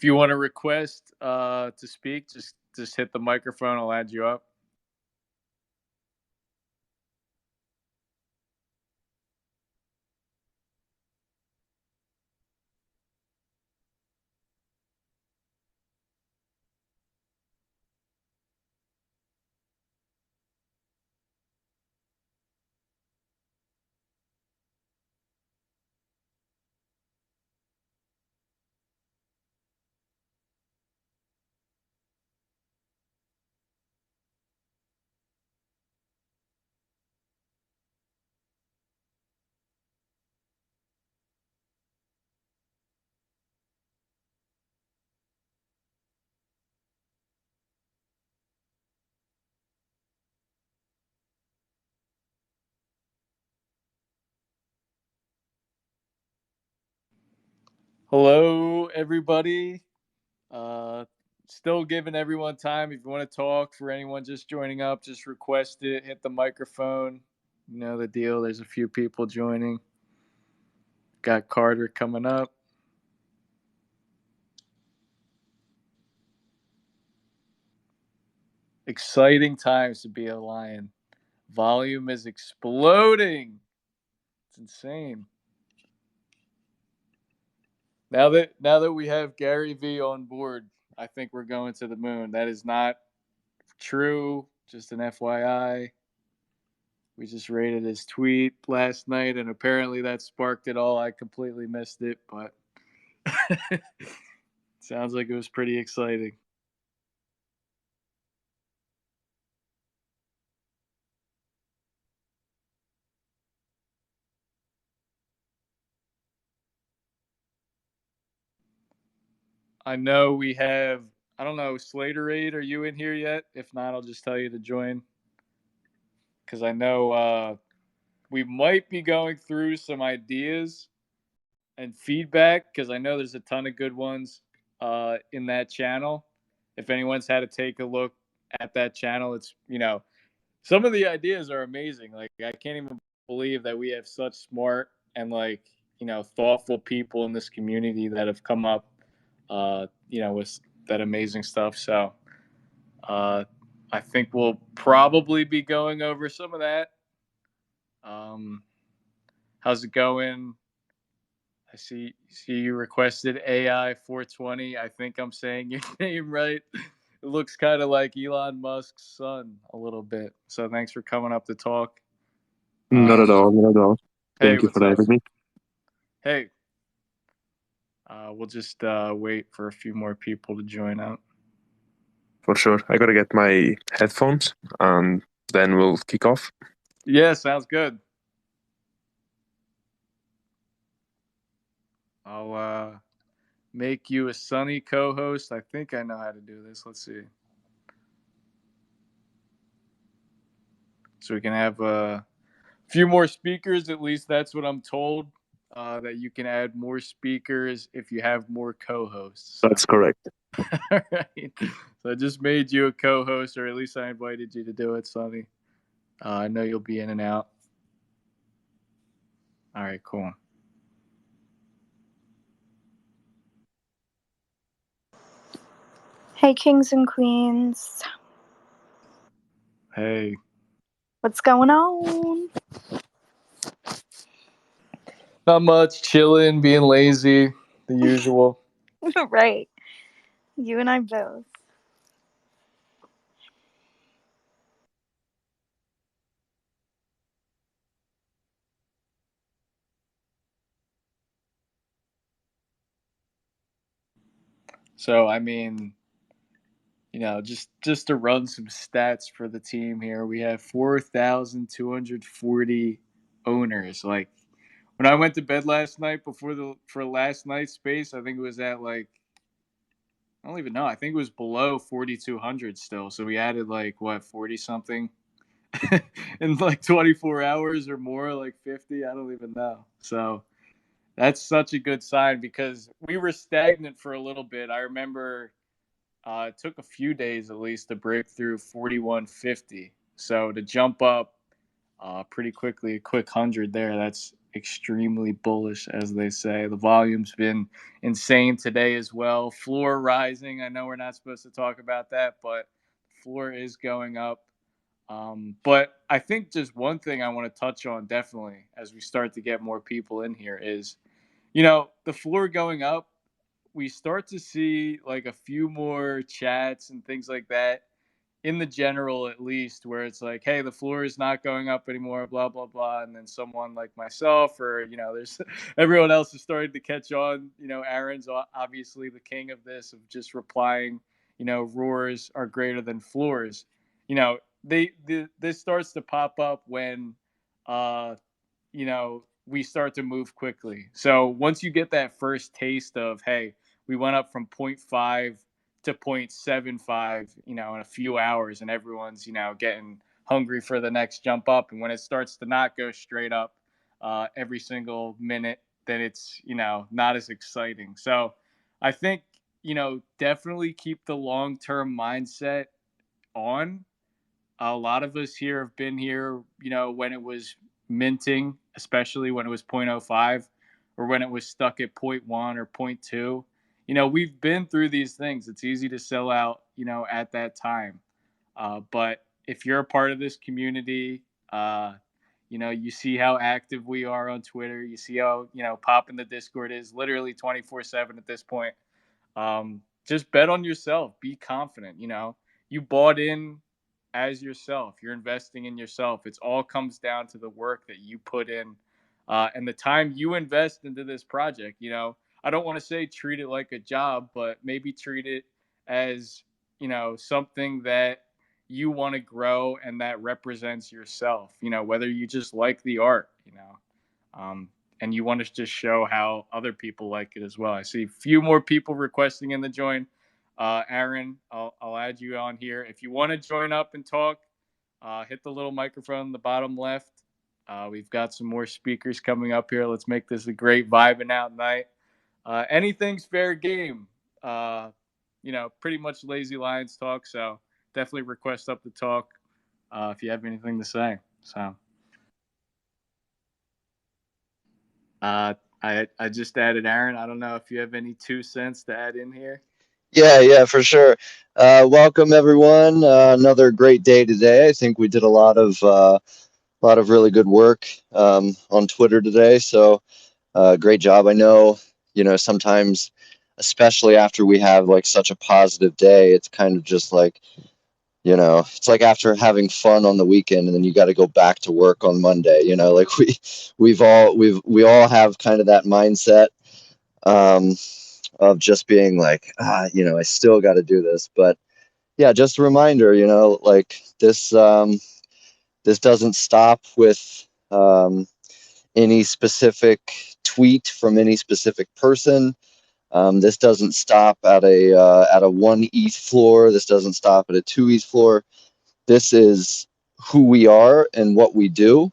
If you want to request to speak, just hit the microphone. I'll add you up. Hello, everybody. Uh, Still giving everyone time. If you want to talk, for anyone just joining up, just request it. Hit the microphone. You know the deal. There's a few people joining. Got Carter coming up. Exciting times to be a Lion. Volume is exploding. It's insane. Now that we have Gary V on board, I think we're going to the moon. That is not true. Just an FYI. We just rated his tweet last night, and apparently that sparked it all. I completely missed it, but sounds like it was pretty exciting. I know we have, I don't know, Slaterade, are you in here yet? If not, I'll just tell you to join. Because I know we might be going through some ideas and feedback, because I know there's a ton of good ones in that channel. If anyone's had to take a look at that channel, it's, some of the ideas are amazing. Like, I can't even believe that we have such smart and, like, thoughtful people in this community that have come up, with that amazing stuff. So uh, I think we'll probably be going over some of that. How's it going? I see you requested AI 420. I think I'm saying your name right. It looks kind of like Elon Musk's son a little bit. So thanks for coming up to talk. Not at all, not at all. Hey, Thank you what's for up? having me. Hey, we'll just wait for a few more people to join up. For sure. I gotta get my headphones and then we'll kick off. Yeah, sounds good. I'll make you a sunny co-host. I think I know how to do this. Let's see. So we can have a few more speakers. At least that's what I'm told. That you can add more speakers if you have more co-hosts. So. That's correct. All right. So I just made you a co-host, or at least I invited you to do it, Sonny. I know you'll be in and out. All right, cool. Hey, kings and queens. Hey. What's going on? Not much. Chilling, being lazy, the usual. Right. You and I both. So, I mean, just to run some stats for the team here, we have 4,240 owners. Like, when I went to bed last night for last night's space, I think it was at, like, I don't even know. I think it was below 4,200 still. So we added, like, what, 40 something in like 24 hours or more, like 50. I don't even know. So that's such a good sign, because we were stagnant for a little bit. I remember it took a few days at least to break through 4150. So to jump up pretty quickly, a quick 100 there, extremely bullish, as they say. The volume's been insane today as well. Floor rising. I know we're not supposed to talk about that, but floor is going up. But I think just one thing I want to touch on definitely as we start to get more people in here is, the floor going up, we start to see like a few more chats and things like that in the general, at least, where it's like, hey, the floor is not going up anymore, blah blah blah. And then someone like myself, or there's everyone else is starting to catch on. Aaron's obviously the king of this, of just replying, roars are greater than floors. This starts to pop up when uh we start to move quickly. So once you get that first taste of, hey, we went up from point 0.5 to 0.75, in a few hours, and everyone's, getting hungry for the next jump up. And when it starts to not go straight up every single minute, then it's, not as exciting. So I think, definitely keep the long term mindset on. A lot of us here have been here, when it was minting, especially when it was 0.05 or when it was stuck at point 0.1 or point 0.2. We've been through these things. It's easy to sell out, at that time. But if you're a part of this community, you see how active we are on Twitter. You see how, popping the Discord is literally 24/7 at this point. Just bet on yourself. Be confident. You bought in as yourself. You're investing in yourself. It's all comes down to the work that you put in and the time you invest into this project. I don't want to say treat it like a job, but maybe treat it as, something that you want to grow and that represents yourself, whether you just like the art, um, and you want to just show how other people like it as well. I see a few more people requesting in the join. Aaron, I'll add you on here. If you want to join up and talk, hit the little microphone in the bottom left. We've got some more speakers coming up here. Let's make this a great vibing out night. Anything's fair game. Pretty much Lazy Lions talk. So definitely request up the talk if you have anything to say. So I just added Aaron. I don't know if you have any 2 cents to add in here. Yeah, for sure. Welcome everyone. Another great day today. I think we did a lot of really good work on Twitter today. So great job. I know, sometimes, especially after we have like such a positive day, it's kind of just like, it's like after having fun on the weekend and then you got to go back to work on Monday. Like we all have kind of that mindset. Of just being like, I still got to do this. But yeah, just a reminder, like this doesn't stop with any specific tweet from any specific person. This doesn't stop at a 1 ETH floor. This doesn't stop at a 2 ETH floor. This is who we are and what we do.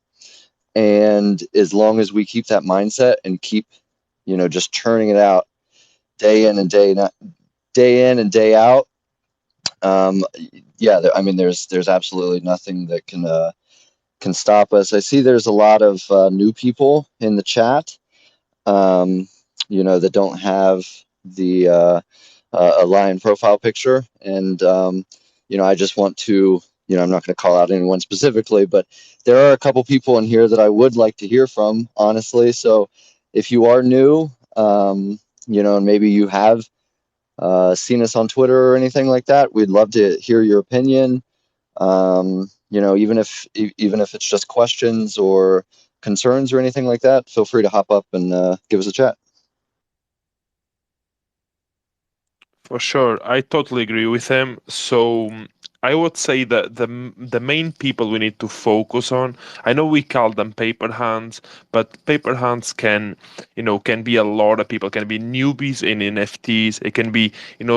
And as long as we keep that mindset and keep, just churning it out day in and day out. I mean, there's absolutely nothing that can stop us. I see there's a lot of new people in the chat, that don't have the a lion profile picture, and I just want to, I'm not going to call out anyone specifically, but there are a couple people in here that I would like to hear from, honestly. So if you are new, and maybe you have seen us on Twitter or anything like that, we'd love to hear your opinion. Even if it's just questions or concerns or anything like that, feel free to hop up and give us a chat. For sure, I totally agree with him. So I would say that the main people we need to focus on. I know we call them paper hands, but paper hands can be a lot of people. Can be newbies in NFTs. It can be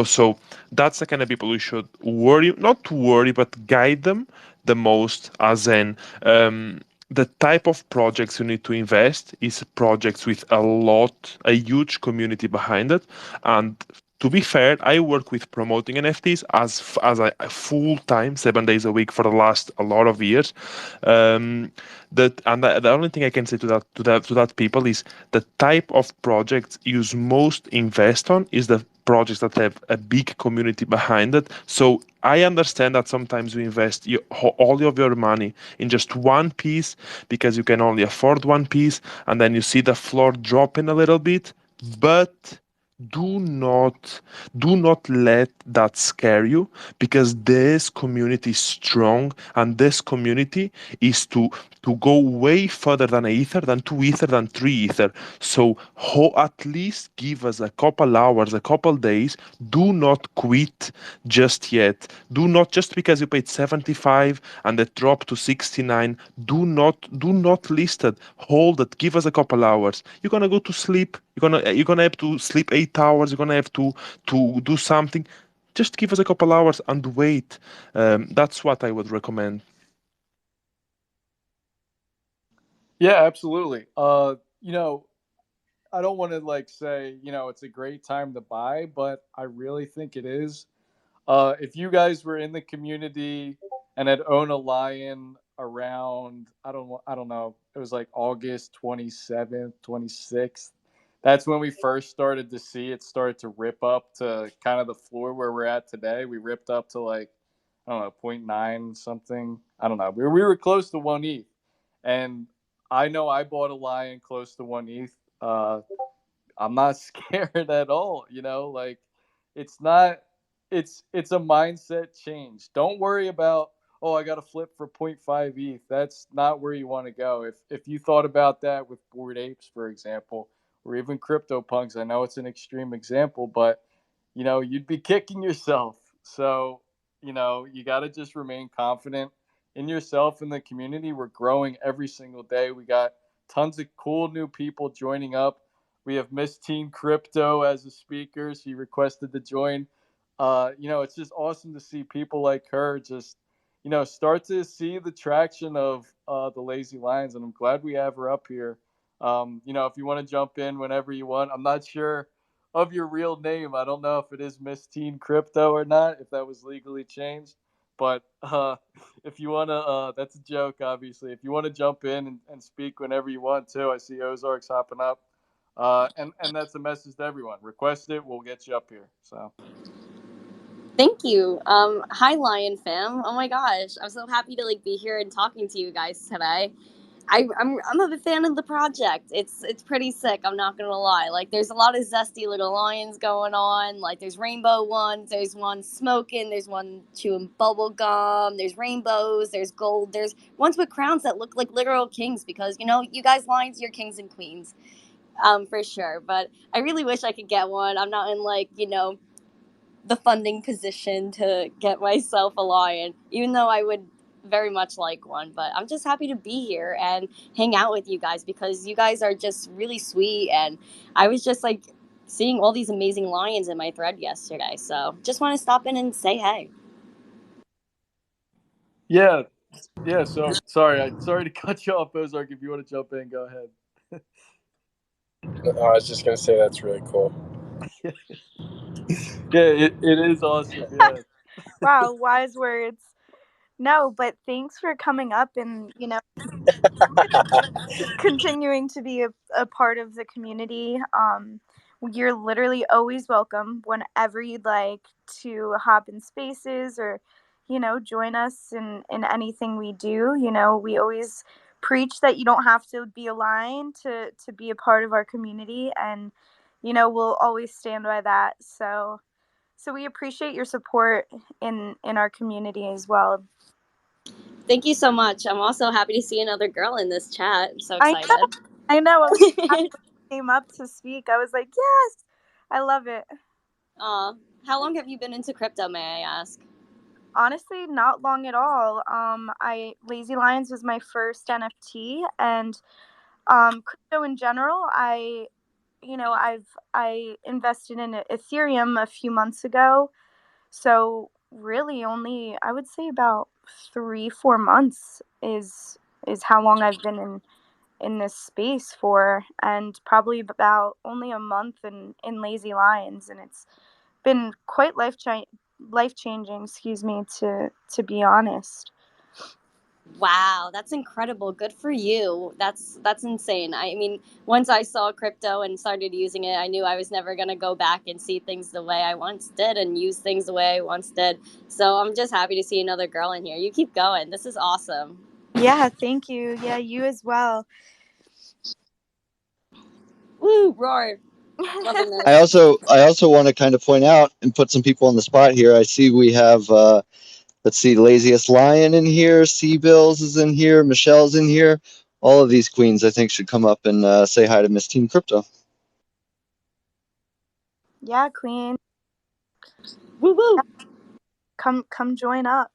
So that's the kind of people we should not worry, but guide them the most. As in, the type of projects you need to invest is projects with a huge community behind it, and To be fair, I work with promoting NFTs as a full time, 7 days a week for the last a lot of years. Um, the only thing I can say to that people is the type of projects you most invest on is the projects that have a big community behind it. So I understand that sometimes you invest all of your money in just one piece because you can only afford one piece, and then you see the floor dropping a little bit, but do not let that scare you, because this community is strong, and this community is to go way further than ether, than 2 ether, than 3 ether. So at least give us a couple hours, a couple days. Do not quit just yet. Do not, just because you paid 75 and it dropped to 69, do not list it. Hold it. Give us a couple hours. You're gonna go to sleep. You're gonna have to sleep 8 hours. You're gonna have to do something. Just give us a couple hours and wait. That's what I would recommend. Yeah, absolutely. I don't want to like say, it's a great time to buy, but I really think it is. If you guys were in the community and had owned a lion around, I don't know, it was like August 27th, 26th. That's when we first started to see it start to rip up to kind of the floor where we're at today. We ripped up to like, I don't know, point 0.9 something. I don't know. We were close to 1 ETH. And I know I bought a lion close to 1 ETH. I'm not scared at all, like it's not it's a mindset change. Don't worry about, oh, I got to flip for point 0.5 ETH. That's not where you want to go. If you thought about that with Bored Apes, for example, or even CryptoPunks, I know it's an extreme example, but you'd be kicking yourself. So, you got to just remain confident in yourself and the community. We're growing every single day. We got tons of cool new people joining up. We have Miss Teen Crypto as a speaker. She requested to join. It's just awesome to see people like her just, start to see the traction of the Lazy Lions. And I'm glad we have her up here. If you want to jump in whenever you want. I'm not sure of your real name. I don't know if it is Miss Teen Crypto or not, if that was legally changed. But if you want to, that's a joke, obviously. If you want to jump in and speak whenever you want to, I see Ozark's hopping up. And that's a message to everyone. Request it, we'll get you up here. So Thank you. Hi, Lion fam. Oh my gosh, I'm so happy to be here and talking to you guys today. I'm a big fan of the project. It's pretty sick. I'm not gonna lie. There's a lot of zesty little lions going on. There's rainbow ones. There's one smoking. There's one chewing bubble gum. There's rainbows. There's gold. There's ones with crowns that look like literal kings, because you guys lions, you're kings and queens, for sure. But I really wish I could get one. I'm not in the funding position to get myself a lion, even though I would very much like one. But I'm just happy to be here and hang out with you guys, because you guys are just really sweet. And I was just seeing all these amazing lions in my thread yesterday. So just want to stop in and say hey. yeah, yeah. So sorry to cut you off, Ozark. If you want to jump in, go ahead. I was just gonna say that's really cool. Yeah, it is awesome. Yeah. Wow, wise words. No, but thanks for coming up and, continuing to be a part of the community. You're literally always welcome whenever you'd like to hop in spaces or, join us in anything we do. We always preach that you don't have to be aligned to be a part of our community, and, we'll always stand by that. So we appreciate your support in our community as well. Thank you so much. I'm also happy to see another girl in this chat. I'm so I excited. know. I was happy when you came up to speak. I was like, yes, I love it. How long have you been into crypto, may I ask? Honestly, not long at all. I Lazy Lions was my first NFT, and crypto in general. I invested in Ethereum a few months ago, so really only, I would say, about 3-4 months is how long I've been in this space for, and probably about only a month in Lazy Lions, and it's been quite life changing, to be honest. Wow, that's incredible. Good for you. That's insane. I mean, once I saw crypto and started using it, I knew I was never going to go back and see things the way I once did and use things the way I once did. So I'm just happy to see another girl in here. You keep going. This is awesome. Yeah, thank you. Yeah, you as well. Woo, roar. Loving I this. also want to kind of point out and put some people on the spot here. I see we have let's see, Laziest Lion in here, Seabills is in here, Michelle's in here. All of these queens, I think, should come up and say hi to Miss Team Crypto. Yeah, Queen. Woo woo. Come join up.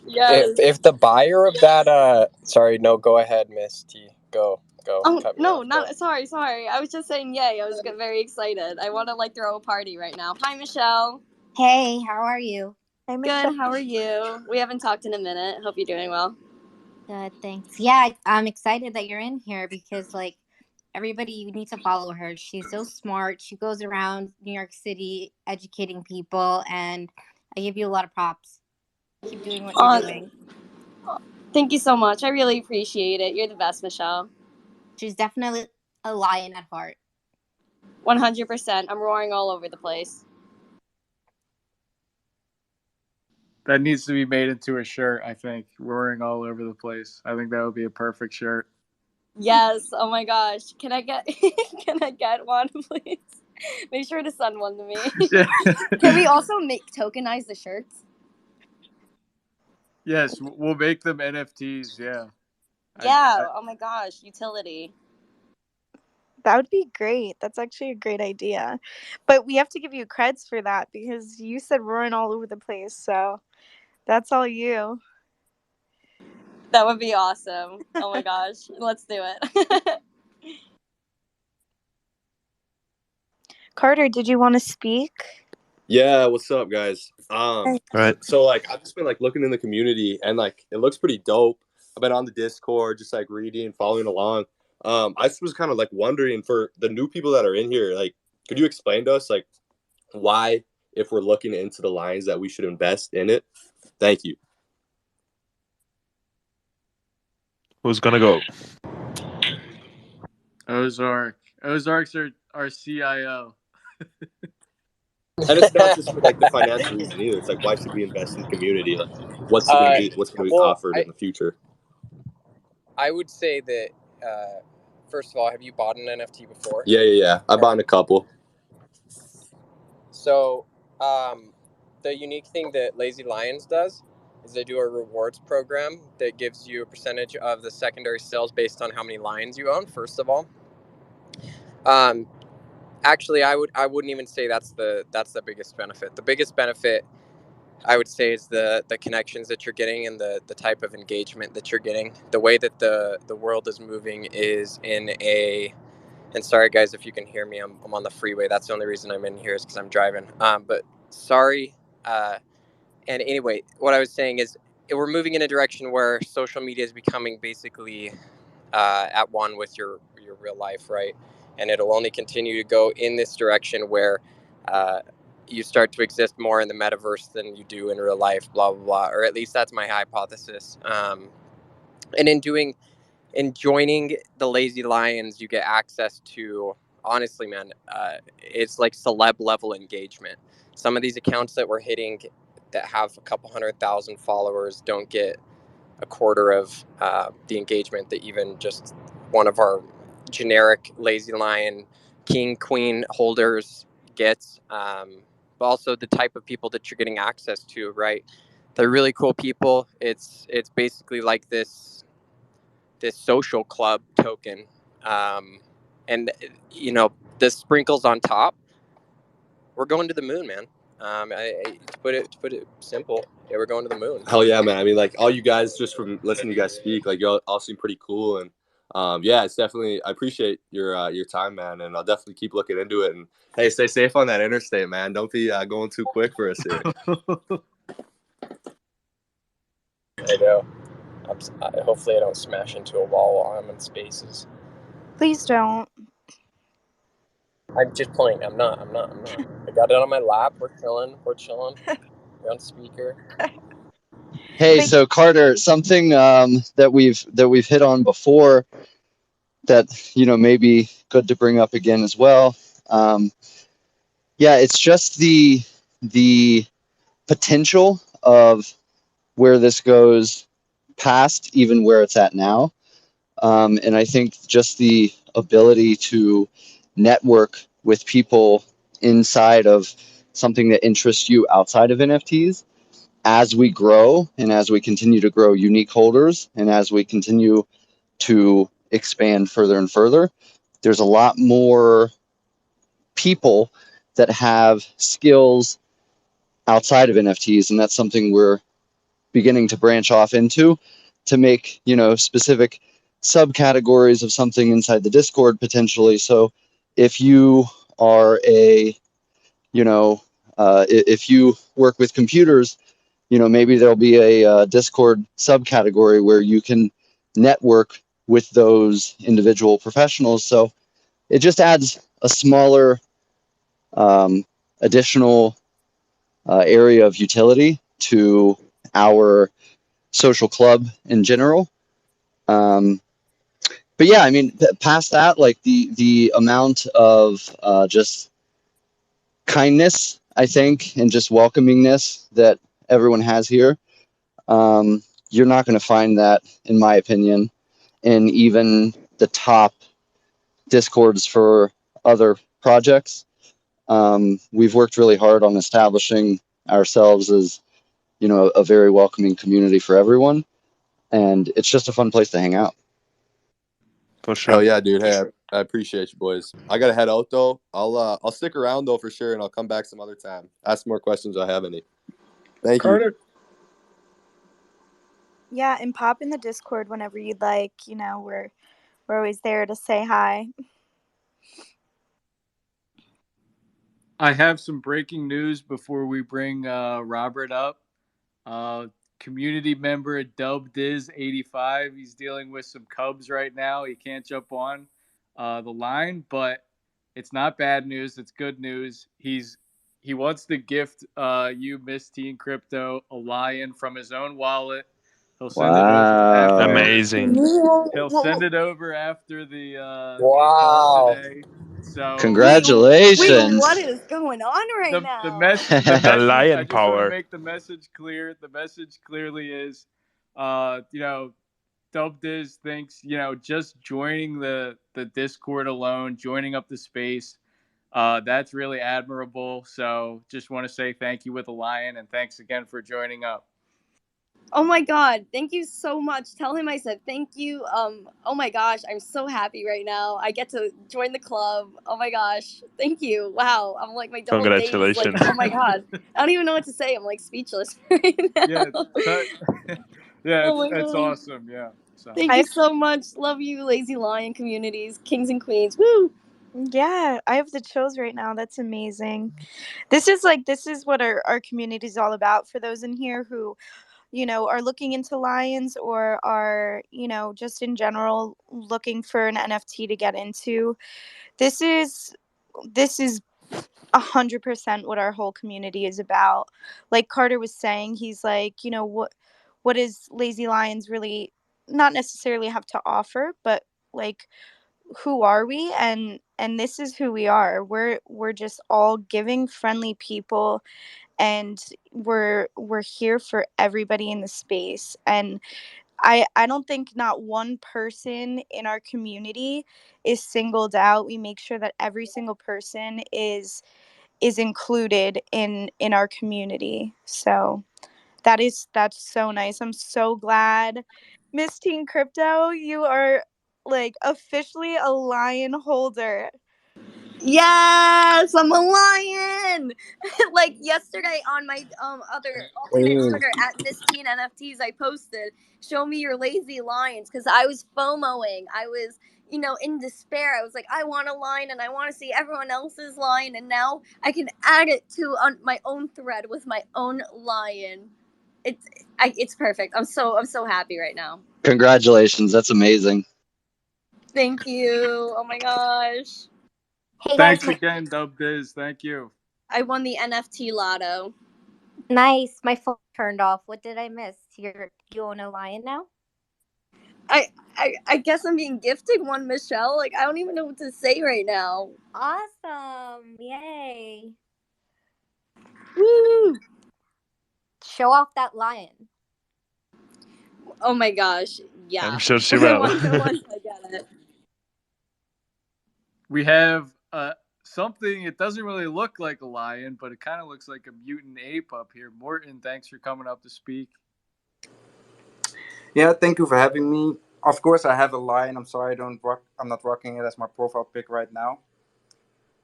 Yes. If the buyer of that sorry, no, go ahead, Miss T. Go. Oh Cut me no, off. not Go. sorry. I was just saying yay. I was very excited. I want to like throw a party right now. Hi, Michelle. Hey, how are you? Hey, Michelle. Good. How are you? We haven't talked in a minute. Hope you're doing well. Good, thanks. Yeah, I'm excited that you're in here because, like, everybody, you need to follow her. She's so smart. She goes around New York City educating people, and I give you a lot of props. Keep doing what you're doing. Thank you so much. I really appreciate it. You're the best, Michelle. She's definitely a lion at heart. 100%. I'm roaring all over the place. That needs to be made into a shirt, I think. Roaring all over the place. I think that would be a perfect shirt. Yes. Oh my gosh. Can I get can I get one, please? Make sure to send one to me. Can we also tokenize the shirts? Yes, we'll make them NFTs, yeah. Yeah. Oh my gosh. Utility. That would be great. That's actually a great idea. But we have to give you creds for that because you said roaring all over the place. So that's all you. That would be awesome. Oh my gosh. Let's do it. Carter, did you want to speak? Yeah, what's up, guys? Right. So like I've just been like looking in the community and like it looks pretty dope. I've been on the Discord, just like reading, following along. I just was kind of like wondering for the new people that are in here, like, could you explain to us like why, if we're looking into the lines, that we should invest in it? Thank you. Who's gonna go? Ozark. Ozark's our CIO. And it's not just for like the financial reason either. It's like, why should we invest in the community? Like, what's going to be offered in the future? I would say that first of all, have you bought an NFT before? Yeah. I bought a couple. So, the unique thing that Lazy Lions does is they do a rewards program that gives you a percentage of the secondary sales based on how many lions you own. First of all, actually, I wouldn't even say that's the biggest benefit. The biggest benefit, I would say, is the connections that you're getting and the type of engagement that you're getting. The way that the world is moving is in a, and sorry guys if you can hear me, I'm on the freeway. That's the only reason I'm in here is because I'm driving. But sorry. And anyway, what I was saying is we're moving in a direction where social media is becoming basically at one with your real life, right? And it'll only continue to go in this direction where you start to exist more in the metaverse than you do in real life, blah blah blah. Or at least that's my hypothesis. And in joining the Lazy Lions, you get access to, honestly, man, it's like celeb level engagement. Some of these accounts that we're hitting that have a couple 100,000 followers don't get a quarter of the engagement that even just one of our generic Lazy Lion king queen holders gets. But also the type of people that you're getting access to, right? They're really cool people. It's basically like this social club token, and you know, the sprinkles on top. We're going to the moon, man. To put it simple, yeah, we're going to the moon. Hell yeah, man. I mean, like all you guys, just from listening to you guys speak, like you all seem pretty cool, and yeah, it's definitely. I appreciate your time, man, and I'll definitely keep looking into it. And hey, stay safe on that interstate, man. Don't be going too quick for us here. I know. Hopefully, I don't smash into a wall while I'm in spaces. Please don't. I'm just playing. I'm not. I got it on my lap. We're chilling. We're on speaker. Hey, But so Carter, something that we've hit on before that may be good to bring up again as well. Yeah, it's just the potential of where this goes past even where it's at now. And I think just the ability to network with people inside of something that interests you outside of NFTs as we grow and as we continue to grow unique holders and as we continue to expand further and further, there's a lot more people that have skills outside of NFTs. And that's something we're beginning to branch off into to make, specific subcategories of something inside the Discord potentially. So if you are if you work with computers, maybe there'll be a Discord subcategory where you can network with those individual professionals. So it just adds a smaller additional area of utility to our social club in general. But yeah, I mean, past that, like the amount of just kindness, I think, and just welcomingness that everyone has here, you're not going to find that, in my opinion, in even the top discords for other projects. We've worked really hard on establishing ourselves as, a very welcoming community for everyone, and it's just a fun place to hang out. For Oh sure. yeah, dude. Hey, I appreciate you, boys. I gotta head out though. I'll stick around though for sure, and I'll come back some other time. Ask more questions if I have any. Thank you. Carter, yeah, and pop in the Discord whenever you'd like. We're always there to say hi. I have some breaking news before we bring Robert up. Community member DubDiz85. He's dealing with some Cubs right now. He can't jump on the line, but it's not bad news. It's good news. He wants to gift you, Miss Teen Crypto, a lion from his own wallet. He'll send it over Wow. after. Amazing. He'll send it over after the call Wow. today. So Wait, what Congratulations. is going on right the now? message The I lion just want to power. make the message clear. The message clearly is Dubdiz thinks, just joining the Discord alone, joining up the space, that's really admirable. So just want to say thank you with a lion, and thanks again for joining up. Oh my god, thank you so much. Tell him I said thank you. Oh my gosh, I'm so happy right now. I get to join the club. Oh my gosh. Thank you. Wow. I'm like my double days. Like, Congratulations. oh my god. I don't even know what to say. I'm like speechless right now. Yeah, yeah, Oh my it's god. awesome. Yeah. So Thank you so much. Love you, Lazy Lion communities, kings and queens. Woo! Yeah, I have the chills right now. That's amazing. This is what our community is all about. For those in here who are looking into lions or are just in general looking for an NFT to get into, this is 100% what our whole community is about. Like Carter was saying, he's like, what does Lazy Lions really not necessarily have to offer, but like, who are we? And this is who we are. We're just all giving, friendly people, and we're here for everybody in the space. And I don't think not one person in our community is singled out. We make sure that every single person is included in our community. So that's so nice. I'm so glad, Miss Teen Crypto, you are like officially a lion holder. Yes, I'm a lion. Like yesterday on my other alternate Queen. Twitter at Miss Teen NFTs, I posted, "Show me your lazy lions," because I was FOMOing. I was, in despair. I was like, I want a lion, and I want to see everyone else's lion, and now I can add it to on my own thread with my own lion. It's perfect. I'm so happy right now. Congratulations. That's amazing. Thank you. Oh my gosh. Hey guys, Thanks again, Dub Biz. Thank you. I won the NFT lotto. nice. My phone turned off. What did I miss? You own a lion now? I guess I'm being gifted one, Michelle. Like, I don't even know what to say right now. Awesome! Yay! Woo! Show off that lion. Oh my gosh. Yeah. I'm sure she will. once I get it. We have something. It doesn't really look like a lion, but it kind of looks like a mutant ape up here. Morton, thanks for coming up to speak. Yeah, thank you for having me. Of course, I have a lion. I'm sorry, I'm not rocking it as my profile pic right now.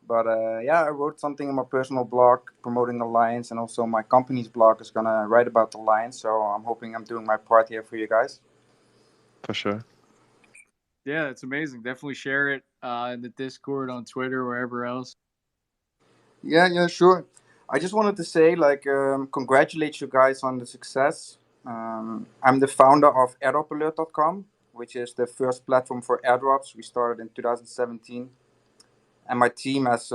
But yeah, I wrote something in my personal blog promoting the lions, and also my company's blog is gonna write about the lions. So I'm hoping I'm doing my part here for you guys. For sure. Yeah, it's amazing. Definitely share it in the Discord, on Twitter, wherever else. Yeah, sure. I just wanted to say, like, congratulate you guys on the success. I'm the founder of airdropalert.com, which is the first platform for airdrops. We started in 2017, and my team has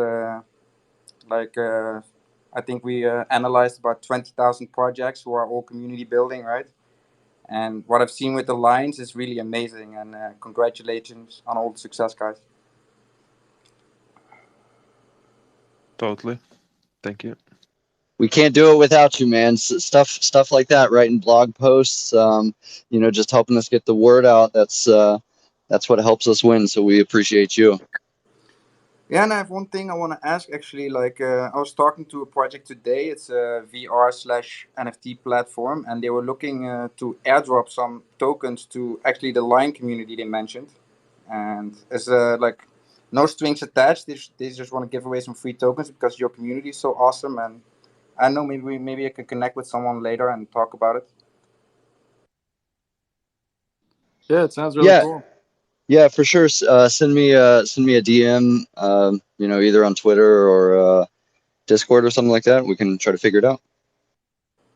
like I think we analyzed about 20,000 projects who are all community building, right? And what I've seen with the Lions is really amazing. And congratulations on all the success, guys. Totally. Thank you. We can't do it without you, man. Stuff like that, writing blog posts, just helping us get the word out. That's what helps us win. So we appreciate you. Yeah, and I have one thing I want to ask actually. Like, I was talking to a project today. It's a VR/NFT platform, and they were looking to airdrop some tokens to actually the Lion community they mentioned. And it's like no strings attached. They just want to give away some free tokens because your community is so awesome. And I don't know, maybe I can connect with someone later and talk about it. Yeah, it sounds really Yeah, cool. yeah, for sure. Send me a DM. Either on Twitter or Discord or something like that. We can try to figure it out.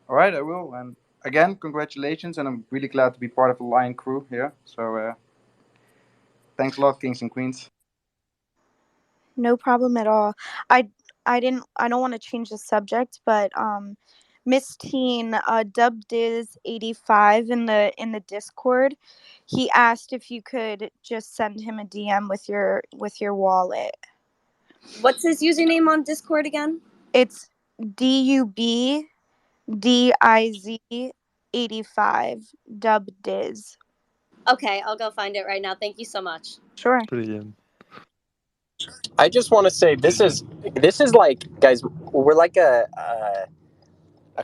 All right, I will. And again, congratulations, and I'm really glad to be part of the Lion crew here. So thanks a lot, kings and queens. No problem at all. I don't want to change the subject, but Miss Teen dubbed is 85 in the Discord. He asked if you could just send him a DM with your wallet. What's his username on Discord again? It's DUBDIZ 85 dubdiz. Okay, I'll go find it right now. Thank you so much. Sure. Brilliant. I just want to say this is like, guys, we're like a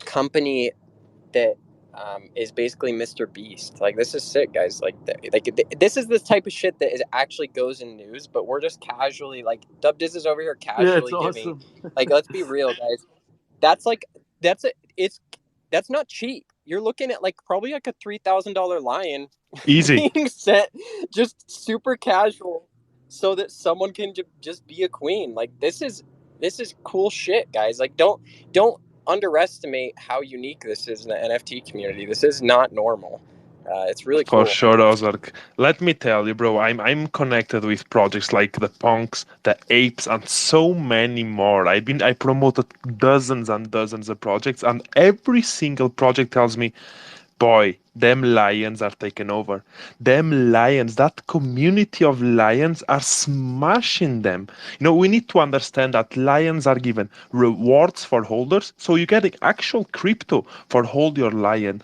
company that is basically Mr. Beast. Like, this is sick, guys. This is the type of shit that is actually goes in news, but we're just casually, like, Dub Diz is over here Yeah, it's casually giving, awesome. like, let's be real, guys. That's like that's a it's that's not cheap. You're looking at like probably like a $3,000 lion Easy. being set just super casual, so that someone can just be a queen. Like, this is cool shit, guys. Like, don't underestimate how unique this is in the NFT community. This is not normal. It's really For cool. sure, Ozark. Let me tell you, bro, I'm connected with projects like the Punks, the Apes, and so many more. I promoted dozens and dozens of projects, and every single project tells me, boy, them lions are taking over. Them lions, that community of lions are smashing them. We need to understand that lions are given rewards for holders, so you get actual crypto for hold your lion.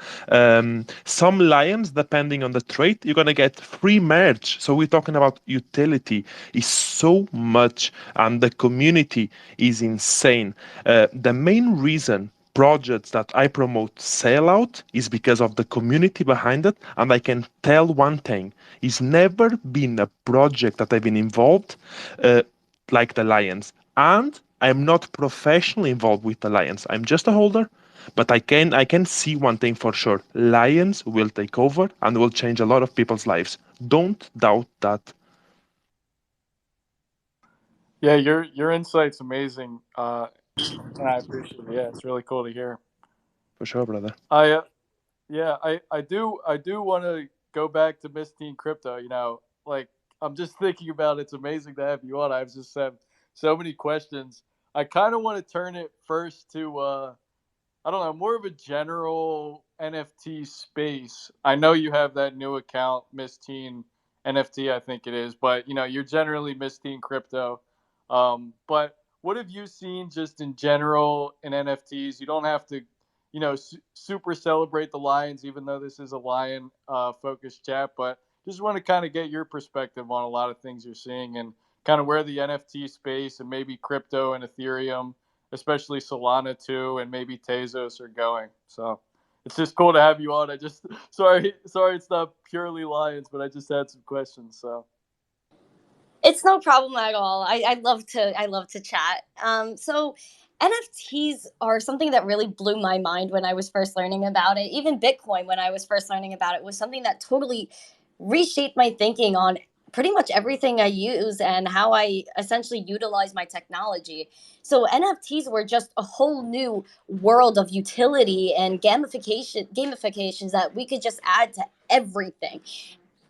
Some lions, depending on the trait, you're gonna get free merge. So we're talking about utility is so much, and the community is insane. The main reason projects that I promote sell out is because of the community behind it. And I can tell one thing: it's never been a project that I've been involved like the Lions. And I'm not professionally involved with the Lions. I'm just a holder. But I can see one thing for sure: Lions will take over and will change a lot of people's lives. Don't doubt that. Yeah, your insight's amazing, and I appreciate it. Yeah, it's really cool to hear. For sure, brother. I do want to go back to Miss Teen Crypto. Like, I'm just thinking about it's amazing to have you on. I've just said so many questions. I kind of want to turn it first to I don't know, more of a general NFT space. I know you have that new account, Miss Teen NFT, I think it is, but you're generally Miss Teen Crypto. But what have you seen just in general in NFTs? You don't have to, super celebrate the Lions, even though this is a Lion focused chat, but just want to kind of get your perspective on a lot of things you're seeing and kind of where the NFT space and maybe crypto and Ethereum, especially Solana too, and maybe Tezos are going. So it's just cool to have you on. I just sorry it's not purely Lions, but I just had some questions. So It's no problem at all. I love to chat. So NFTs are something that really blew my mind when I was first learning about it. Even Bitcoin, when I was first learning about it, was something that totally reshaped my thinking on pretty much everything I use and how I essentially utilize my technology. So NFTs were just a whole new world of utility and gamifications that we could just add to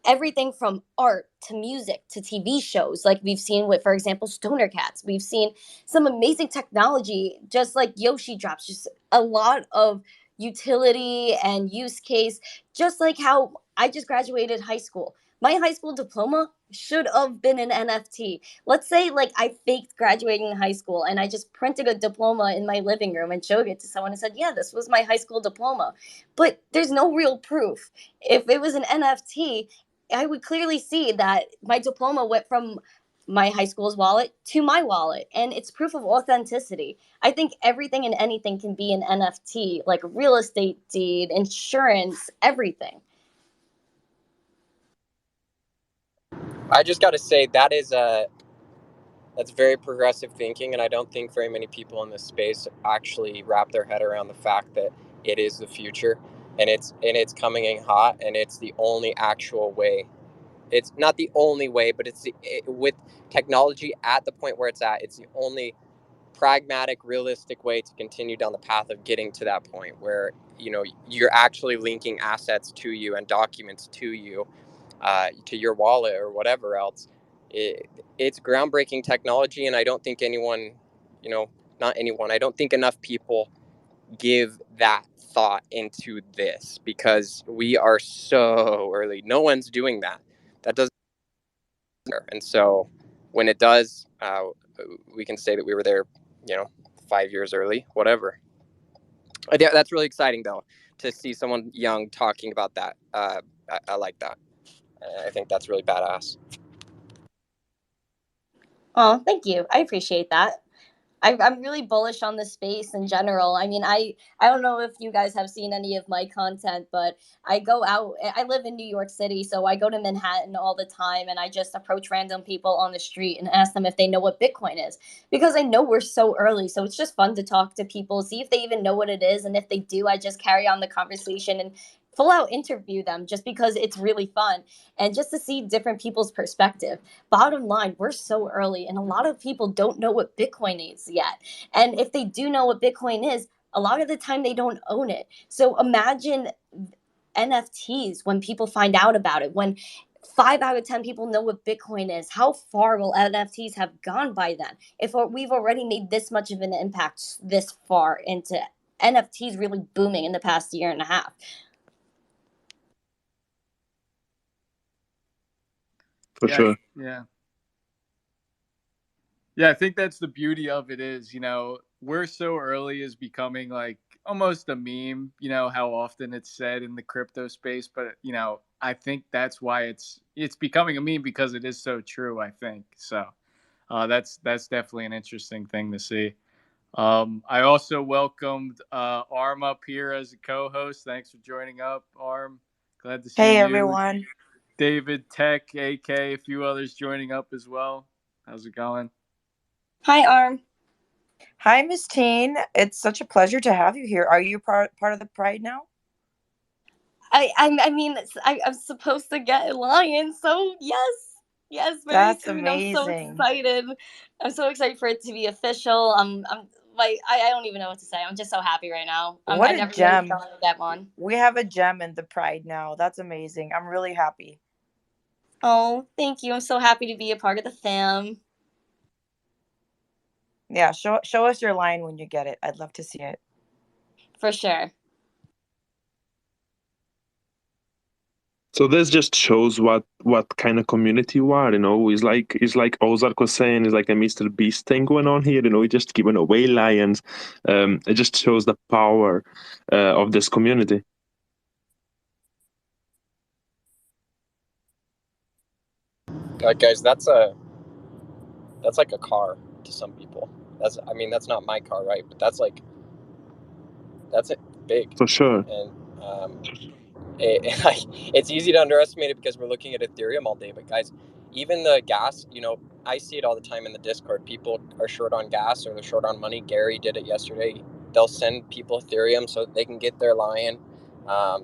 everything from art to music to TV shows, like we've seen with, for example, Stoner Cats. We've seen some amazing technology, just like Yoshi Drops, just a lot of utility and use case, just like how I just graduated high school. My high school diploma should have been an NFT. Let's say, like, I faked graduating high school and I just printed a diploma in my living room and showed it to someone and said, yeah, this was my high school diploma. But there's no real proof. If it was an NFT, I would clearly see that my diploma went from my high school's wallet to my wallet, and it's proof of authenticity. I think everything and anything can be an NFT, like real estate deed, insurance, everything. I just got to say that's very progressive thinking, and I don't think very many people in this space actually wrap their head around the fact that it is the future, and it's coming in hot, and it's the only actual way. It's not the only way, but with technology at the point where it's at, it's the only pragmatic, realistic way to continue down the path of getting to that point where you're actually linking assets to you and documents to your wallet or whatever else. It's groundbreaking technology, and I don't think anyone, not anyone, I don't think enough people give that thought into this because we are so early. No one's doing that. That doesn't. And so when it does, we can say that we were there, 5 years early, whatever. That's really exciting, though, to see someone young talking about that. I like that. I think that's really badass. Oh, thank you. I appreciate that. I'm really bullish on the space in general. I mean, I don't know if you guys have seen any of my content, but I go out. I live in New York City, so I go to Manhattan all the time, and I just approach random people on the street and ask them if they know what Bitcoin is, because I know we're so early. So it's just fun to talk to people, see if they even know what it is, and if they do, I just carry on the conversation and full out interview them, just because it's really fun and just to see different people's perspective. Bottom line, we're so early, and a lot of people don't know what Bitcoin is yet. And if they do know what Bitcoin is, a lot of the time they don't own it. So imagine NFTs when people find out about it, when 5 out of 10 people know what Bitcoin is. How far will NFTs have gone by then? If we've already made this much of an impact this far into NFTs really booming in the past year and a half. For sure. Yeah. Yeah, I think that's the beauty of it is, we're so early is becoming like almost a meme, how often it's said in the crypto space, but I think that's why it's becoming a meme because it is so true, I think. So, that's definitely an interesting thing to see. I also welcomed Arm up here as a co-host. Thanks for joining up, Arm. Glad to see Hey you. everyone. David Tech, AK, a few others joining up as well. How's it going? Hi, Arm. Hi, Miss Teen. It's such a pleasure to have you here. Are you part of the Pride now? I mean, I'm supposed to get a lion, so yes, very That's soon. I'm so amazing. excited. I'm so excited for it to be official. I'm like, I don't even know what to say. I'm just so happy right now. What I a never really gem. thought I'd get one. We have a gem in the Pride now. That's amazing. I'm really happy. Oh, thank you. I'm so happy to be a part of the fam. Yeah, show us your line when you get it. I'd love to see it. For sure. So this just shows what kind of community you are, It's like Ozark was saying, it's like a Mr. Beast thing going on here, We're just giving away lions. It just shows the power of this community. Like, guys, that's like a car to some people. That's not my car, right? But that's it big. For sure. And it's easy to underestimate it because we're looking at Ethereum all day. But guys, even the gas, I see it all the time in the Discord. People are short on gas or they're short on money. Gary did it yesterday. They'll send people Ethereum so that they can get their lion.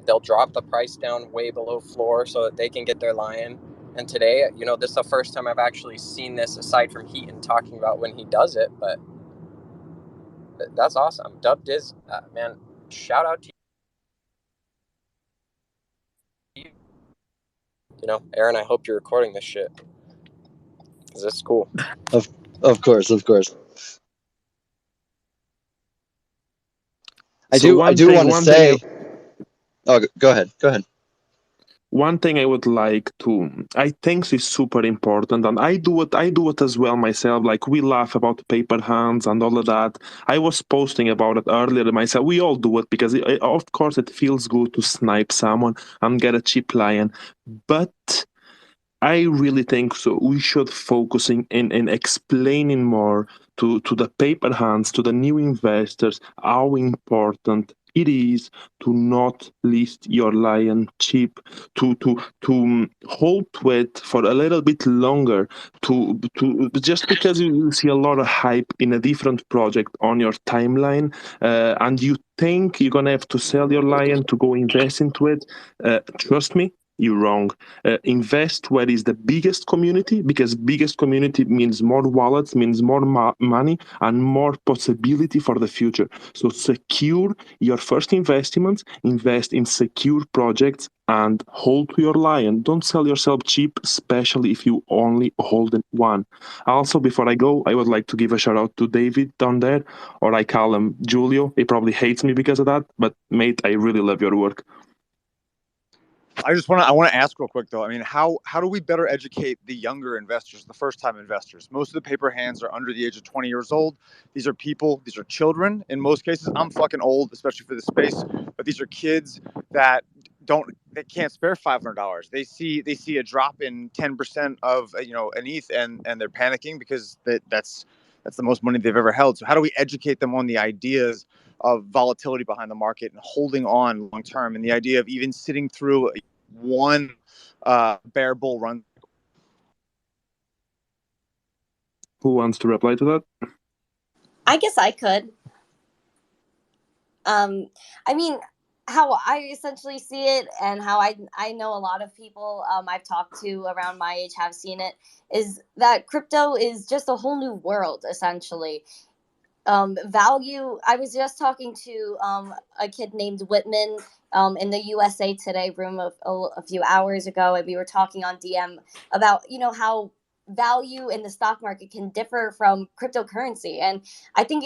They'll drop the price down way below floor so that they can get their lion. And today, this is the first time I've actually seen this aside from Heaton talking about when he does it. But that's awesome. Dub Diz, man, shout out to you. Aaron, I hope you're recording this shit. Because this is cool. Of course. I So do want to say. Oh, go ahead. One thing I would like to, I think is super important, and I do it as well myself. Like, we laugh about paper hands and all of that. I was posting about it earlier myself. We all do it because, of course, it feels good to snipe someone and get a cheap lion. But I really think so. We should focusing in explaining more to the paper hands, to the new investors, how important it is to not list your lion cheap, to hold to it for a little bit longer, to just because you see a lot of hype in a different project on your timeline, and you think you're gonna have to sell your lion to go invest into it. Trust me, you're wrong. Invest where is the biggest community, because biggest community means more wallets, means more money, and more possibility for the future. So secure your first investments, invest in secure projects, and hold to your lion. Don't sell yourself cheap, especially if you only hold one. Also, before I go, I would like to give a shout out to David down there, or I call him Julio. He probably hates me because of that, but mate, I really love your work. I want to ask real quick though. I mean, how do we better educate the younger investors, the first time investors? Most of the paper hands are under the age of 20 years old. These are people, these are children in most cases. I'm fucking old, especially for this space, but these are kids that they can't spare $500. They see a drop in 10% of an ETH and they're panicking because that's the most money they've ever held. So how do we educate them on the ideas of volatility behind the market and holding on long term, and the idea of even sitting through one bear bull run? Who wants to reply to that? I guess I could. I mean, how I essentially see it, and how I know a lot of people I've talked to around my age have seen it, is that crypto is just a whole new world, essentially. Value. I was just talking to a kid named Whitman in the USA Today room a few hours ago, and we were talking on DM about how value in the stock market can differ from cryptocurrency, and I think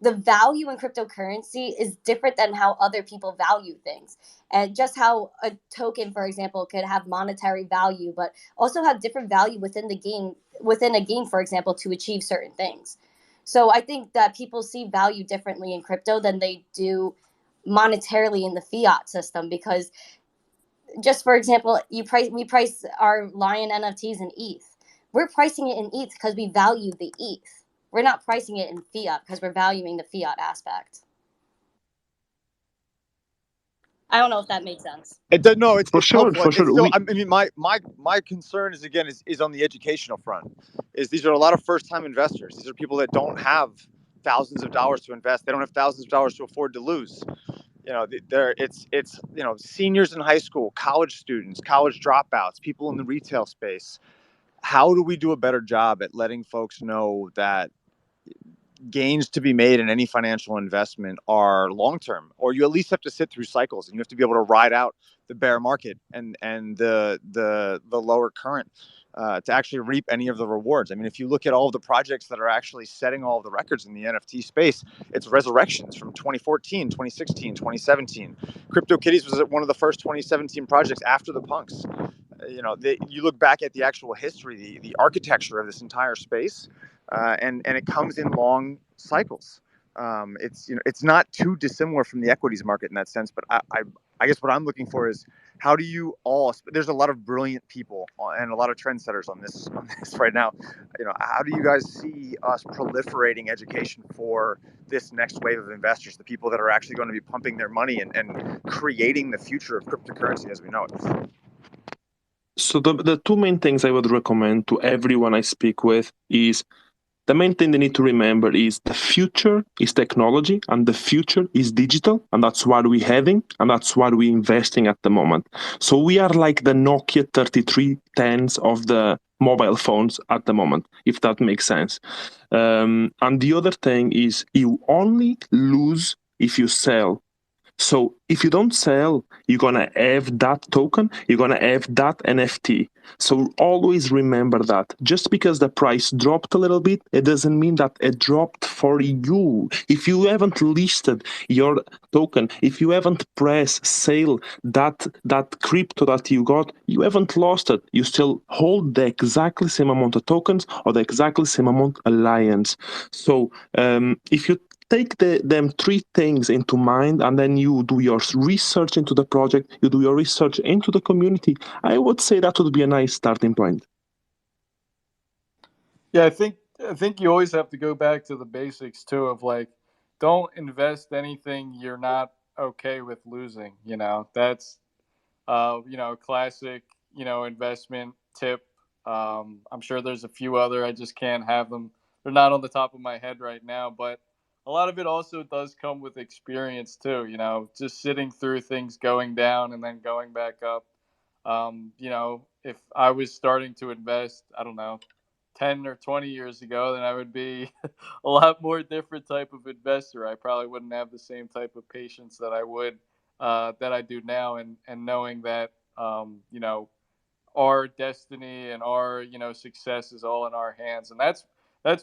the value in cryptocurrency is different than how other people value things, and just how a token, for example, could have monetary value but also have different value within a game, for example, to achieve certain things. So I think that people see value differently in crypto than they do monetarily in the fiat system, because just for example, we price our Lion NFTs in ETH. We're pricing it in ETH because we value the ETH. We're not pricing it in fiat because we're valuing the fiat aspect. I don't know if that makes sense. It does. No, it's sure, helpful. for sure. It's still, I mean, my concern is on the educational front. These are a lot of first time investors. These are people that don't have thousands of dollars to invest. They don't have thousands of dollars to afford to lose. It's seniors in high school, college students, college dropouts, people in the retail space. How do we do a better job at letting folks know that gains to be made in any financial investment are long term, or you at least have to sit through cycles, and you have to be able to ride out the bear market and the lower current. to actually reap any of the rewards. I mean, if you look at all of the projects that are actually setting all of the records in the NFT space, it's resurrections from 2014, 2016, 2017. CryptoKitties was one of the first 2017 projects after the punks. You look back at the actual history, the architecture of this entire space, and it comes in long cycles. It's not too dissimilar from the equities market in that sense. But I guess what I'm looking for is, how do you all? There's a lot of brilliant people and a lot of trendsetters on this right now. How do you guys see us proliferating education for this next wave of investors, the people that are actually going to be pumping their money and creating the future of cryptocurrency as we know it? So the two main things I would recommend to everyone I speak with is, the main thing they need to remember is the future is technology and the future is digital, and that's what we're having and that's what we're investing at the moment. So we are like the Nokia 3310s of the mobile phones at the moment, if that makes sense. And the other thing is, you only lose if you sell. So if you don't sell, you're gonna have that token, you're gonna have that NFT. So always remember that. Just because the price dropped a little bit, it doesn't mean that it dropped for you. If you haven't listed your token, if you haven't pressed sale that crypto that you got, you haven't lost it. You still hold the exactly same amount of tokens or the exactly same amount of alliance. So if you take them three things into mind, and then you do your research into the project, you do your research into the community, I would say that would be a nice starting point. Yeah, I think you always have to go back to the basics too, of like, don't invest anything you're not okay with losing. That's classic, investment tip. I'm sure there's a few other, I just can't have them. They're not on the top of my head right now, but a lot of it also does come with experience too, just sitting through things going down and then going back up. If I was starting to invest, I don't know, 10 or 20 years ago, then I would be a lot more different type of investor. I probably wouldn't have the same type of patience that I do now, and knowing that our destiny and our success is all in our hands. And that's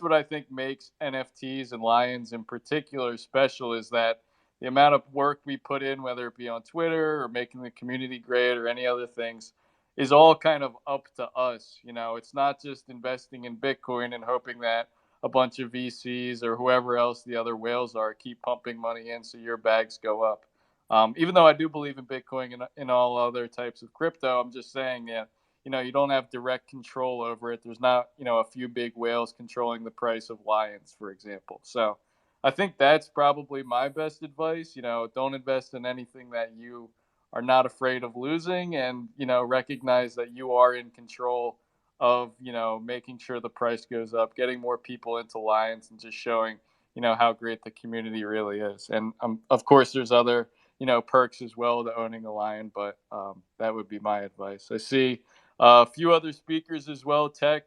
what I think makes NFTs and Lions in particular special, is that the amount of work we put in, whether it be on Twitter or making the community great or any other things, is all kind of up to us. It's not just investing in Bitcoin and hoping that a bunch of VCs or whoever else the other whales are keep pumping money in so your bags go up. Even though I do believe in Bitcoin and in all other types of crypto, I'm just saying, yeah, you don't have direct control over it. There's not, a few big whales controlling the price of lions, for example. So I think that's probably my best advice. Don't invest in anything that you are not afraid of losing, and, recognize that you are in control of, making sure the price goes up, getting more people into lions, and just showing, how great the community really is. And of course, there's other, perks as well to owning a lion, but that would be my advice. I see a few other speakers as well. Tech,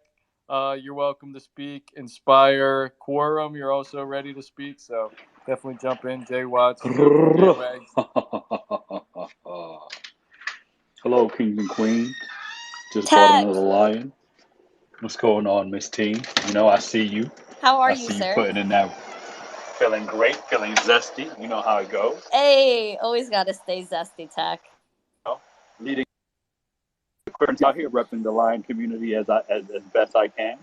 you're welcome to speak. Inspire, Quorum, you're also ready to speak. So definitely jump in. Jay Watts, Jay Wags. Hello, kings and queens. Just bought Tech, another lion. What's going on, Miss Teen? I see you. how are I you, see you sir? putting in that. Feeling great, feeling zesty. You know how it goes. Hey, always gotta stay zesty, Tech. Leading the current out here, repping the lion community as best I can.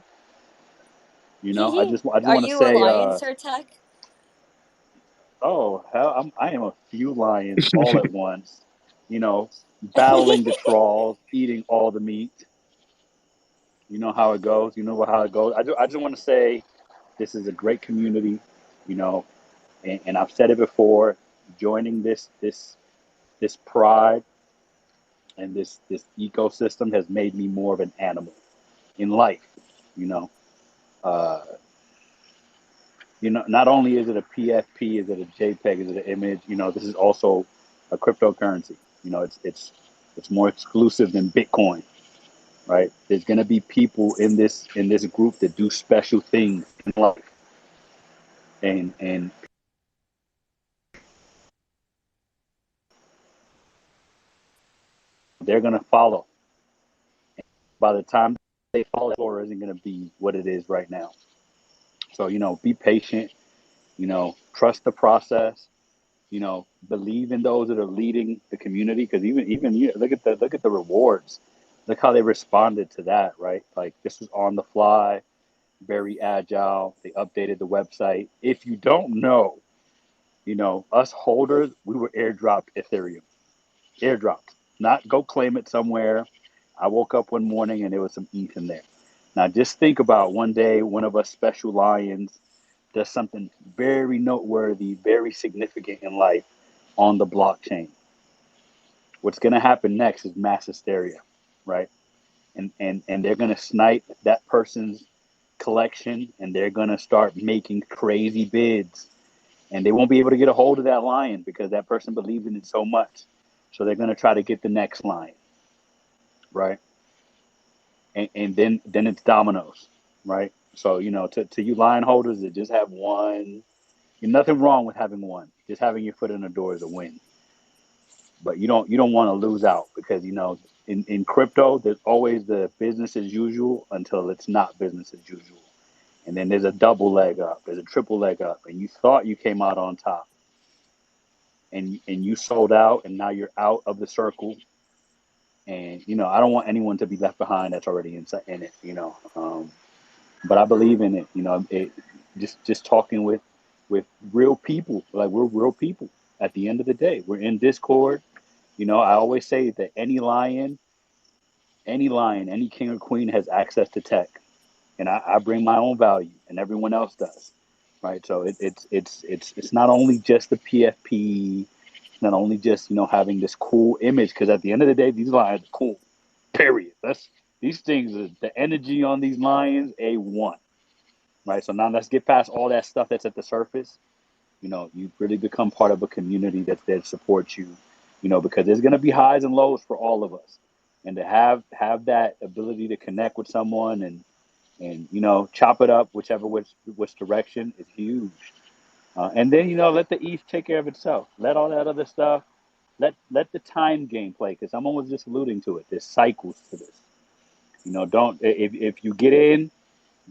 I just Are want to you a say, lion, Sir Tech? oh hell, I am a few lions all at once. Battling the trolls, eating all the meat. You know how it goes. You know how it goes. I just want to say, this is a great community. And I've said it before. Joining this pride and this ecosystem has made me more of an animal in life. You know, uh, not only is it a PFP, is it a JPEG, is it an image? This is also a cryptocurrency. It's more exclusive than Bitcoin, right? There's gonna be people in this group that do special things in life, and they're gonna follow. By the time fall floor isn't going to be what it is right now. So, be patient, trust the process, believe in those that are leading the community. Cause even look at the rewards. Look how they responded to that, right? Like this was on the fly, very agile. They updated the website. If you don't know, us holders, we were airdropped Ethereum. Airdropped. Not go claim it somewhere. I woke up one morning and there was some ETH in there. Now just think about one day one of us special lions does something very noteworthy, very significant in life on the blockchain. What's going to happen next is mass hysteria, right? And they're going to snipe that person's collection and they're going to start making crazy bids and they won't be able to get a hold of that lion because that person believes in it so much. So they're going to try to get the next lion, right? And then it's dominoes, right? So to you lion holders that just have one, nothing wrong with having one. Just having your foot in the door is a win. But you don't want to lose out because in crypto there's always the business as usual until it's not business as usual. And then there's a double leg up, there's a triple leg up, and you thought you came out on top. And you sold out and now you're out of the circle. And I don't want anyone to be left behind that's already in it, but I believe in it. It just talking with real people, like we're real people. At the end of the day, we're in Discord. I always say that any king or queen has access to tech, and I bring my own value, and everyone else does, right? So it's not only just the PFP, it's not only just having this cool image, because at the end of the day, these lions are cool. Period. These things, the energy on these lions, A1, right? So now let's get past all that stuff that's at the surface. You really become part of a community that's there to support you, because there's going to be highs and lows for all of us. And to have that ability to connect with someone and chop it up which direction is huge. And then let the ETH take care of itself. Let all that other stuff. Let the time game play, because someone was just alluding to it. There's cycles to this. Don't if you get in,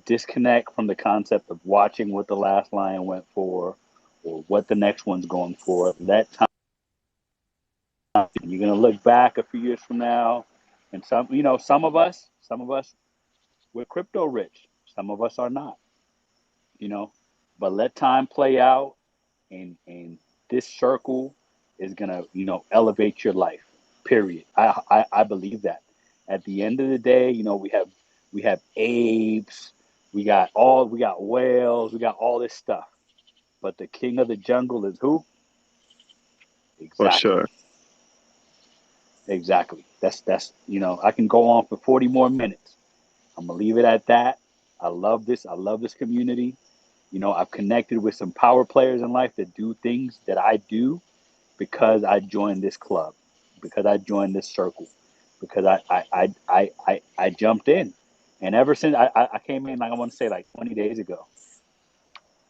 disconnect from the concept of watching what the last lion went for or what the next one's going for. Let time. You're gonna look back a few years from now, and some of us, we're crypto rich. Some of us are not. You know, but let time play out, and this circle is gonna elevate your life. Period. I believe that. At the end of the day, we have apes, we got whales, we got all this stuff. But the king of the jungle is who? For Exactly. sure. Exactly. That's I can go on for 40 more minutes. I'm gonna leave it at that. I love this. I love this community. I've connected with some power players in life that do things that I do because I joined this club, because I joined this circle, because I jumped in. And ever since I came in, like I want to say like 20 days ago.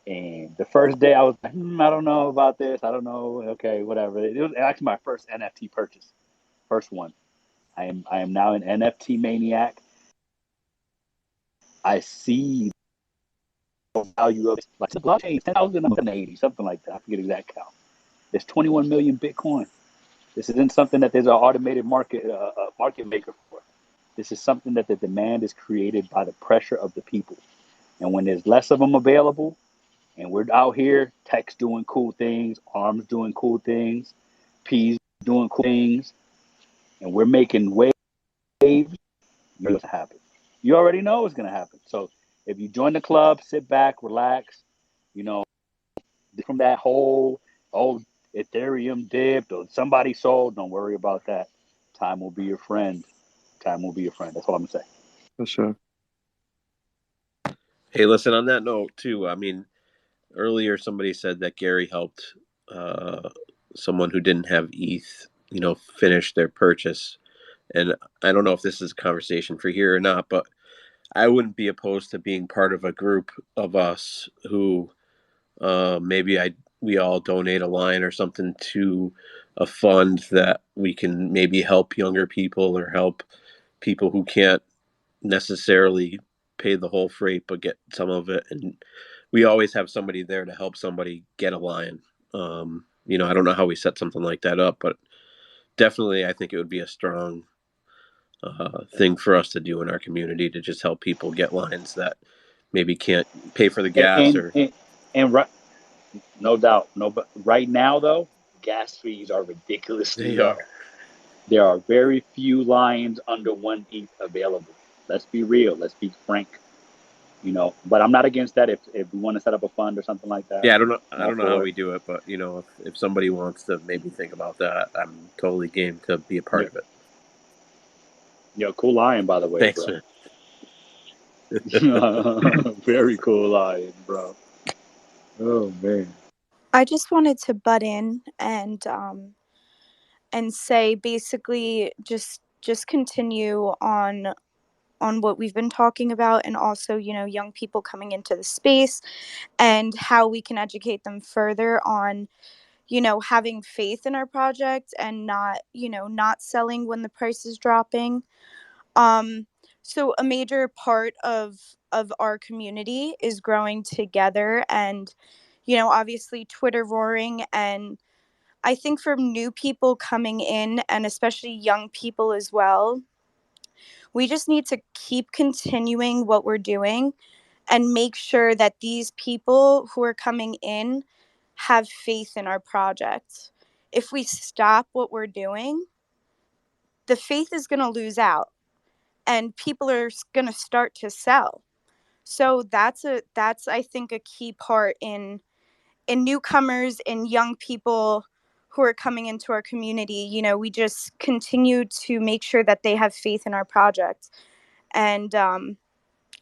And the first day I was like, I don't know about this. I don't know. Okay, whatever. It was actually my first NFT purchase. First one. I am now an NFT maniac. I see the value of it. Like the blockchain is 10,080, something like that. I forget exact count. There's 21 million Bitcoin. This isn't something that there's an automated market maker for. This is something that the demand is created by the pressure of the people. And when there's less of them available, and we're out here, Tech's doing cool things, Arms doing cool things, P's doing cool things, and we're making waves, it's going to happen. You already know it's going to happen. So if you join the club, sit back, relax, you know, from that whole, oh, Ethereum dipped or somebody sold, don't worry about that. Time will be your friend. Time will be your friend. That's all I'm going to say. For sure. Hey, listen, on that note, too, I mean, earlier somebody said that Gary helped someone who didn't have ETH, finish their purchase. And I don't know if this is a conversation for here or not, but I wouldn't be opposed to being part of a group of us who we all donate a line or something to a fund that we can maybe help younger people or help people who can't necessarily pay the whole freight, but get some of it. And we always have somebody there to help somebody get a lion. I don't know how we set something like that up, but definitely I think it would be a strong thing for us to do in our community to just help people get lions that maybe can't pay for the gas And or and, and right, no doubt, no. But right now, though, gas fees are ridiculously they low. are. There are very few lions under 1 ETH available. Let's be real. Let's be frank. But I'm not against that. If we want to set up a fund or something like that, Yeah, I don't know. I'm I all don't know how for it. we do it, but if somebody wants to maybe think about that, I'm totally game to be a part You're, of it. you're a cool lion, by the way, Thanks, bro. man. Very cool lion, bro. Oh man. I just wanted to butt in and say basically just continue on what we've been talking about, and also young people coming into the space and how we can educate them further on having faith in our project and not selling when the price is dropping. um so a major part of our community is growing together, and obviously Twitter roaring. And I think for new people coming in, and especially young people as well, we just need to keep continuing what we're doing and make sure that these people who are coming in have faith in our project. If we stop what we're doing, the faith is going to lose out and people are going to start to sell. So that's I think a key part in newcomers, in young people who are coming into our community. We just continue to make sure that they have faith in our project, and and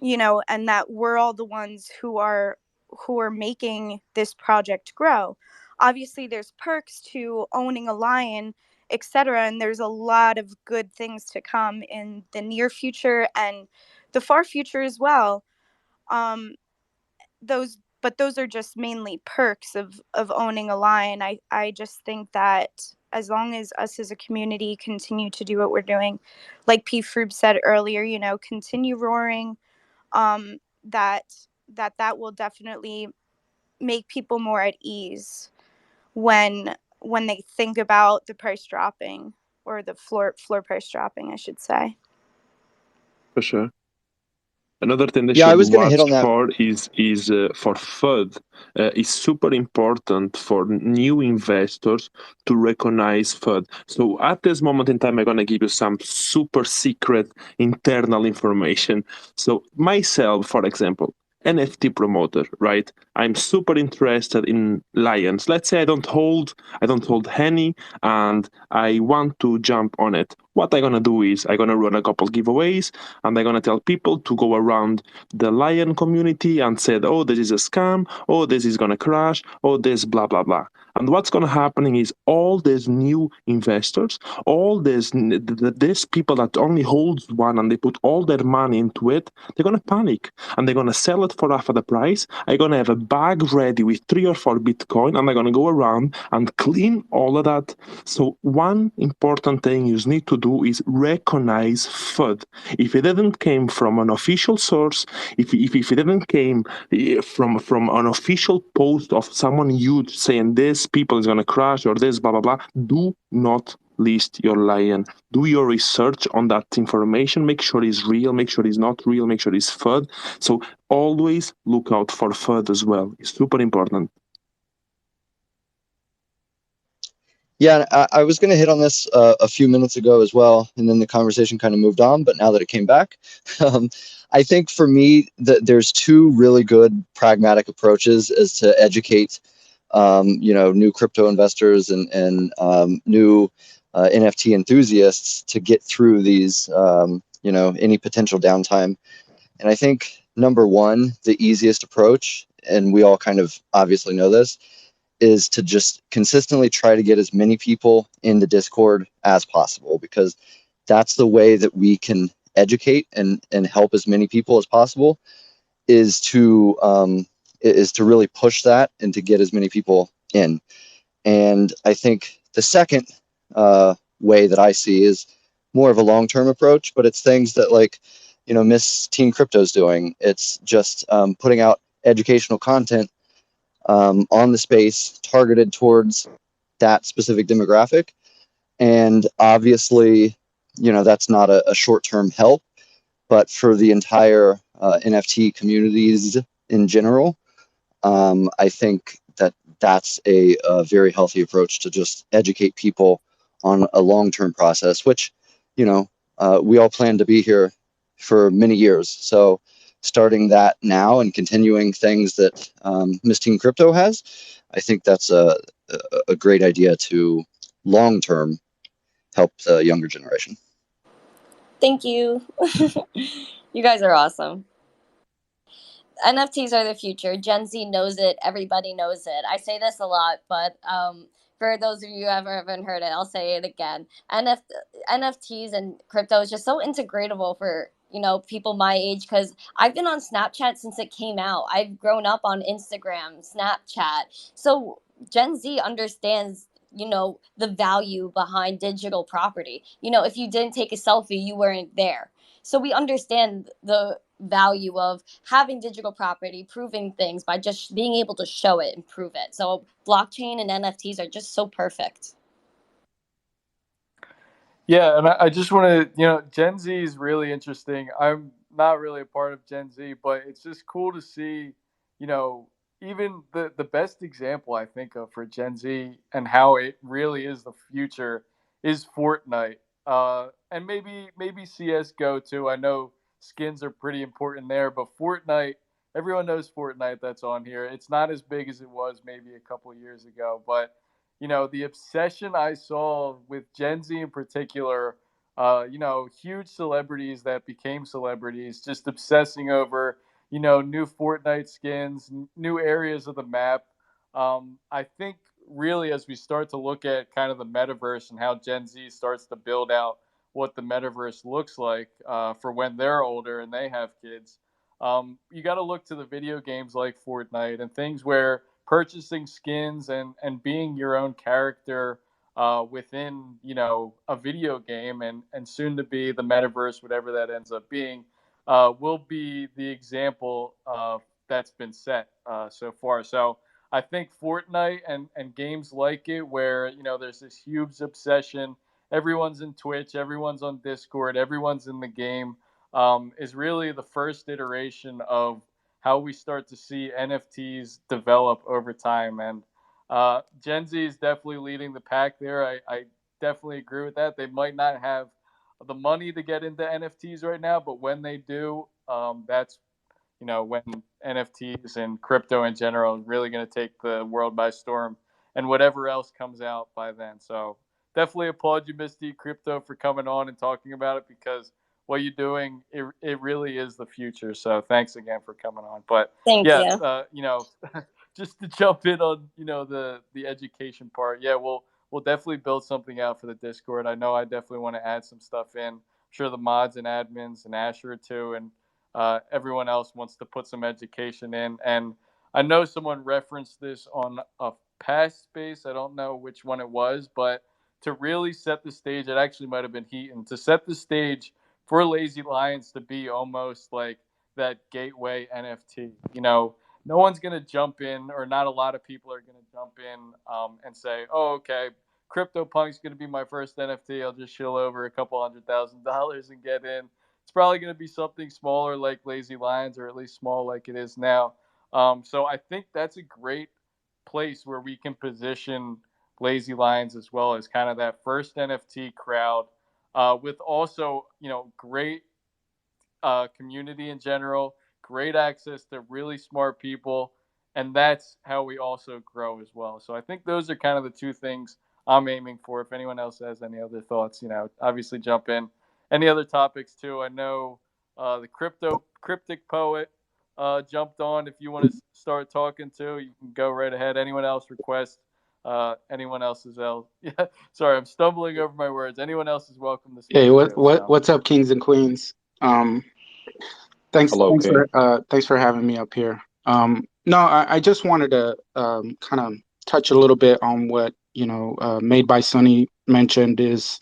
that we're all the ones who are making this project grow. Obviously there's perks to owning a lion, etc., and there's a lot of good things to come in the near future and the far future as well. um those are just mainly perks of owning a lion. I just think that as long as us as a community continue to do what we're doing, like P. Froob said earlier, continue roaring, um, that that will definitely make people more at ease when they think about the price dropping, or the floor price dropping, I should say. For sure. Another thing they Yeah, I should was going to hit watch on that. for is for FUD. It's super important for new investors to recognize FUD. So at this moment in time, I'm going to give you some super secret internal information. So myself, for example, NFT promoter, right? I'm super interested in lions. Let's say I don't hold any, and I want to jump on it. What I'm gonna do is I'm gonna run a couple giveaways, and I'm gonna tell people to go around the lion community and said, oh, this is a scam, oh, this is gonna crash, oh, this blah blah blah. And what's gonna happen is all these new investors, all these people that only holds one and they put all their money into it, they're gonna panic and they're gonna sell it for half of the price. I'm gonna have a bag ready with 3 or 4 Bitcoin, and I'm gonna go around and clean all of that. So one important thing you need to do is recognize FUD. If it didn't came from an official source, if it didn't came from an official post of someone huge saying this people is gonna crash or this blah blah blah, do not list your lion. Do your research on that information. Make sure it's real. Make sure it's not real. Make sure it's FUD. So always look out for FUD as well. It's super important. Yeah, I was going to hit on this a few minutes ago as well, and then the conversation kind of moved on. But now that it came back, I think for me that there's two really good pragmatic approaches as to educate, new crypto investors and new NFT enthusiasts to get through these, any potential downtime. And I think number one, the easiest approach, and we all kind of obviously know this, is to just consistently try to get as many people in the Discord as possible, because that's the way that we can educate and help as many people as possible, is to really push that and to get as many people in. And I think the second way that I see is more of a long-term approach, but it's things that, like, Miss Teen Crypto's doing. It's just putting out educational content on the space targeted towards that specific demographic. And obviously, that's not a short-term help, but for the entire NFT communities in general, I think that that's a very healthy approach to just educate people on a long-term process, which, we all plan to be here for many years. So starting that now and continuing things that Miss Teen Crypto has, I think that's a great idea to long-term help the younger generation. Thank you. You guys are awesome. NFTs are the future. Gen Z knows it. Everybody knows it. I say this a lot, but for those of you who haven't heard it, I'll say it again. NFTs and crypto is just so integratable for people my age, because I've been on Snapchat since it came out. I've grown up on Instagram, Snapchat. So Gen Z understands the value behind digital property. If you didn't take a selfie, you weren't there. So we understand the value of having digital property, proving things by just being able to show it and prove it. So blockchain and NFTs are just so perfect. Yeah, and I just want to, Gen Z is really interesting. I'm not really a part of Gen Z, but it's just cool to see, even the best example I think of for Gen Z and how it really is the future is Fortnite. And maybe CS:GO too. I know skins are pretty important there, but Fortnite, everyone knows Fortnite that's on here. It's not as big as it was maybe a couple years ago, but the obsession I saw with Gen Z in particular, huge celebrities that became celebrities just obsessing over, new Fortnite skins, new areas of the map. I think really as we start to look at kind of the metaverse and how Gen Z starts to build out what the metaverse looks like for when they're older and they have kids, you got to look to the video games like Fortnite and things where purchasing skins and being your own character within a video game and soon to be the metaverse, whatever that ends up being, will be the example that's been set so far. So I think Fortnite and games like it, where there's this huge obsession, everyone's in Twitch, everyone's on Discord, everyone's in the game, is really the first iteration of how we start to see NFTs develop over time. And Gen Z is definitely leading the pack there. I definitely agree with that. They might not have the money to get into NFTs right now, but when they do, that's when NFTs and crypto in general is really going to take the world by storm, and whatever else comes out by then. So definitely applaud you, Misty Crypto, for coming on and talking about it, because what you're doing, it really is the future. So thanks again for coming on. But Thank yeah, you. just to jump in on the education part. Yeah, we'll definitely build something out for the Discord. I know I definitely want to add some stuff in. I'm sure the mods and admins and Asher too, and everyone else wants to put some education in. And I know someone referenced this on a past space. I don't know which one it was, but to really set the stage, it actually might have been Heaton, to set the stage for Lazy Lions to be almost like that gateway NFT. No one's going to jump in, or not a lot of people are going to jump in and say, oh, okay, CryptoPunk's going to be my first NFT. I'll just shill over a couple $100,000 and get in. It's probably going to be something smaller like Lazy Lions, or at least small like it is now. So I think that's a great place where we can position Lazy Lions as well as kind of that first NFT crowd, with also great community in general, great access to really smart people, and that's how we also grow as well. So I think those are kind of the two things I'm aiming for. If anyone else has any other thoughts, obviously jump in. Any other topics too? I know the cryptic poet jumped on. If you want to start talking too, you can go right ahead. Anyone else request? Anyone else is else? Yeah, sorry, I'm stumbling over my words. Anyone else is welcome to speak. Hey, too, so. what's up, kings and queens? Thanks Hello, King. thanks for having me up here. No, I just wanted to kind of touch a little bit on what Made by Sunny mentioned is,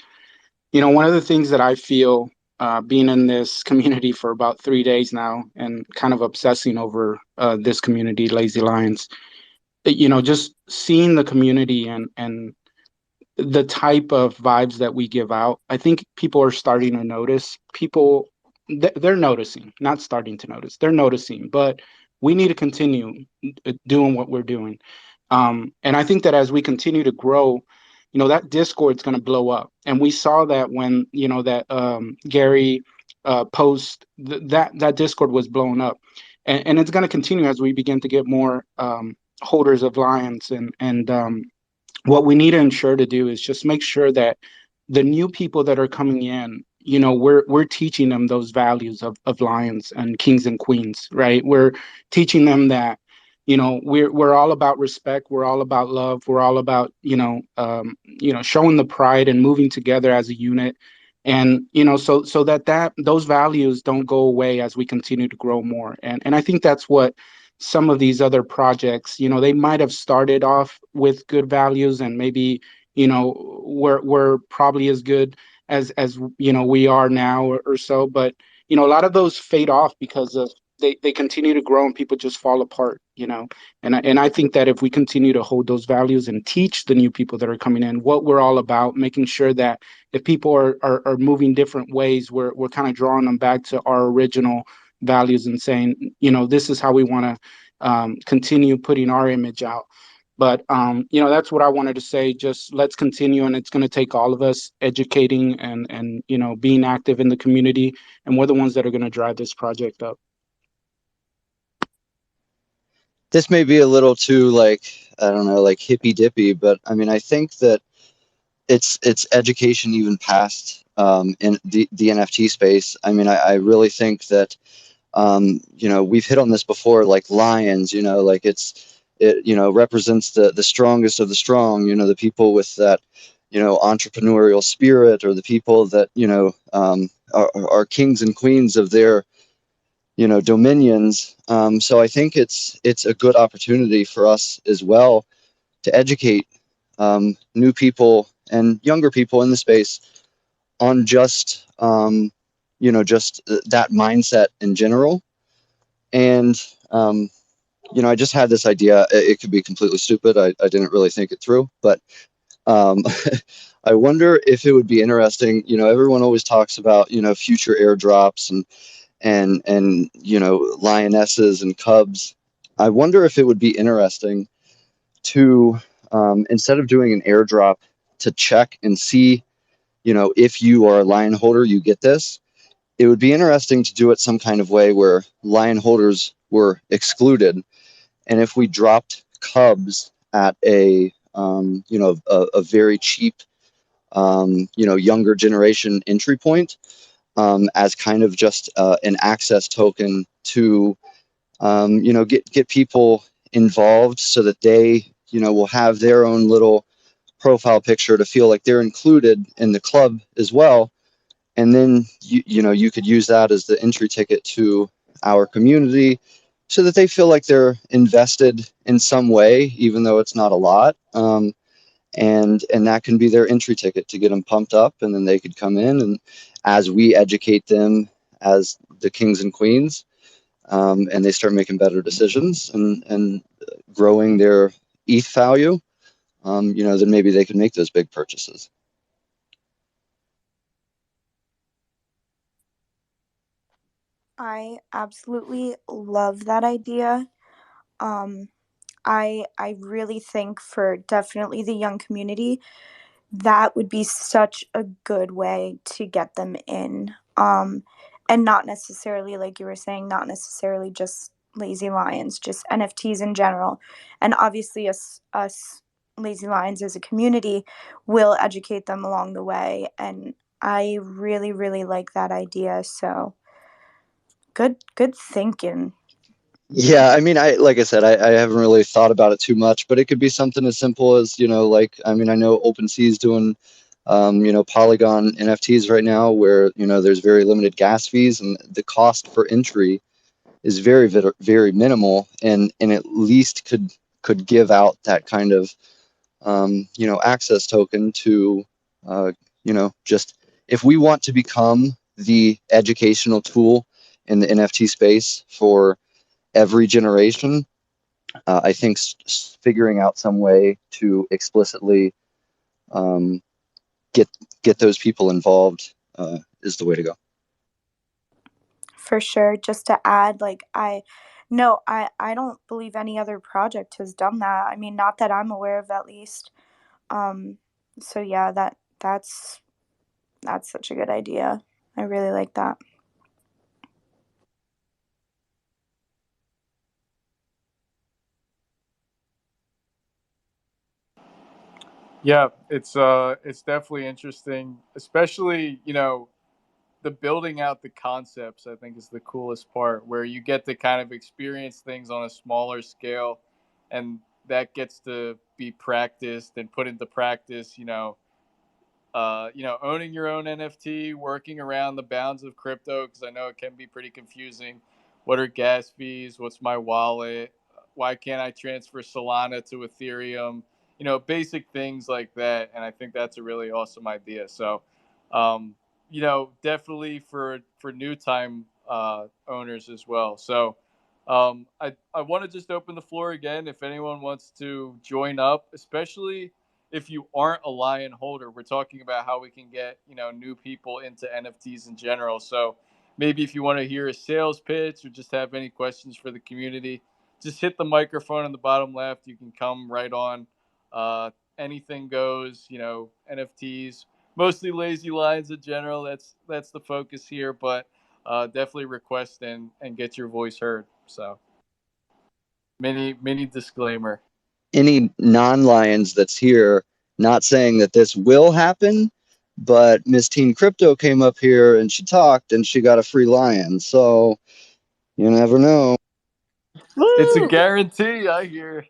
one of the things that I feel being in this community for about 3 days now and kind of obsessing over this community, Lazy Lions. Just seeing the community and the type of vibes that we give out, I think people are starting to notice. They're noticing, not starting to notice. They're noticing, but we need to continue doing what we're doing. And I think that as we continue to grow, that Discord's going to blow up. And we saw that when, that Gary post, that Discord was blown up. And it's going to continue as we begin to get more holders of Lions. And what we need to ensure to do is just make sure that the new people that are coming in, we're teaching them those values of lions and kings and queens, right? We're teaching them that, we're all about respect, we're all about love, we're all about, showing the pride and moving together as a unit. And so that those values don't go away as we continue to grow more. And I think that's what some of these other projects, they might have started off with good values, and maybe, we're probably as good as we are now, or so. But a lot of those fade off because of they continue to grow and people just fall apart. And I think that if we continue to hold those values and teach the new people that are coming in what we're all about, making sure that if people are moving different ways, we're kind of drawing them back to our original values and saying, this is how we want to continue putting our image out. But that's what I wanted to say. Just let's continue, and it's going to take all of us educating and being active in the community, and we're the ones that are going to drive this project up. This may be a little too, like, I don't know, like hippy dippy, but I mean, I think that it's education even past in the NFT space. I mean, I really think that we've hit on this before, like lions, like it represents the strongest of the strong, the people with that entrepreneurial spirit, or the people that are kings and queens of their dominions. So I think it's a good opportunity for us as well to educate new people and younger people in the space on just just that mindset in general. And I just had this idea. It could be completely stupid. I didn't really think it through, but I wonder if it would be interesting. Everyone always talks about future airdrops and lionesses and cubs. I wonder if it would be interesting to instead of doing an airdrop to check and see if you are a lion holder, you get this. It would be interesting to do it some kind of way where lion holders were excluded, and if we dropped cubs at a very cheap younger generation entry point, as kind of just an access token to get people involved, so that they will have their own little profile picture to feel like they're included in the club as well. And then you could use that as the entry ticket to our community, so that they feel like they're invested in some way, even though it's not a lot. And that can be their entry ticket to get them pumped up, and then they could come in, and as we educate them as the kings and queens, and they start making better decisions and growing their ETH value, then maybe they can make those big purchases. I absolutely love that idea. I really think for definitely the young community, that would be such a good way to get them in. And not necessarily, like you were saying, not necessarily just Lazy Lions, just NFTs in general. And obviously us Lazy Lions as a community will educate them along the way. And I really, really like that idea. So good thinking. Yeah, I mean, like I said, I haven't really thought about it too much, but it could be something as simple as, like, I mean, I know OpenSea is doing, Polygon NFTs right now, where, there's very limited gas fees, and the cost per entry is very, very minimal, and at least could give out that kind of, access token to, just if we want to become the educational tool in the NFT space for every generation. I think figuring out some way to explicitly get those people involved is the way to go. For sure. Just to add, like no, I don't believe any other project has done that. I mean, not that I'm aware of, at least. So yeah, that's such a good idea. I really like that. Yeah, it's definitely interesting, especially, you know, the building out the concepts. I think is the coolest part, where you get to kind of experience things on a smaller scale, and that gets to be practiced and put into practice. You know, owning your own NFT, working around the bounds of crypto, because I know it can be pretty confusing. What are gas fees? What's my wallet? Why can't I transfer Solana to Ethereum? You know, basic things like that. And I think that's a really awesome idea. So, um, you know, definitely for new time owners as well. So, I want to just open the floor again if anyone wants to join up, especially if you aren't a Lion holder. We're talking about how we can get, you know, new people into NFTs in general. So maybe if you want to hear a sales pitch or just have any questions for the community, just hit the microphone in the bottom left. You can come right on. Anything goes, you know, NFTs, mostly lazy lions in general. That's the focus here, but definitely request and get your voice heard. So mini disclaimer. Any non-Lions that's here, not saying that this will happen, but Miss Teen Crypto came up here and she talked and she got a free Lion. So you never know. It's a Woo! guarantee, I hear.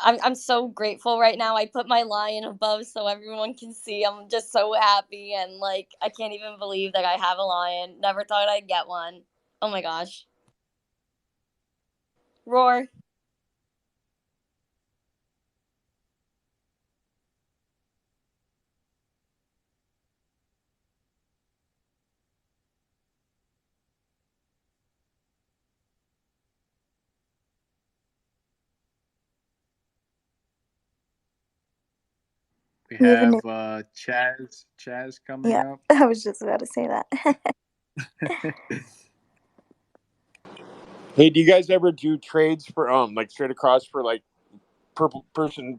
I'm so grateful right now. I put my lion above so everyone can see. I'm just so happy, and like I can't even believe that I have a lion. Never thought I'd get one. Oh my gosh. Roar. We We have a have new Chaz coming Yeah, up. I was just about to say that. Hey, do you guys ever do trades for like straight across for like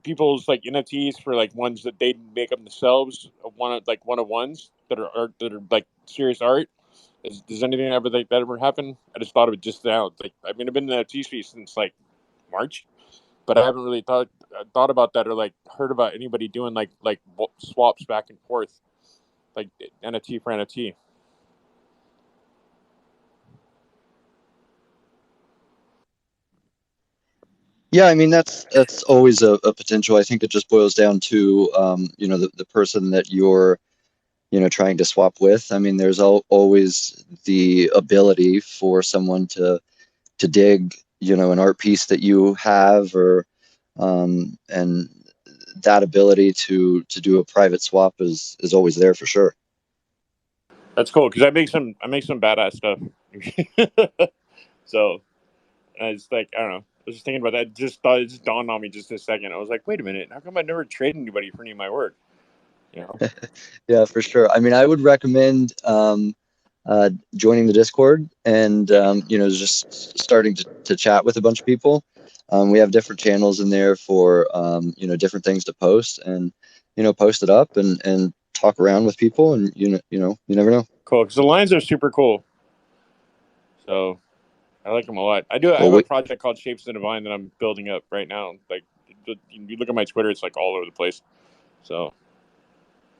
people's like NFTs for like ones that they make up themselves, one of ones that are art, that are like serious art? Does anything ever like that ever happen? I just thought of it just now. Like, I mean, I've been in the NFT space since like March, but I haven't really thought about that, or like heard about anybody doing like swaps back and forth, like NFT for NFT. Yeah, I mean that's always a potential. I think it just boils down to you know, the person that you're, you know, trying to swap with. I mean, there's always the ability for someone to dig, you know, an art piece that you have, or and that ability to do a private swap is always there for sure. That's cool because I make some badass stuff. So it's like, I don't know. I was just thinking about that. It just dawned on me just a second. I was like, wait a minute. How come I never traded anybody for any of my work? You know. Yeah, for sure. I mean, I would recommend joining the Discord and you know, just starting to chat with a bunch of people. We have different channels in there for you know, different things to post, and you know, post it up and talk around with people, and you know, you never know. Cool. Because the lines are super cool. So I like them a lot. I Well, have a project called Shapes of the Divine that I'm building up right now. Like, you look at my Twitter, it's like all over the place. So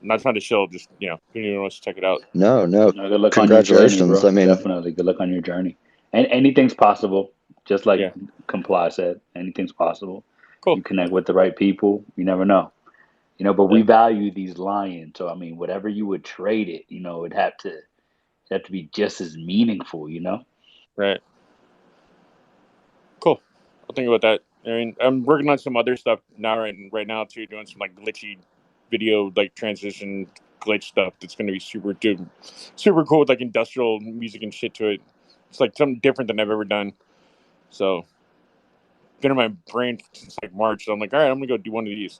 I'm not trying to shill. Just, you know, if anyone wants to check it out. no, Good luck on your journey, congratulations. bro. I mean, Definitely good luck on your journey. And anything's possible. Just like Yeah. Comply said, anything's possible. Cool. You connect with the right people. You never know. But we Yeah. value these lions. So I mean, whatever you would trade it, it'd have to be just as meaningful. Right. Cool. I'll think about that. I mean, I'm working on some other stuff now, right now too, doing some like glitchy video like transition glitch stuff that's going to be super cool with like industrial music and shit to it. It's like something different than I've ever done. So, been in my brain since like March. So I'm like, all right, I'm gonna go do one of these.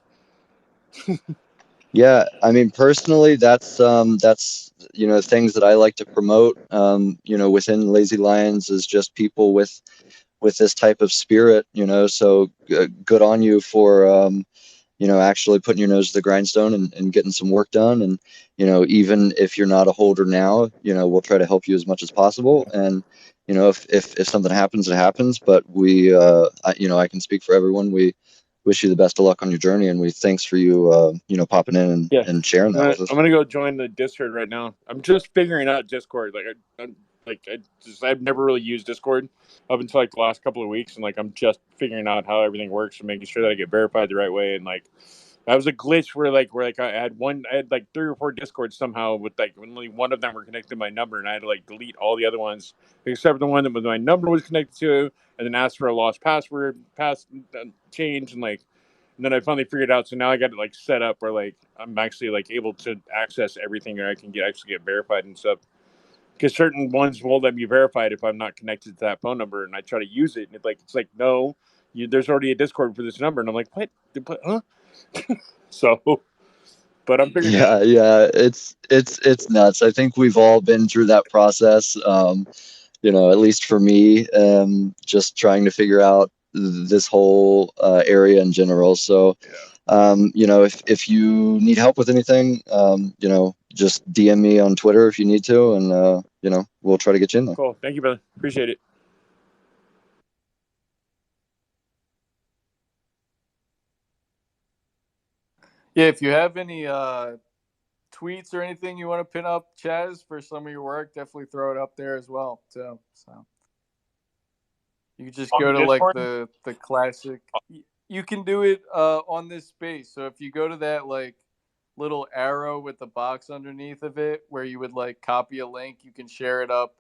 Yeah, I mean, personally, that's things that I like to promote, within Lazy Lions is just people with this type of spirit, so good on you for actually putting your nose to the grindstone and getting some work done. And, even if you're not a holder now, we'll try to help you as much as possible. And, if something happens, it happens. But I can speak for everyone. We wish you the best of luck on your journey. And we thanks for you, popping in Yeah, and sharing that with us. I'm gonna go join the Discord right now. I'm just figuring out Discord. I've never really used Discord up until like the last couple of weeks, and like I'm just figuring out how everything works and making sure that I get verified the right way. And like that was a glitch where I had like 3 or 4 Discords somehow with like only one of them were connected to my number, and I had to like delete all the other ones except the one that my number was connected to, and then ask for a lost password, change, and then I finally figured it out. So now I got it like set up where like I'm actually like able to access everything, and I can actually get verified and stuff. Because certain ones won't let me verified if I'm not connected to that phone number, and I try to use it, and it's like no, there's already a Discord for this number, and I'm like, what? Huh? So, but I'm figuring it out. Yeah, it's nuts. I think we've all been through that process. At least for me, just trying to figure out this whole area in general. So, if you need help with anything, just DM me on Twitter if you need to, and we'll try to get you in there. Cool. Thank you, brother. Appreciate it. Yeah, if you have any tweets or anything you want to pin up, Chaz, for some of your work, definitely throw it up there as well, too. So you just On go the to like Discord? the classic. You can do it on this space. So if you go to that like little arrow with the box underneath of it, where you would like copy a link, you can share it up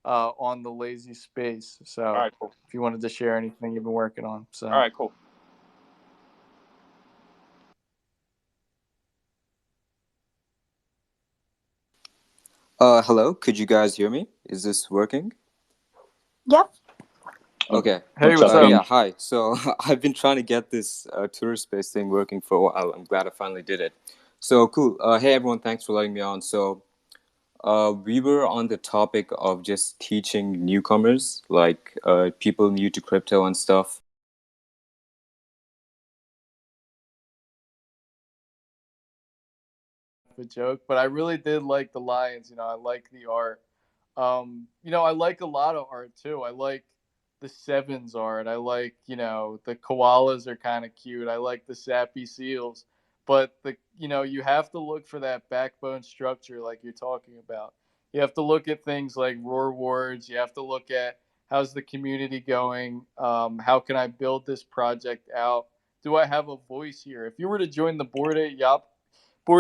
on the lazy space. So All right, cool. if you wanted to share anything you've been working on, so All right, cool. Hello, could you guys hear me? Is this working? Yep. Okay. hey, what's up? Yeah, hi. So I've been trying to get this tourist space thing working for a while. I'm glad I finally did it. So cool. Hey everyone, thanks for letting me on. So we were on the topic of just teaching newcomers, like people new to crypto and stuff. A joke, but I really did like the lions. I like the art. I like a lot of art too. I like the sevens art. I like, the koalas are kind of cute. I like the sappy seals, but you have to look for that backbone structure like you're talking about. You have to look at things like roar wards. You have to look at how's the community going. How can I build this project out? Do I have a voice here? If you were to join the Board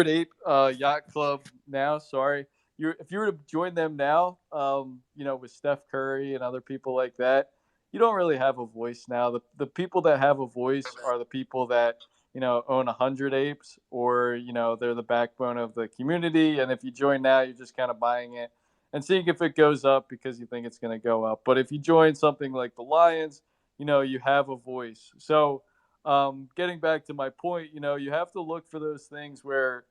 Ape Yacht Club now. Sorry, if you were to join them now, with Steph Curry and other people like that, you don't really have a voice now. The people that have a voice are the people that own 100 apes, or they're the backbone of the community. And if you join now, you're just kind of buying it and seeing if it goes up because you think it's going to go up. But if you join something like the Lions, you have a voice. So getting back to my point, you have to look for those things where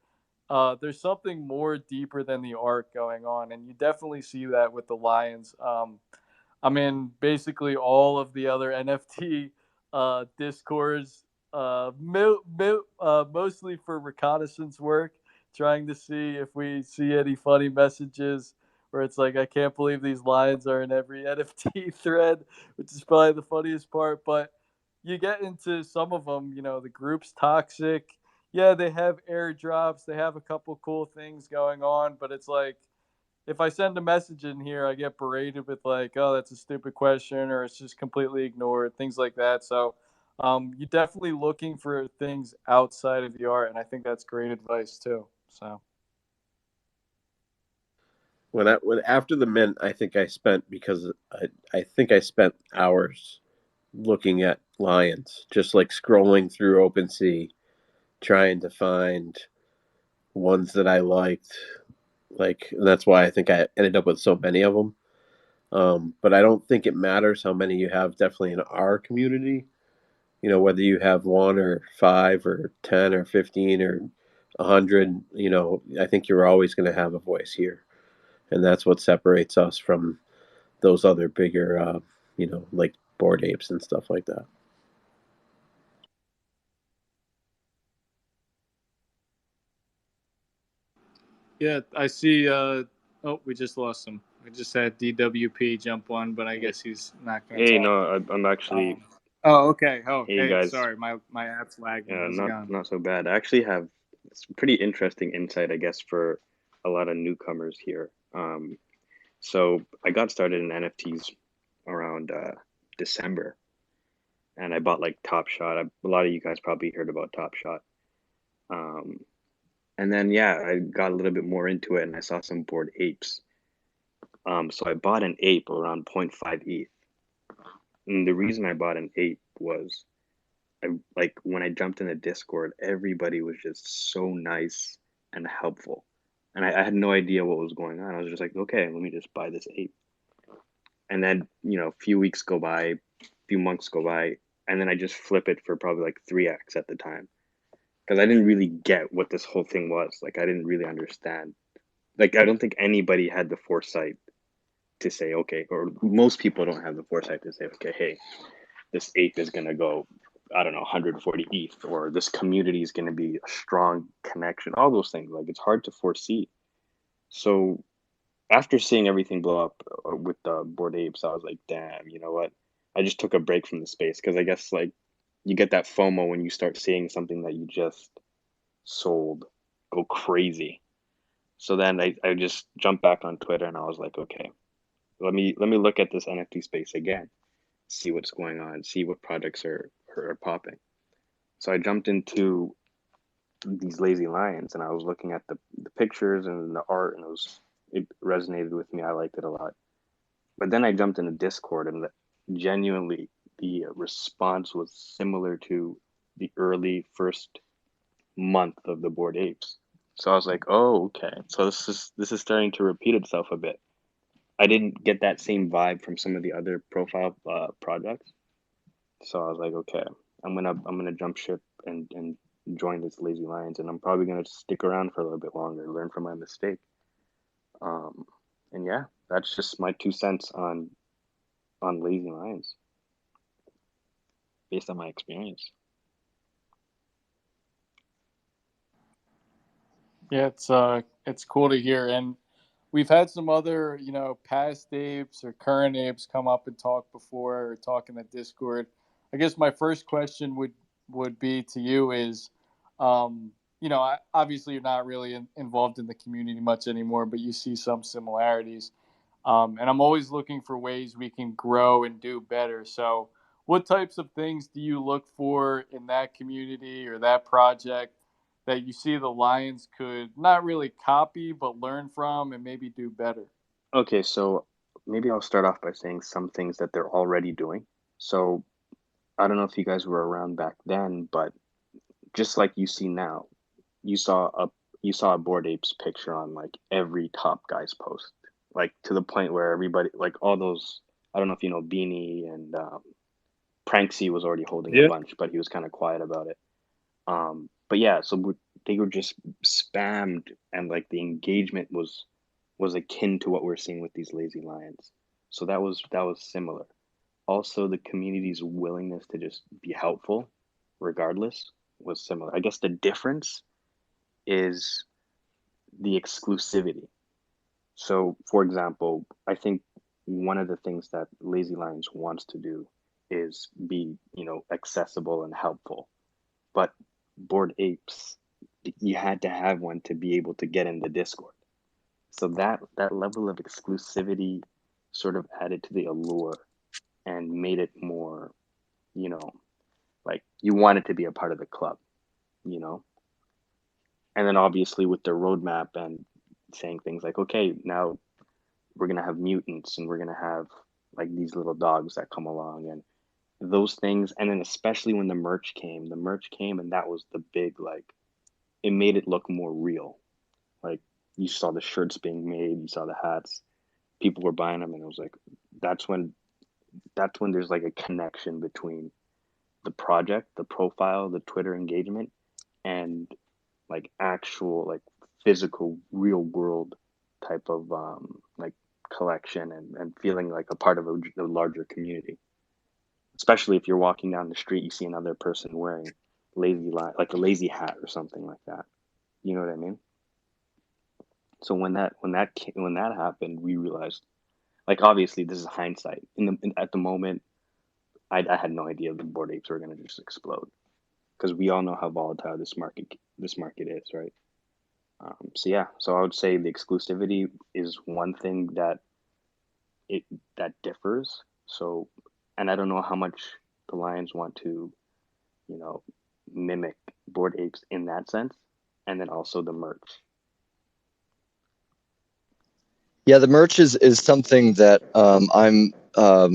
there's something more deeper than the art going on, and you definitely see that with the Lions. I'm in basically all of the other NFT discords, mostly for reconnaissance work, trying to see if we see any funny messages where it's like, I can't believe these lions are in every NFT thread, which is probably the funniest part. But you get into some of them, the group's toxic. Yeah, they have airdrops, they have a couple cool things going on, but it's like, if I send a message in here, I get berated with like, "Oh, that's a stupid question," or it's just completely ignored, things like that. So, you're definitely looking for things outside of the art, and I think that's great advice too. So, When after the mint, I think I spent I think I spent hours looking at lions, just like scrolling through OpenSea, trying to find ones that I liked. Like, and that's why I think I ended up with so many of them. But I don't think it matters how many you have. Definitely in our community, whether you have one or five or 10 or 15 or 100, I think you're always going to have a voice here, and that's what separates us from those other bigger, like board apes and stuff like that. Yeah, I see. Oh, we just lost him. We just had DWP jump on, but I guess he's not going to Hey, talk. no, I'm actually. Oh, okay. Oh, Hey hey, guys, sorry, my app's lagging. How's it not going? not so bad. I actually have some pretty interesting insight, I guess, for a lot of newcomers here. So I got started in NFTs around December, and I bought like Top Shot. A lot of you guys probably heard about Top Shot. Um, and then yeah, I got a little bit more into it, and I saw some bored apes. So I bought an ape around zero point 0.5 ETH. And the reason I bought an ape was like when I jumped in the Discord, everybody was just so nice and helpful. And I had no idea what was going on. I was just like, okay, let me just buy this ape. And then, a few weeks go by, a few months go by, and then I just flip it for probably like 3x at the time. Because I didn't really get what this whole thing was. Like, I didn't really understand. Like, I don't think anybody had the foresight to say, okay, or most people don't have the foresight to say, okay, hey, this ape is going to go, I don't know, 140 ETH, or this community is going to be a strong connection, all those things. Like, it's hard to foresee. So after seeing everything blow up with the bored apes, I was like, damn, you know what? I just took a break from the space because I guess like you get that FOMO when you start seeing something that you just sold go crazy. So then I just jumped back on Twitter and I was like, okay, let me look at this NFT space again, see what's going on, see what projects are popping. So I jumped into these lazy lions and I was looking at the pictures and the art, and it resonated with me. I liked it a lot. But then I jumped into Discord, and genuinely the response was similar to the early first month of the bored apes. So I was like, oh, okay. So this is starting to repeat itself a bit. I didn't get that same vibe from some of the other profile projects. So I was like, okay, I'm gonna jump ship and join this Lazy Lions, and I'm probably gonna stick around for a little bit longer, learn from my mistake. Um, and yeah, that's just my 2 cents on Lazy Lions based on my experience. Yeah, it's cool to hear, and we've had some other past apes or current apes come up and talk before, or talk in the Discord. I guess my first question would be to you is, obviously you're not really involved in the community much anymore, but you see some similarities, and I'm always looking for ways we can grow and do better. So, what types of things do you look for in that community or that project that you see the Lions could not really copy, but learn from and maybe do better? Okay, so maybe I'll start off by saying some things that they're already doing. So I don't know if you guys were around back then, but just like you see now, you saw a you saw a Bored Apes picture on like every top guy's post, like to the point where everybody, like all those, I don't know if you know Beanie and Pranksy was already holding a Yeah. bunch, but he was kind of quiet about it. But yeah, so they were just spammed, and like the engagement was akin to what we're seeing with these lazy lions. So that was similar. Also, the community's willingness to just be helpful, regardless, was similar. I guess the difference is the exclusivity. So, for example, I think one of the things that Lazy Lions wants to do is be, accessible and helpful. But Bored Apes, you had to have one to be able to get in the Discord. So that level of exclusivity sort of added to the allure and made it more, you know, like you wanted to be a part of the club, you know? And then obviously with the roadmap and saying things like, okay, now we're gonna have mutants and we're gonna have like these little dogs that come along and those things. And then especially when the merch came and that was the big like it made it look more real. Like you saw the shirts being made, you saw the hats, people were buying them, and it was like that's when there's like a connection between the project, the profile, the Twitter engagement, and like actual like physical real world type of like collection and feeling like a part of a larger community. Especially if you're walking down the street, you see another person wearing like a lazy hat or something like that. You know what I mean? So when that happened, we realized, like, obviously this is hindsight. At the moment, I had no idea the Bored Apes were going to just explode, because we all know how volatile this market is, right? So yeah, so I would say the exclusivity is one thing it that differs. So, and I don't know how much the Lions want to, you know, mimic Bored Apes in that sense, and then also the merch. Yeah, the merch is something that I'm I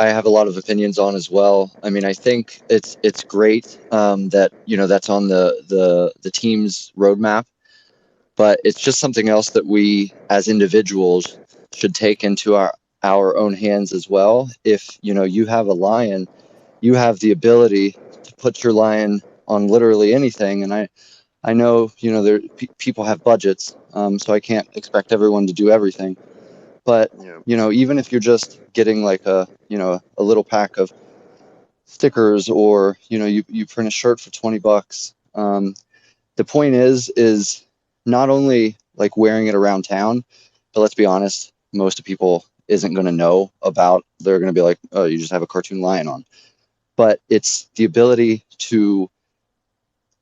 have a lot of opinions on as well. I mean, I think it's great that that's on the team's roadmap, but it's just something else that we as individuals should take into our own hands as well. If you have a lion, you have the ability to put your lion on literally anything, and I know there people have budgets, so I can't expect everyone to do everything. But Yeah. even if you're just getting like a little pack of stickers, or you print a shirt for $20. The point is not only like wearing it around town, but let's be honest, most of people isn't going to know about. They're going to be like, oh, you just have a cartoon lion on. But it's the ability to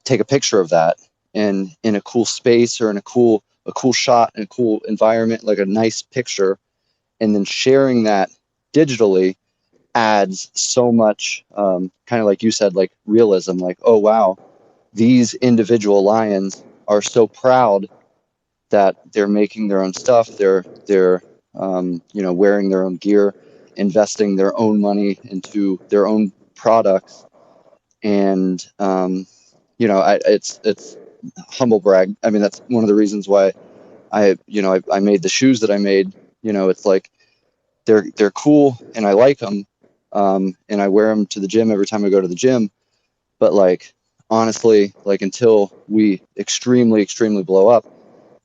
take a picture of that in a cool space, or in a cool shot, in a cool environment, like a nice picture, and then sharing that digitally adds so much, kind of like you said, like realism. Like, oh wow, these individual lions are so proud that they're making their own stuff. They're wearing their own gear, investing their own money into their own products, and it's humble brag. I mean, that's one of the reasons why I made the shoes that I made. It's like they're cool and I like them, and I wear them to the gym every time I go to the gym. But like, honestly, like, until we extremely blow up,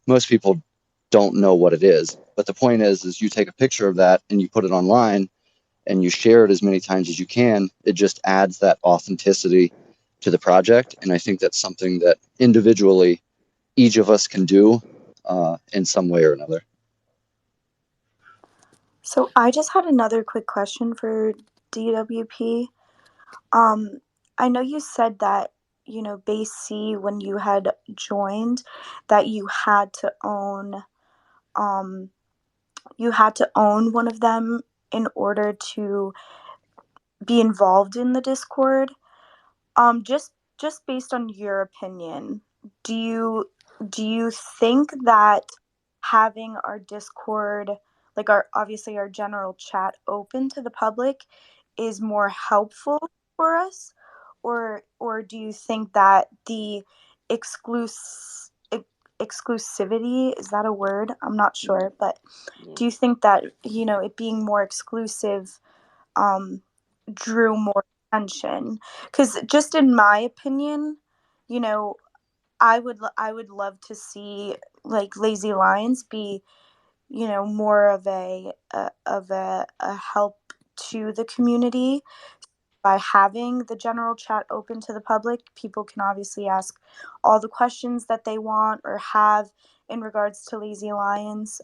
most people don't know what it is. But the point is you take a picture of that and you put it online and you share it as many times as you can. It just adds that authenticity to the project, and I think that's something that individually each of us can do in some way or another. So I just had another quick question for DWP. I know you said that, Base C, when you had joined, that um you had to own one of them in order to be involved in the Discord. Just based on your opinion, do you think that having our Discord, like our obviously our general chat, open to the public is more helpful for us, or do you think that the exclus exclusivity, is that a word? I'm not sure, but Yeah. do you think that it being more exclusive um drew more attention? Because just in my opinion, you know I would love to see like Lazy Lions be more of a help to the community. By having the general chat open to the public, people can obviously ask all the questions that they want or have in regards to Lazy Lions.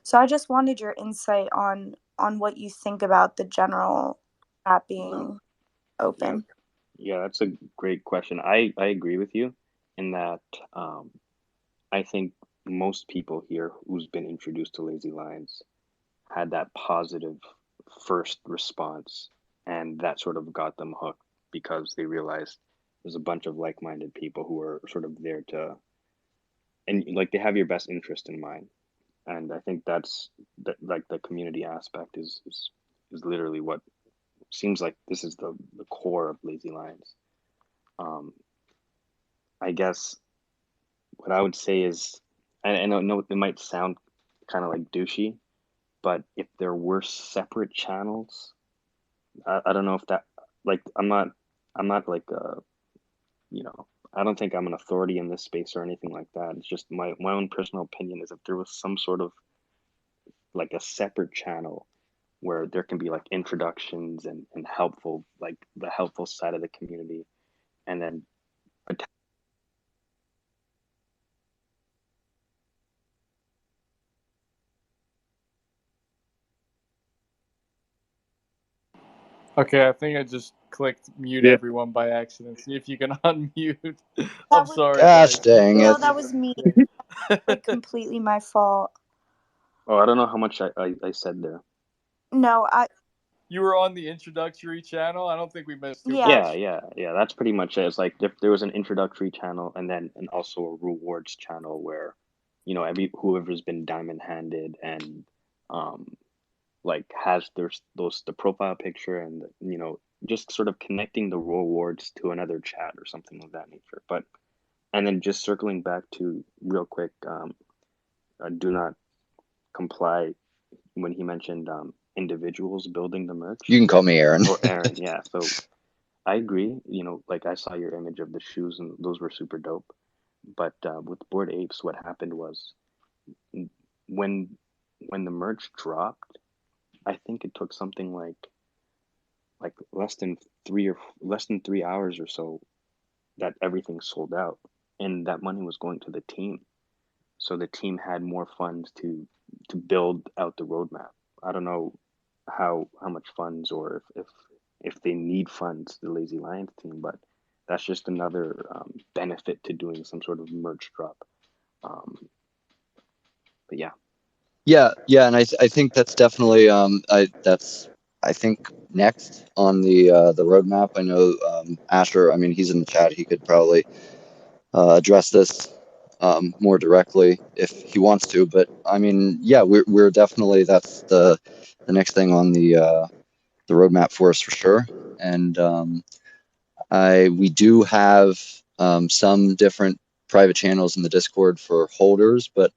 So I just wanted your insight on what you think about the general chat being Yeah, open. yeah, that's a great question. I agree with you in that. I think most people here who's been introduced to Lazy Lions had that positive first response, and that sort of got them hooked, because they realized there's a bunch of like-minded people who are sort of there to, and like they have your best interest in mind. And I think that's that, like the community aspect is literally what seems like this is the core of Lazy Lions. Um, I guess what I would say is, and I know it might sound kind of like douchey, but if there were separate channels, I don't know if that, like, I'm not like you know, I don't think I'm an authority in this space or anything like that. It's just my own personal opinion is if there was some sort of like a separate channel where there can be like introductions and helpful, like the helpful side of the community, and then Okay, I think I just clicked mute Yeah. everyone by accident. See if you can unmute. That I'm was sorry, Gosh guys. dang no, it. that was me. Like completely my fault. oh, I don't know how much I said there. No, You were on the introductory channel. I don't think we missed too yeah. much. Yeah. That's pretty much it. It's like if there was an introductory channel and also a rewards channel where, every whoever's been diamond handed and like has the profile picture and just sort of connecting the rewards to another chat or something of that nature. But and then just circling back to real quick, do not comply when he mentioned individuals building the merch. You can call me Aaron. Or Aaron, yeah. So I agree. Like I saw your image of the shoes, and those were super dope. But with Bored Apes, what happened was when when the merch dropped, I think it took something like less than 3 hours or so that everything sold out, and that money was going to the team. So the team had more funds to build out the roadmap. I don't know how much funds or if they need funds, the Lazy Lions team, but that's just another benefit to doing some sort of merch drop. But yeah. Yeah, and I think that's definitely I think next on the roadmap. I know Asher. I mean, he's in the chat. He could probably address this more directly if he wants to. But I mean, yeah, we're definitely that's the next thing on the roadmap for us for sure. And we do have some different private channels in the Discord for holders, but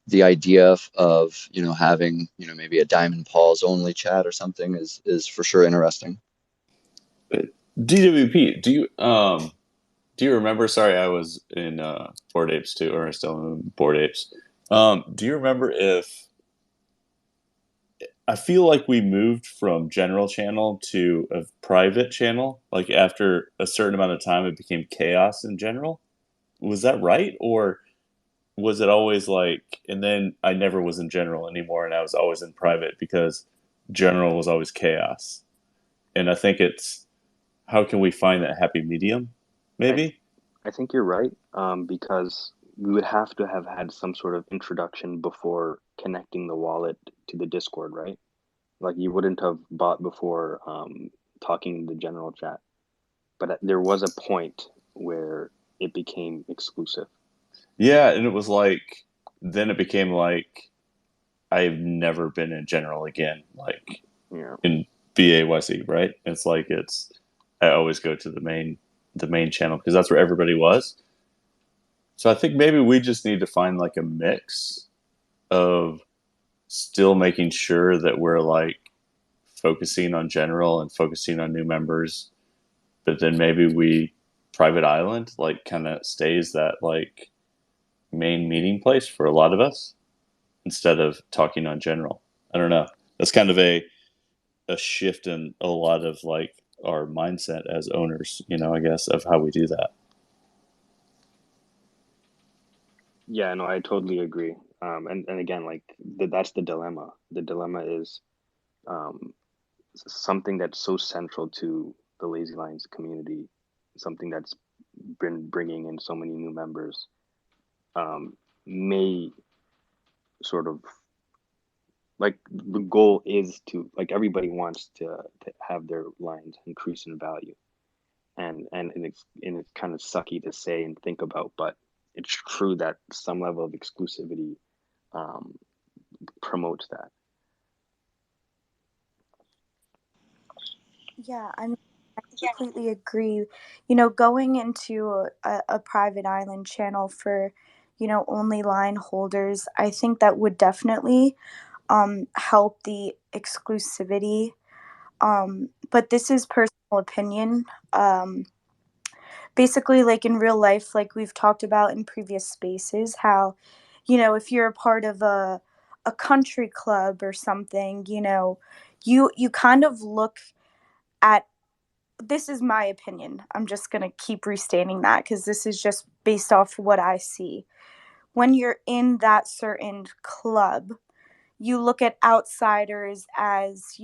the idea of having maybe a Diamond Paws only chat or something is for sure interesting. DWP, do you remember? Sorry, I was in Bored Apes too, or still in Bored Apes. Do you remember if I feel like we moved from general channel to a private channel? Like after a certain amount of time, it became chaos in general. Was that right, or was it always like? And then I never was in general anymore, and I was always in private because general was always chaos. And I think it's how can we find that happy medium? I Maybe. I think you're right, because we would have to have had some sort of introduction before connecting the wallet to the Discord, right? Like you wouldn't have bought before talking in the general chat. But there was a point where it became exclusive. Yeah, and it was like then it became like I've never been in general again, like Yeah. in BAYC, right? It's like I always go to the main channel because that's where everybody was. So I think maybe we just need to find like a mix of still making sure that we're like focusing on general and focusing on new members, but then maybe we private island like kind of stays that like main meeting place for a lot of us instead of talking on general. I don't know. That's kind of a shift in a lot of like our mindset as owners, I guess, of how we do that. Yeah, no, I totally agree. And again, like that's the dilemma. The dilemma is um, something that's so central to the Lazy Lions community, something that's been bringing in so many new members, may sort of like the goal is to like everybody wants to have their lines increase in value, and it's kind of sucky to say and think about, but it's true that some level of exclusivity um, promotes that. Yeah, I mean, completely agree. Going into a private island channel for, only line holders, I think that would definitely help the exclusivity. But this is personal opinion. Basically, like in real life, like we've talked about in previous spaces, how, if you're a part of a country club or something, you kind of look at, this is my opinion. I'm just going to keep restating that because this is just based off what I see. When you're in that certain club, you look at outsiders as,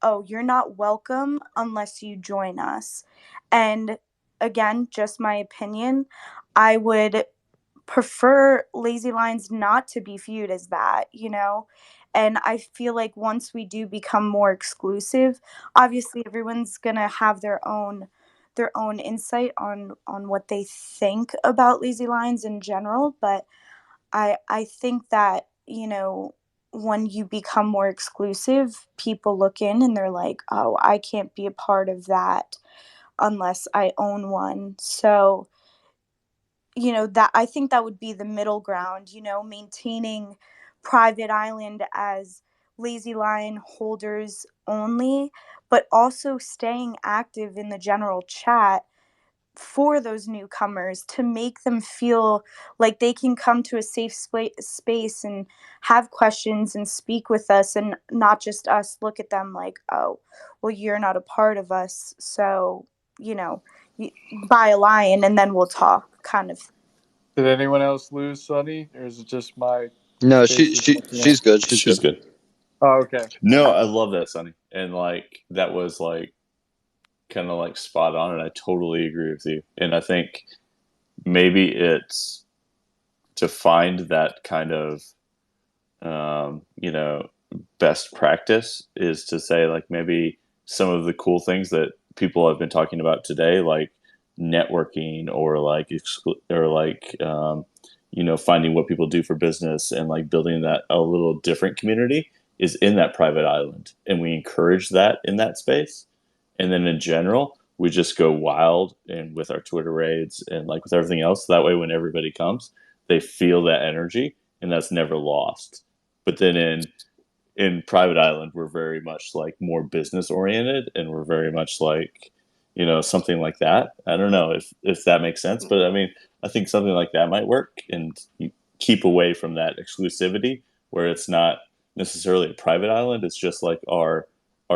oh, you're not welcome unless you join us. And again, just my opinion, I would prefer Lazy Lines not to be viewed as that, And I feel like once we do become more exclusive, obviously everyone's going to have their own insight on what they think about Lazy Lines in general, but I think that, when you become more exclusive, people look in and they're like, "Oh, I can't be a part of that unless I own one." So, that I think that would be the middle ground, maintaining private island as Lazy Lion holders only, but also staying active in the general chat for those newcomers to make them feel like they can come to a safe space and have questions and speak with us, and not just us look at them like, oh, well, you're not a part of us, so you know buy a lion and then we'll talk, kind of. Did anyone else lose Sunny, or is it just my No, space is acting up? she's good. She's She's good. good. Oh, okay. No, I love that, Sonny. And like that was like kind of like spot on, and I totally agree with you. And I think maybe it's to find that kind of you know, best practice is to say like maybe some of the cool things that people have been talking about today, like networking or like or like you know, finding what people do for business and like building that a little different community is in that private island, and we encourage that in that space. And then in general, we just go wild and with our Twitter raids and like with everything else. That way, when everybody comes, they feel that energy, and that's never lost. But then in private island, we're very much like more business oriented, and we're very much like, you know, something like that. I don't know if that makes sense, but I mean, I think something like that might work, and you keep away from that exclusivity where it's not necessarily a private island. It's just like our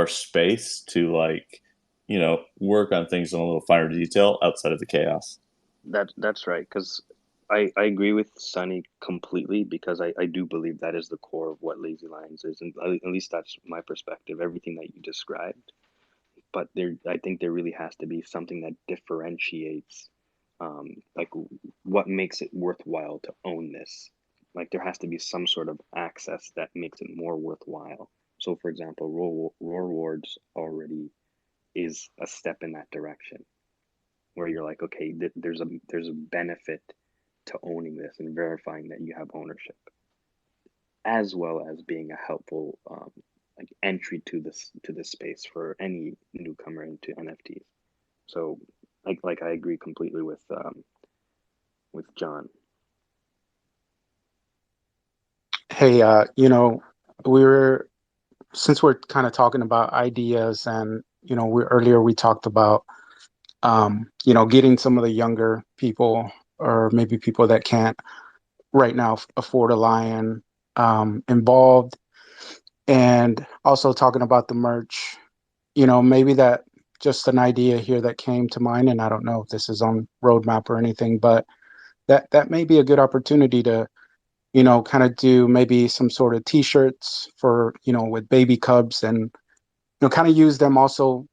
space to like, you know, work on things in a little finer detail outside of the chaos. That's right. Because I agree with Sunny completely because I do believe that is the core of what Lazy Lions is, and at least that's my perspective. Everything that you described, but I think there really has to be something that differentiates, like what makes it worthwhile to own this. Like there has to be some sort of access that makes it more worthwhile. So, for example, Roar Rewards already is a step in that direction, where you're like, okay, there's a benefit to owning this and verifying that you have ownership, as well as being a helpful like entry to this space for any newcomer into NFTs. So, like I agree completely with John. Hey, we were since we're kind of talking about ideas, and earlier we talked about getting some of the younger people, or maybe people that can't right now afford a lion, involved, and also talking about the merch. Maybe that just an idea here that came to mind, and I don't know if this is on roadmap or anything, but that may be a good opportunity to kind of do maybe some sort of t-shirts for with baby cubs, and kind of use them also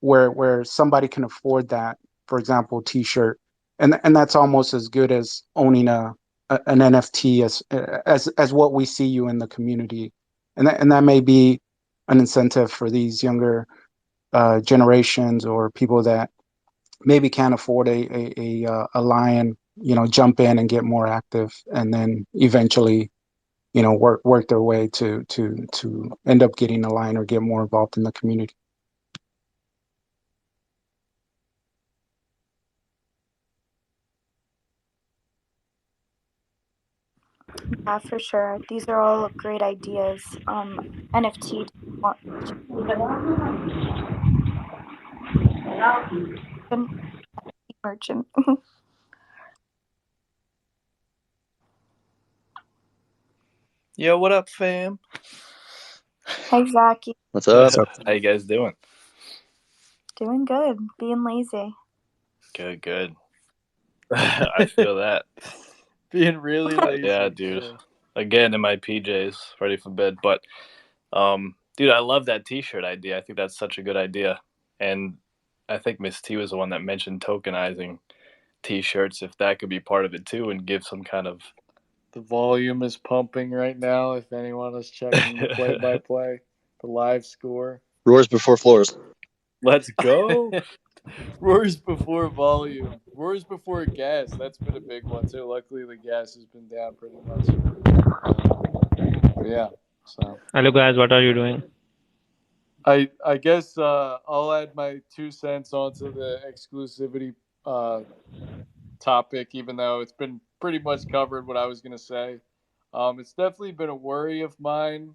where somebody can afford that, for example, t-shirt, and that's almost as good as owning an NFT as what we see you in the community, and that may be an incentive for these younger generations, or people that maybe can't afford a lion, jump in and get more active, and then eventually work their way to end up getting a lion or get more involved in the community. Yeah, for sure. These are all great ideas. NFT merchant. Yo, what up, fam? Hey, Zachy. What's up? How you guys doing? Doing good. Being lazy. Good, good. I feel that. Being really lazy. Yeah, dude. Again in my PJs, ready for bed. But, dude, I love that T-shirt idea. I think that's such a good idea. And I think Miss T was the one that mentioned tokenizing T-shirts. If that could be part of it too, and give some kind of The volume is pumping right now. If anyone is checking the play-by-play, the live score. Roars before floors. Let's go. Roars before volume. Roars before gas. That's been a big one too. Luckily, the gas has been down pretty much. But yeah. So. Hello guys, what are you doing? I guess I'll add my 2 cents onto the exclusivity topic, even though it's been pretty much covered what I was gonna say. It's definitely been a worry of mine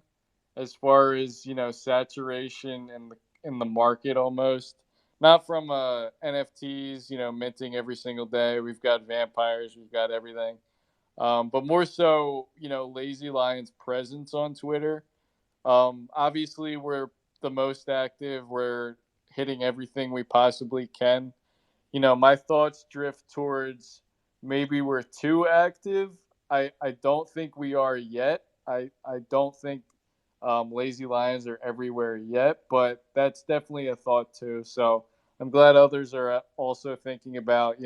as far as saturation in the market almost. Not from NFTs, minting every single day. We've got vampires, we've got everything, but more so, Lazy Lion's presence on Twitter. Obviously, we're the most active. We're hitting everything we possibly can. My thoughts drift towards maybe we're too active. I don't think we are yet. I don't think lazy lions are everywhere yet, but that's definitely a thought too. So I'm glad others are also thinking about,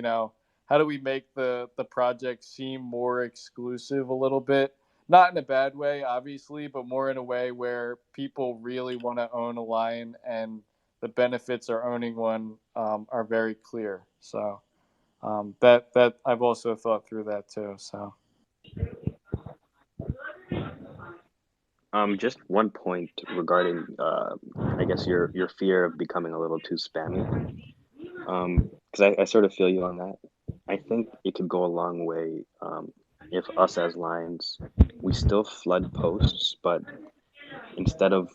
how do we make the project seem more exclusive a little bit? Not in a bad way, obviously, but more in a way where people really want to own a lion, and the benefits of owning one are very clear. So that I've also thought through that too. So Just one point regarding, I guess your fear of becoming a little too spammy. Because I sort of feel you on that. I think it could go a long way if us as Lions, we still flood posts, but instead of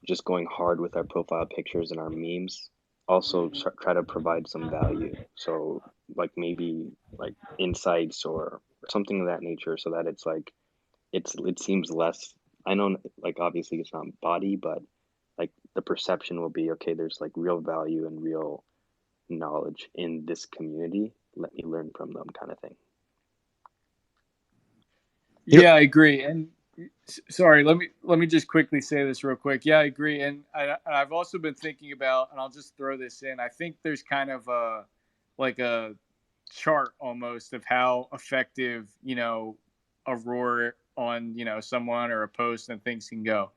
just going hard with our profile pictures and our memes, also try to provide some value. So like maybe like insights or something of that nature, so that it's like it seems less. I know, like obviously it's not body, but like the perception will be okay. There's like real value and real knowledge in this community. Let me learn from them, kind of thing. yeah, I agree. And sorry, let me just quickly say this real quick. Yeah, I agree. And I've also been thinking about, and I'll just throw this in. I think there's kind of a chart almost of how effective a roar on someone or a post and things can go.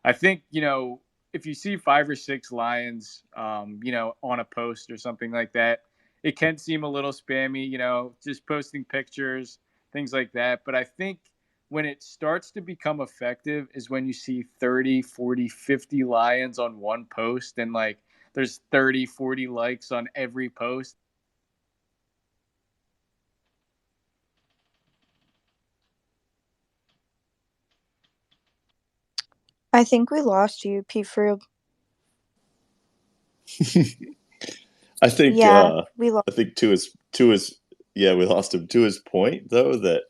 I think if you see 5 or 6 lions on a post or something like that, it can seem a little spammy, just posting pictures, things like that. But I think when it starts to become effective is when you see 30, 40, 50 lions on one post, and like there's 30, 40 likes on every post. I think we lost you, P. Frub. I think Yeah, we lost. I think to his yeah, we lost him. To his point though, that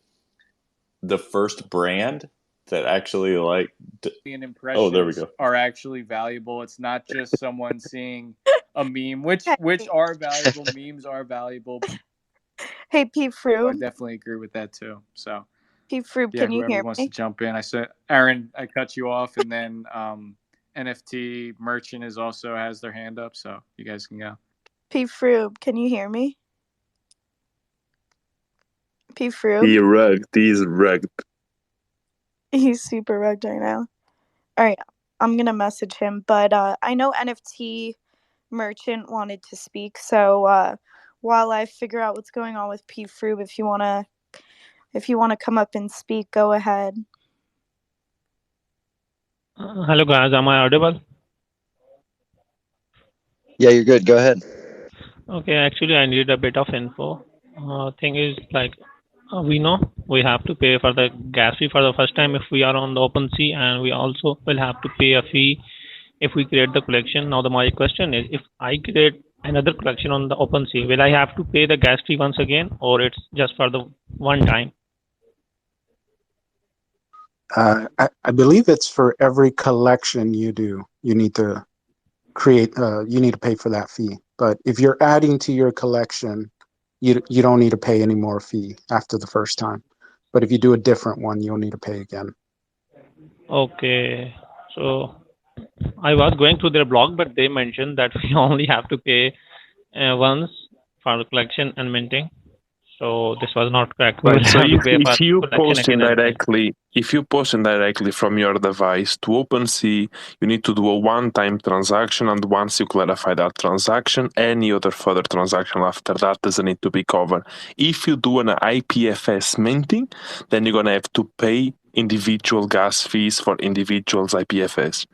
the first brand that actually like and oh, there we impressions go. are actually valuable. It's not just someone seeing a meme, which are valuable. Memes are valuable. Hey, P. I Frub. definitely agree with that too. So P. Frub, yeah, can you whoever hear wants me? to jump in. I said, Aaron, I cut you off, and then NFT Merchant is also has their hand up, so you guys can go. P. Frub, can you hear me? P. Frub. He rugged. He's rugged. He's super rugged right now. All right, I'm gonna message him, but I know NFT Merchant wanted to speak, so while I figure out what's going on with P. Frub, if you wanna come up and speak, go ahead. Hello guys, am I audible? Yeah, you're good. Go ahead. Okay, actually I need a bit of info. Thing is, like, We know we have to pay for the gas fee for the first time if we are on the open sea, and we also will have to pay a fee if we create the collection. Now, my question is, if I create another collection on the open sea, will I have to pay the gas fee once again, or it's just for the one time? I believe it's for every collection you do. You need to create. You need to pay for that fee. But if you're adding to your collection, you don't need to pay any more fee after the first time. But if you do a different one, you'll need to pay again. Okay, so I was going through their blog, but they mentioned that we only have to pay once for the collection and minting. So this was not correct. We will Right. So have to pay for if you collection again and mint. if you post indirectly from your device to OpenSea, you need to do a one-time transaction, and once you clarify that transaction, any other further transaction after that doesn't need to be covered. If you do an IPFS minting, then you're gonna have to pay individual gas fees for individuals IPFS.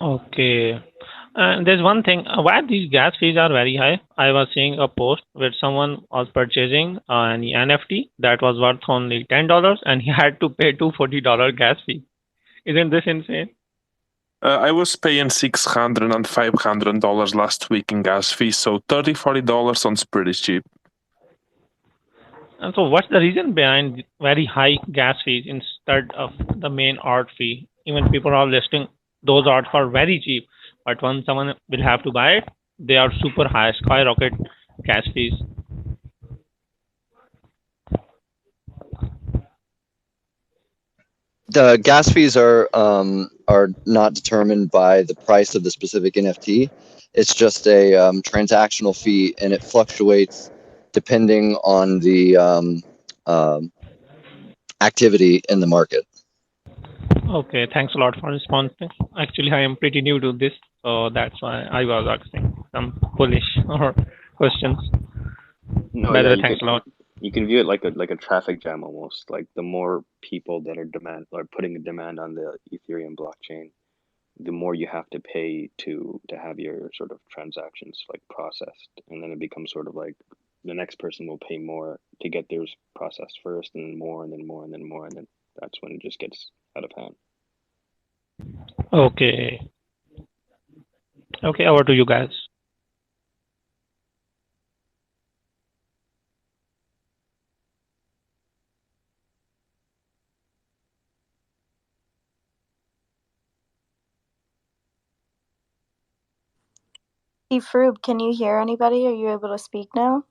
Okay. And there's one thing, why these gas fees are very high. I was seeing a post where someone was purchasing an NFT that was worth only $10, and he had to pay $240 gas fee. Isn't this insane? I was paying $600 and $500 last week in gas fees, so $30-$40 sounds pretty cheap. And so, what's the reason behind very high gas fees instead of the main art fee? Even people are listing those art for very cheap, but when someone will have to buy it, they are super high, skyrocket gas fees. The gas fees are not determined by the price of the specific NFT. It's just a transactional fee, and it fluctuates depending on the activity in the market. Okay, thanks a lot for responding. Actually, I am pretty new to this, so that's why I was asking some foolish or questions. No, By the yeah, way, thanks a lot. you can view it like a traffic jam almost. Like the more people that are putting a demand on the Ethereum blockchain, the more you have to pay to have your sort of transactions like processed, and then it becomes sort of like the next person will pay more to get theirs processed first, and then more, and then more, and then more, and then that's when it just gets out of hand. Okay. Okay, over to you guys. Hey, Froob, can you hear anybody? Are you able to speak now?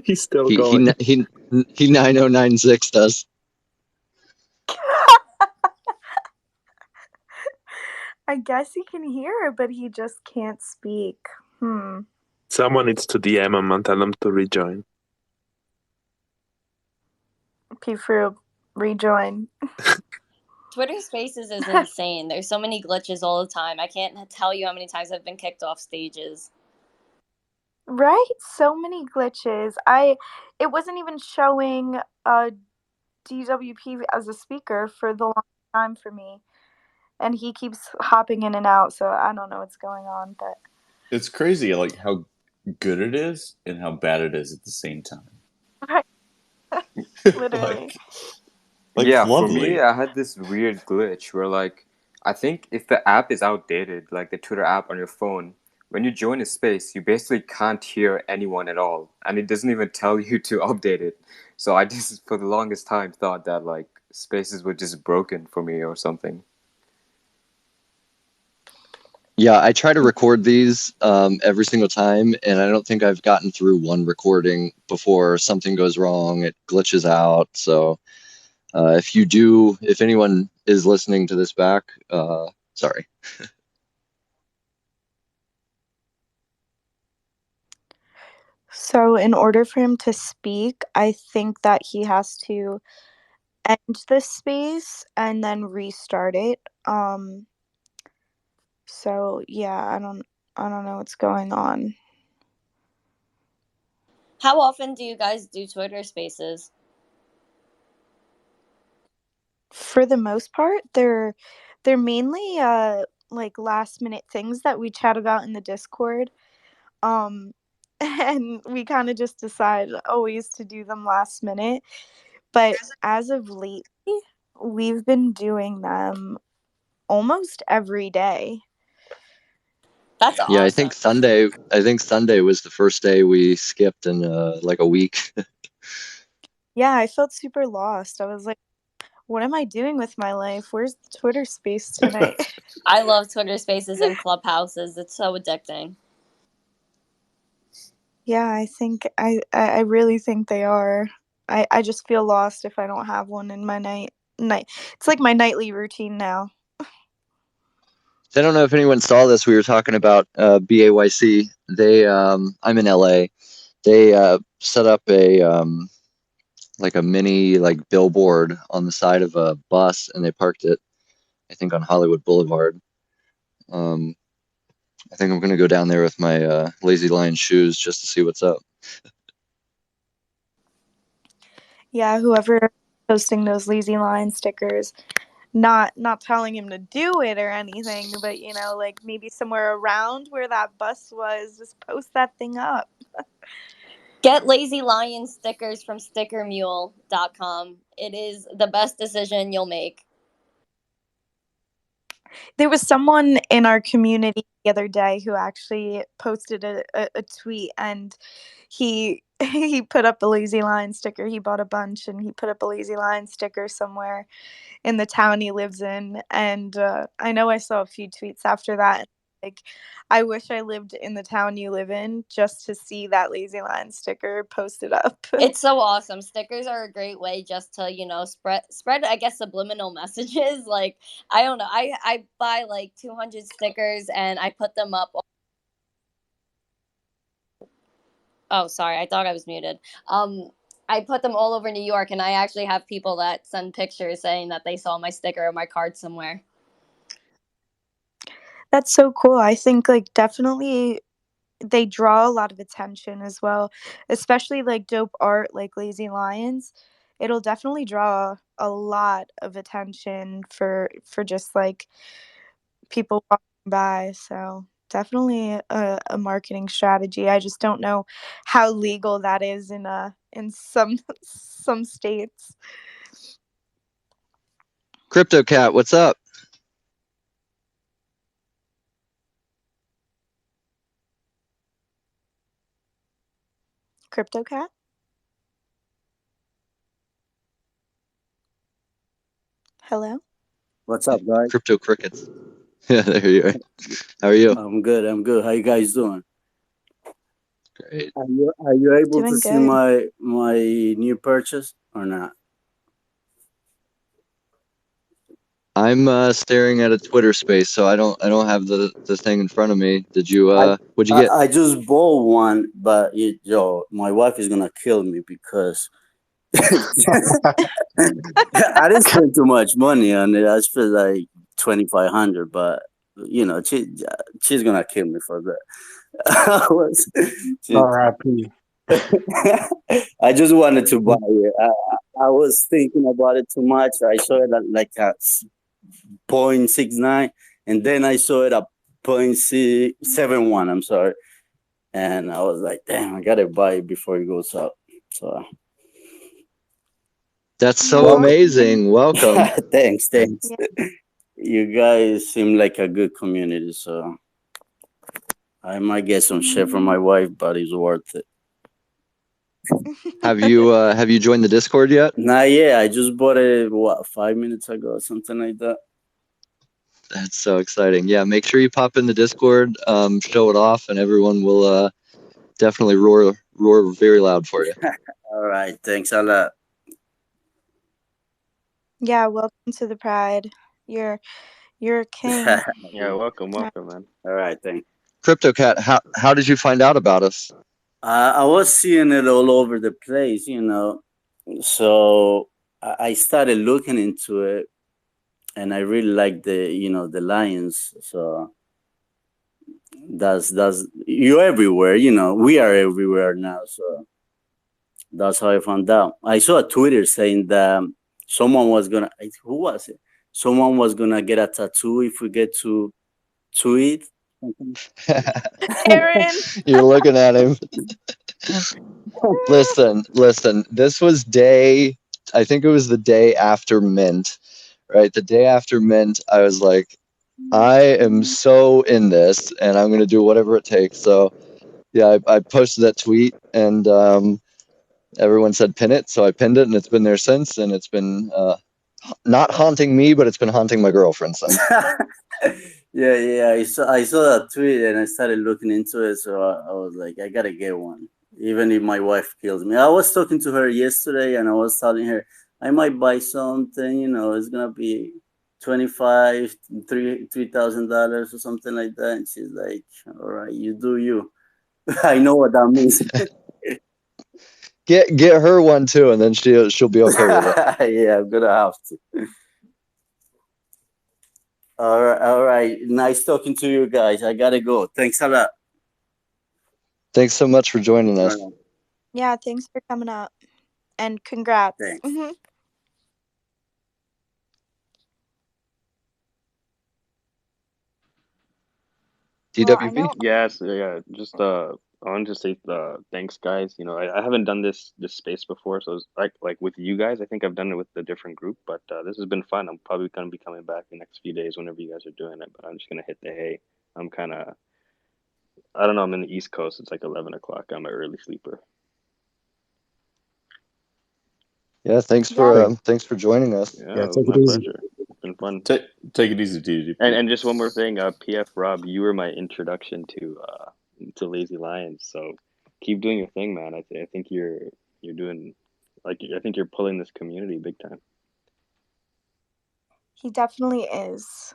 He's still He going. he 9096 does. I guess he can hear, but he just can't speak. Someone needs to DM him and tell him to rejoin. P. Froob, rejoin. Twitter Spaces is insane. There's so many glitches all the time. I can't tell you how many times I've been kicked off stages. Right? So many glitches. It wasn't even showing DWP as a speaker for the long time for me. And he keeps hopping in and out, so I don't know what's going on, but It's crazy, like how good it is and how bad it is at the same time. right. Literally. Like Yeah, it's for me, lovely. I had this weird glitch where, like, I think if the app is outdated, like the Twitter app on your phone, when you join a space, you basically can't hear anyone at all, and it doesn't even tell you to update it. So I just, for the longest time, thought that like spaces were just broken for me or something. Yeah, I try to record these every single time, and I don't think I've gotten through one recording before something goes wrong. It glitches out. So if anyone is listening to this back, sorry. So in order for him to speak, I think that he has to end the space and then restart it. So yeah, I don't know what's going on. How often do you guys do Twitter Spaces? For the most part, they're mainly like last minute things that we chat about in the Discord. And we kind of just decide always to do them last minute. But as of lately, we've been doing them almost every day. That's Yeah, awesome. I think Sunday was the first day we skipped in like a week. Yeah, I felt super lost. I was like, what am I doing with my life? Where's the Twitter space tonight? I love Twitter Spaces and Clubhouses. It's so addicting. Yeah, I think I really think they are. I just feel lost if I don't have one in my night. It's like my nightly routine now. I don't know if anyone saw this. We were talking about BAYC. I'm in LA. They set up a like a mini like billboard on the side of a bus, and they parked it, I think, on Hollywood Boulevard. I think I'm gonna go down there with my Lazy Lion shoes just to see what's up. Yeah, whoever posting those lazy lion stickers, not telling him to do it or anything, but like maybe somewhere around where that bus was, just post that thing up. Get Lazy Lion stickers from stickermule.com. It is the best decision you'll make. There was someone in our community the other day who actually posted a tweet, and he he put up a lazy lion sticker. He bought a bunch and he put up a lazy lion sticker somewhere in the town he lives in. And I know I saw a few tweets after that. Like, I wish I lived in the town you live in just to see that lazy lion sticker posted up. It's so awesome. Stickers are a great way just to, spread I guess subliminal messages. Like, I don't know. I buy like 200 stickers and I put them up. Oh, sorry. I thought I was muted. I put them all over New York, and I actually have people that send pictures saying that they saw my sticker or my card somewhere. That's so cool. I think like definitely they draw a lot of attention as well, especially like dope art like Lazy Lions. It'll definitely draw a lot of attention for just like people walking by. So definitely a marketing strategy. I just don't know how legal that is in some some states. Crypto Cat, what's up? Crypto Cat? Hello? What's up, guys? Crypto Crickets. Yeah, there you are. How are you? I'm good. I'm good. How you guys doing? Great. Are you able Doing to see good. my new purchase or not? I'm staring at a Twitter space, so I don't have the thing in front of me. Did you what'd you get? I just bought one, but my wife is gonna kill me because I didn't spend too much money on it. I spent like 2,500, but she's gonna kill me for that. R.I.P. I just wanted to buy it. I was thinking about it too much. I saw it at like at 0.69, and then I saw it at 0.71. I'm sorry, and I was like, "Damn, I gotta buy it before it goes up." So That's so amazing. Welcome. thanks. You guys seem like a good community, so I might get some shit from my wife, but it's worth it. Have you joined the Discord yet? Not yet. I just bought it 5 minutes ago, something like that. That's so exciting. Yeah, make sure you pop in the Discord, show it off, and everyone will definitely roar very loud for you. All right, thanks a lot. Yeah, welcome to the Pride. You're a king. Yeah, welcome, man. All right, thanks. Crypto Cat, how did you find out about us? I was seeing it all over the place, so I started looking into it, and I really like the Lions. So that's you're everywhere, we are everywhere now. So that's how I found out. I saw a Twitter saying that someone was who was it? Someone was gonna get a tattoo if we get to it. Aaron. You're looking at him. Listen. This was I think it was the day after Mint, right? The day after Mint, I was like, I am so in this, and I'm gonna do whatever it takes. So yeah, I posted that tweet, and everyone said pin it, so I pinned it, and it's been there since, and it's been not haunting me, but it's been haunting my girlfriend since. Yeah. I saw that tweet and I started looking into it. So I was like, I gotta get one, even if my wife kills me. I was talking to her yesterday and I was telling her I might buy something. It's gonna be $3,000 or something like that. And she's like, "All right, you do you." I know what that means. Get her one too, and then she'll be okay with it. Yeah, I'm gonna have to. All right. Nice talking to you guys. I gotta go. Thanks a lot. Thanks so much for joining us. Yeah, thanks for coming up. And congrats. Thanks. DWP? Yes, yeah. Just I wanted to say thanks, guys. I haven't done this space before, so it's like with you guys. I think I've done it with a different group, but this has been fun. I'm probably gonna be coming back the next few days whenever you guys are doing it. But I'm just gonna hit the hay. I'm kind of I don't know. I'm in the East Coast. It's like 11 o'clock. I'm an early sleeper. Yeah, thanks for joining us. Yeah, it was my pleasure. It's been fun. Take it easy, DDP. And just one more thing, PF Rob, you were my introduction to Lazy Lions. So keep doing your thing, man. I think you're doing I think you're pulling this community big time. He definitely is.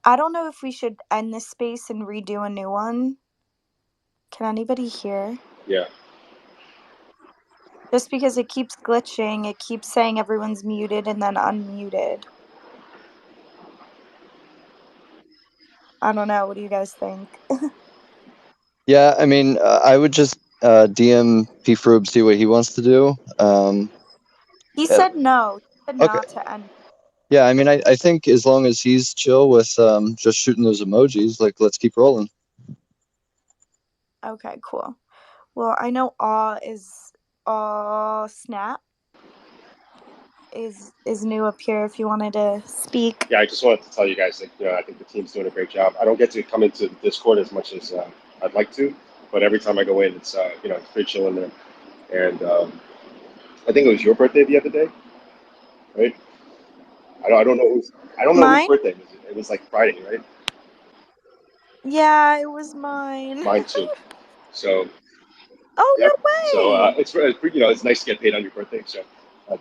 I don't know if we should end this space and redo a new one. Can anybody hear? Yeah. Just because it keeps glitching, it keeps saying everyone's muted and then unmuted. I don't know. What do you guys think? Yeah, I mean, I would just DM P Froob, see what he wants to do. He said no. He said not to end. Yeah, I mean, I think as long as he's chill with just shooting those emojis, like, let's keep rolling. Okay, cool. Well, I know Snap is new up here if you wanted to speak. Yeah, I just wanted to tell you guys that I think the team's doing a great job. I don't get to come into Discord as much as I'd like to, but every time I go in, it's it's pretty chill in there. And I think it was your birthday the other day, right? I don't know Mine? whose birthday it was. It was like Friday, right? Yeah, it was mine. Mine too. So. Oh, Yep. no way! So it's nice to get paid on your birthday. So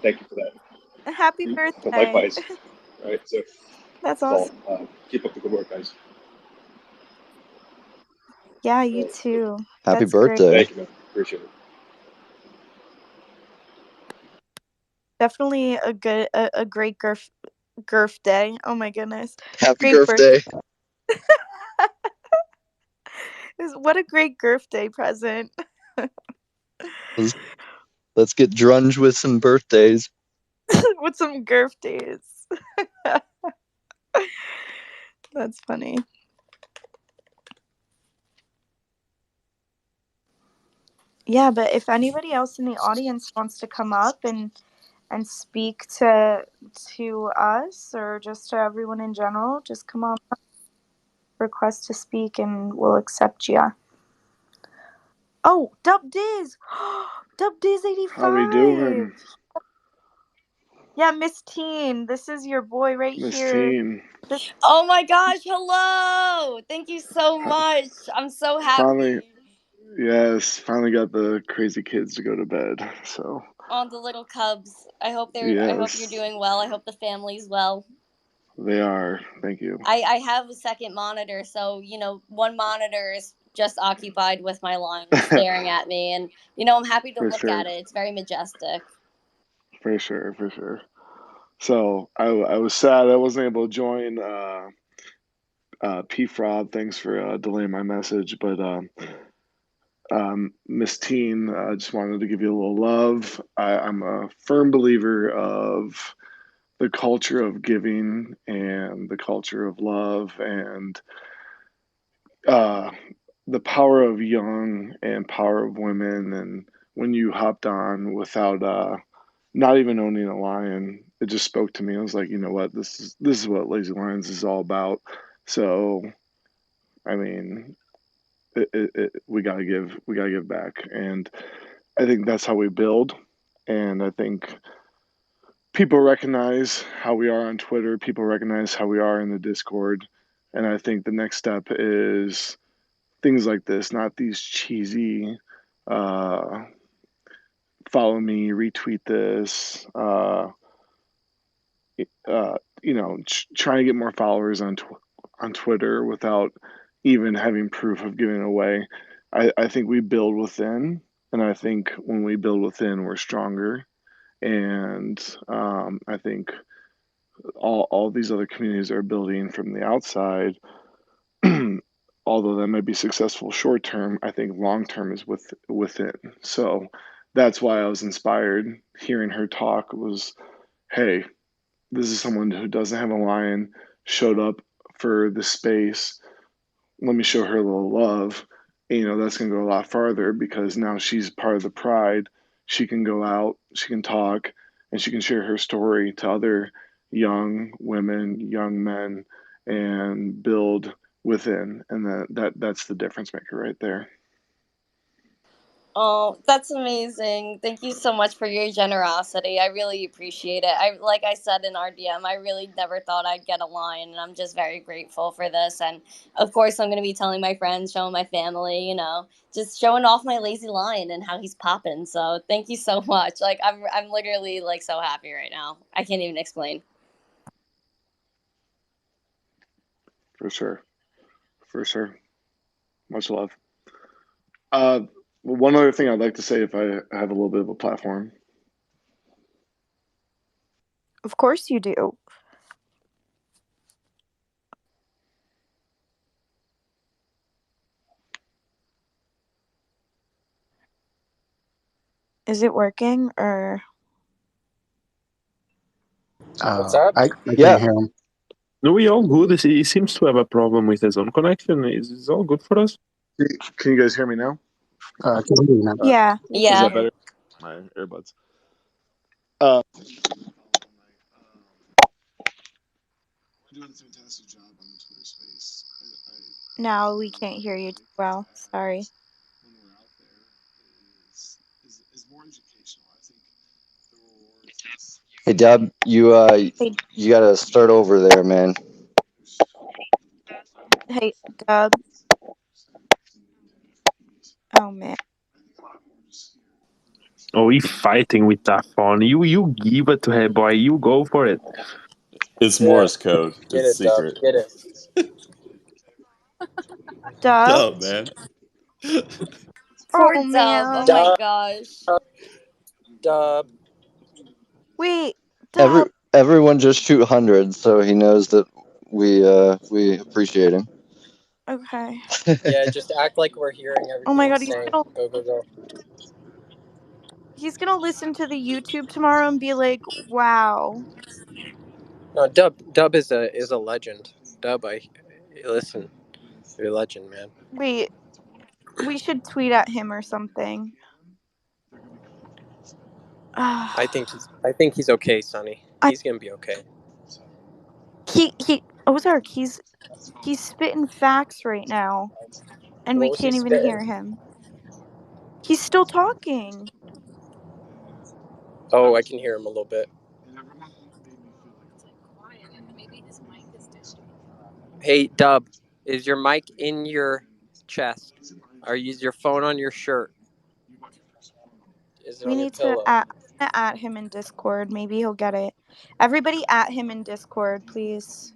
thank you for that. Happy birthday! Likewise. All right. So that's awesome. Keep up the good work, guys. Yeah, you too. Happy That's birthday! Great. Thank you, man. Appreciate it. Definitely a great Gurf day. Oh my goodness! Happy great Gurf Day! What a great Gurf Day present. Let's get drunge with some birthdays. With some Gurf days. That's funny. Yeah, but if anybody else in the audience wants to come up and speak to us or just to everyone in general, just come on up, request to speak, and we'll accept you. Oh, Dub Diz! Dub Diz 85! How we doing? Yeah, Miss Teen. This is your boy right Miss here. Teen. Oh my gosh, hello! Thank you so much. I'm so happy. Finally got the crazy kids to go to bed. So. On the little cubs. I hope you're doing well. I hope the family's well. They are. Thank you. I have a second monitor, so one monitor is just occupied with my lion staring at me, and I'm happy to look at it. It's very majestic. For sure. So I was sad I wasn't able to join P Fraud. Thanks for delaying my message, but Miss Teen, I just wanted to give you a little love. I'm a firm believer of the culture of giving and the culture of love and the power of young and power of women. And when you hopped on without not even owning a lion, it just spoke to me. I was like, you know what, this is what Lazy Lions is all about. So I mean, we gotta give back, and I think that's how we build. And I think people recognize how we are on Twitter. People recognize how we are in the Discord. And I think the next step is things like this, not these cheesy uh, follow me, retweet this, trying to get more followers on Twitter without even having proof of giving away. I think we build within, and I think when we build within, we're stronger. And I think all these other communities are building from the outside. Although that might be successful short term, I think long term is within. So that's why I was inspired hearing her talk. Was, hey, this is someone who doesn't have a lion, showed up for the space. Let me show her a little love. And, that's going to go a lot farther because now she's part of the pride. She can go out, she can talk, and she can share her story to other young women, young men, and build within. And that's the difference maker right there. Oh, that's amazing. Thank you so much for your generosity. I really appreciate it. Like I said in our DM, I really never thought I'd get a line, and I'm just very grateful for this. And of course, I'm going to be telling my friends, showing my family, just showing off my lazy lion and how he's popping. So thank you so much. Like I'm literally like so happy right now. I can't even explain. For sure. Much love. One other thing I'd like to say, if I have a little bit of a platform. Of course you do. Is it working or? What's up? I Yeah. can hear him. No, we all good. He seems to have a problem with his own connection. Is all good for us? Can you guys hear me now? Can you hear me now? Yeah. Is that better? My earbuds. We're doing a fantastic job on the Twitter space. Now we can't hear you too well. Sorry. When we're out there is more educational. I think the rewards. Hey, Deb, you got to start over there, man. Hey, Dub. Oh man. Oh, he's fighting with that phone. You give it to him, boy. You go for it. It's Yeah. Morse code. Get It's it, Dub. secret. Get it. Dub. Oh man. Poor Oh Dub. Oh man. my Dub. gosh. Dub. Wait, Dub. Everyone just shoot hundreds, so he knows that we appreciate him. Okay. Yeah, just act like we're hearing Oh everything my he's god, saying. Go. he's gonna listen to the YouTube tomorrow and be like, "Wow." No, Dub is a legend. Dub, listen, you're a legend, man. Wait, we should tweet at him or something. I think he's okay, Sonny. He's gonna be okay. He Ozark, he's spitting facts right now, and we What was he can't even hear spitting? him. He's still talking. Oh, I can hear him a little bit. Hey, Dub, is your mic in your chest? Or is your phone on your shirt? Is it We on your need to pillow? at him in Discord. Maybe he'll get it. Everybody at him in Discord, please.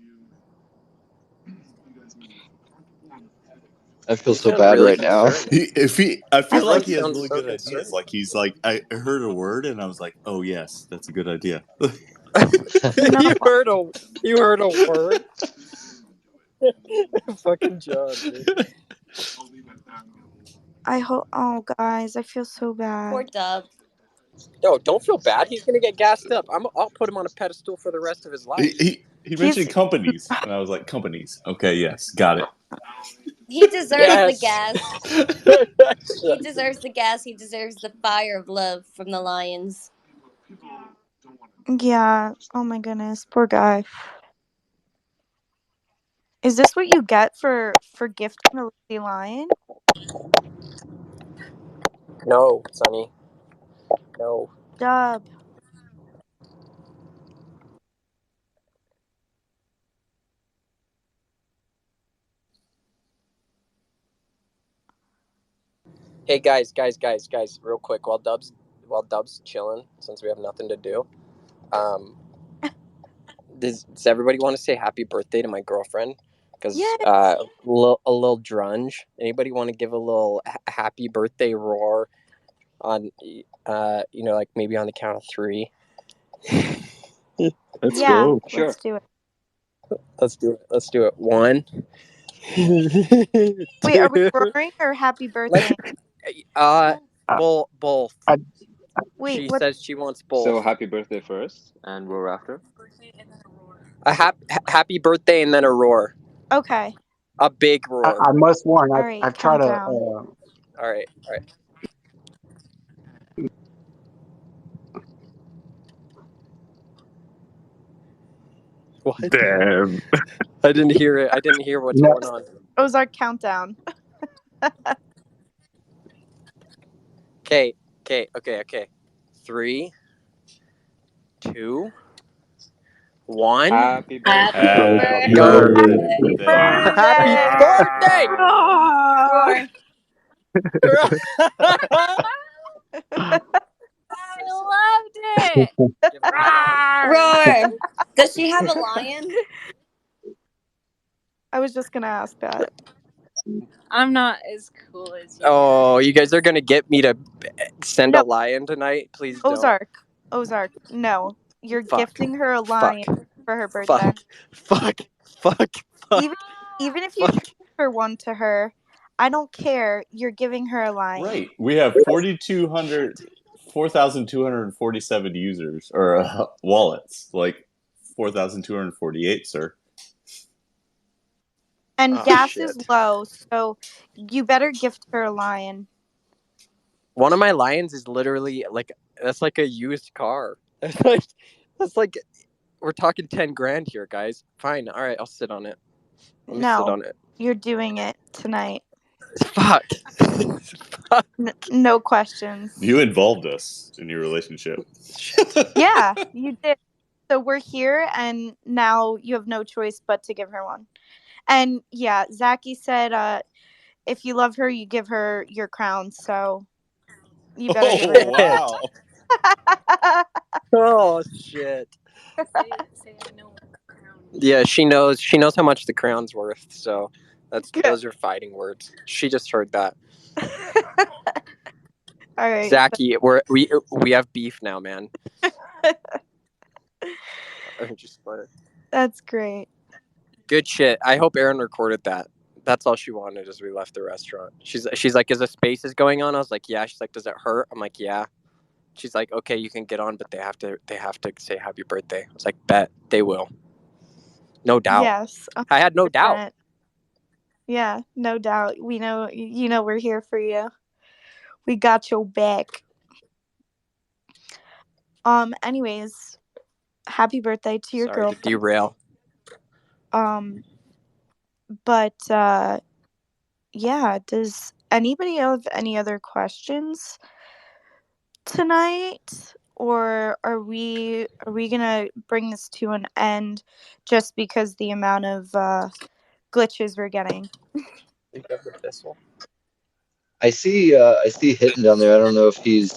I feel You so sound bad really right now. concerned. I feel like Everyone he has sounds really so good ideas. concerned. Like he's like, I heard a word and I was like, oh yes, that's a good idea. No, you heard a word? Fucking John, dude. I hope. Oh, guys, I feel so Poor bad. Dub. No, don't feel bad. He's gonna get gassed up. I'll put him on a pedestal for the rest of his life. He mentioned companies, and I was like, companies. Okay, yes, got it. He deserves the Yes. gas. He deserves the gas. He deserves the fire of love from the lions. Yeah. Oh my goodness, poor guy. Is this what you get for gifting a lazy lion? No, Sonny. No. Dub. Hey guys, real quick, while Dub's chilling, since we have nothing to do, does everybody want to say happy birthday to my girlfriend? Because Yes. a little drunge. Anybody want to give a little happy birthday roar on, like maybe on the count of 3? Let's Yeah, go. Sure. let's do it. Let's do it. 1, Wait, are we 2. roaring or happy Let's birthday? both. I, Wait, She what? says she wants So both. happy birthday first, and roar after. A happy birthday and then a roar. Okay. A big roar. I must warn. All right. I've tried to. Countdown. All right. What? Damn. I didn't hear it. I didn't hear what's No, going on. Ozark countdown. Okay. 3, 2, 1. Happy birthday. Happy Happy Go. birthday. Happy birthday! Roar. I loved it. Roar. Does she have a lion? I was just gonna ask that. I'm not as cool as you. Oh, you guys are gonna get me to send No. a lion tonight? Please don't. Ozark. No, you're Fuck. gifting her a Fuck. lion for her birthday. Fuck. Even if you transfer one to her, I don't care. You're giving her a lion. Right. We have 4,247 users or wallets. Like 4,248, sir. And Oh, gas shit. is low, so you better gift her a lion. One of my lions is literally that's like a used car. That's like we're talking 10 grand here, guys. Fine. All right, I'll sit on it. Let me sit on it. You're doing it tonight. Fuck. No questions. You involved us in your relationship. Yeah, you did. So we're here, and now you have no choice but to give her one. And yeah, Zachy said, if you love her, you give her your crown. So you better give her your wow. Oh shit. Say I know what the crown is. Yeah, she knows how much the crown's worth. So those are fighting words. She just heard that. All right. Zachy, we have beef now, man. That's great. Good shit. I hope Erin recorded that. That's all she wanted as we left the restaurant. She's like, is a spaces going on? I was like, yeah. She's like, does it hurt? I'm like, yeah. She's like, okay, you can get on, but they have to say happy birthday. I was like, bet they will. No doubt. Yes. 100%. I had no doubt. Yeah, no doubt. We know, we're here for you. We got your back. Anyways, happy birthday to your girlfriend. To derail. But yeah, does anybody have any other questions tonight? Or are we gonna bring this to an end just because the amount of glitches we're getting? I see Hitton down there. I don't know if he's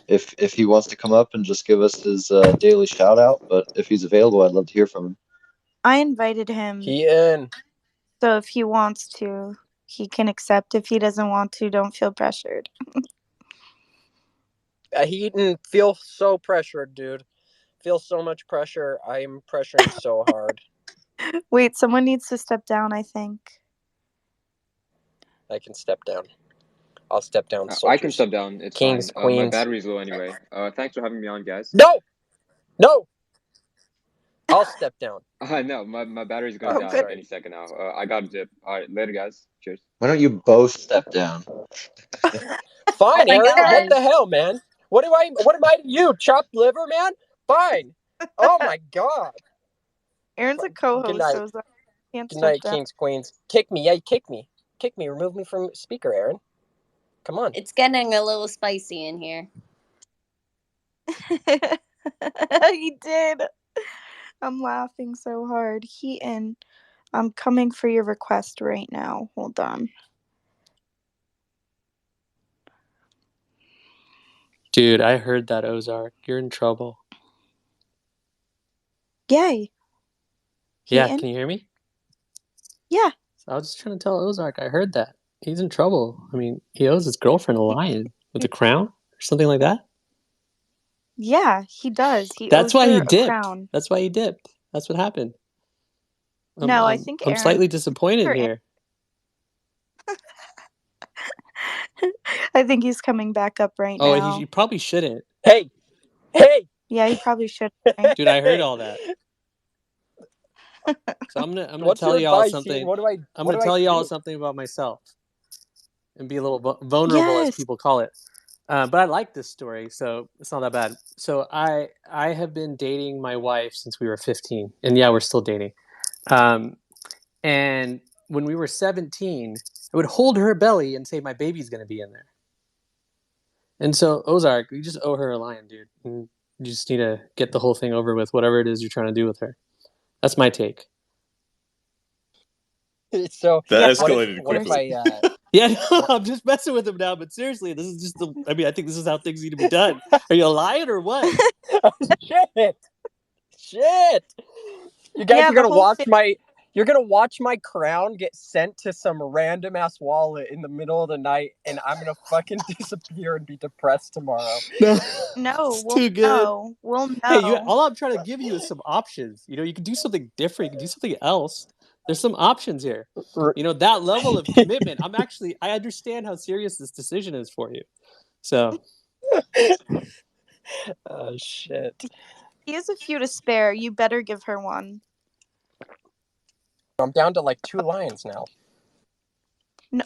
if he wants to come up and just give us his daily shout out, but if he's available, I'd love to hear from him. I invited him. He in. So if he wants to, he can accept. If he doesn't want to, don't feel pressured. He didn't feel so pressured, dude. Feel so much pressure. I am pressuring so hard. Wait, someone needs to step down, I think. I can step down. I'll step down. I can Soldiers. step down. It's Kings, fine. My queens. battery's low anyway. Thanks for having me on, guys. No. I'll step down. No, my battery's gonna die any second now. I got a dip. All right, later, guys. Cheers. Why don't you both step down? Fine, my Aaron. God. What the hell, man? What am I to you? Chopped liver, man? Fine. Oh my God. Aaron's a co-host, night. so can't Good step night, down. Kings, queens. Kick me. Yeah, kick me. Kick me. Remove me from speaker, Aaron. Come on. It's getting a little spicy in here. He did. I'm laughing so hard. Heaton, I'm coming for your request right now. Hold on. Dude, I heard that, Ozark. You're in trouble. Yay. Yeah, Heaton? can you hear me? Yeah. So I was just trying to tell Ozark, I heard that. He's in trouble. I mean, he owes his girlfriend a lion with a crown or something like that. Yeah, he does. He That's owes why her he a dipped. crown. That's why he dipped. That's what happened. No, I think I'm Aaron. slightly disappointed here. I think he's coming back up right now. Oh, he probably shouldn't. Hey. Yeah, he probably should. Dude, I heard all that. So I'm gonna What's tell your y'all advice, something. Heaton? What do I? I'm what gonna do I tell y'all do? something about myself and be a little vulnerable, as people call it. But I like this story, so it's not that bad. So I have been dating my wife since we were 15, and yeah, we're still dating. And when we were 17, I would hold her belly and say, "My baby's gonna be in there." And so Ozark, you just owe her a lion, dude. And you just need to get the whole thing over with, whatever it is you're trying to do with her. That's my take. So that what escalated if quickly. Yeah, no, I'm just messing with him now, but seriously, this is just I think this is how things need to be done. Are you a lion or what? Shit. You guys Yeah, are gonna the whole watch thing- you're gonna watch my crown get sent to some random ass wallet in the middle of the night, and I'm gonna fucking disappear and be depressed tomorrow. No, It's we'll too good. know. We'll know. Hey, all I'm trying to give you is some options. You can do something different. You can do something else. There's some options here. That level of commitment. I understand how serious this decision is for you. So. Oh shit. He has a few to spare. You better give her one. I'm down to like 2 lions now. No.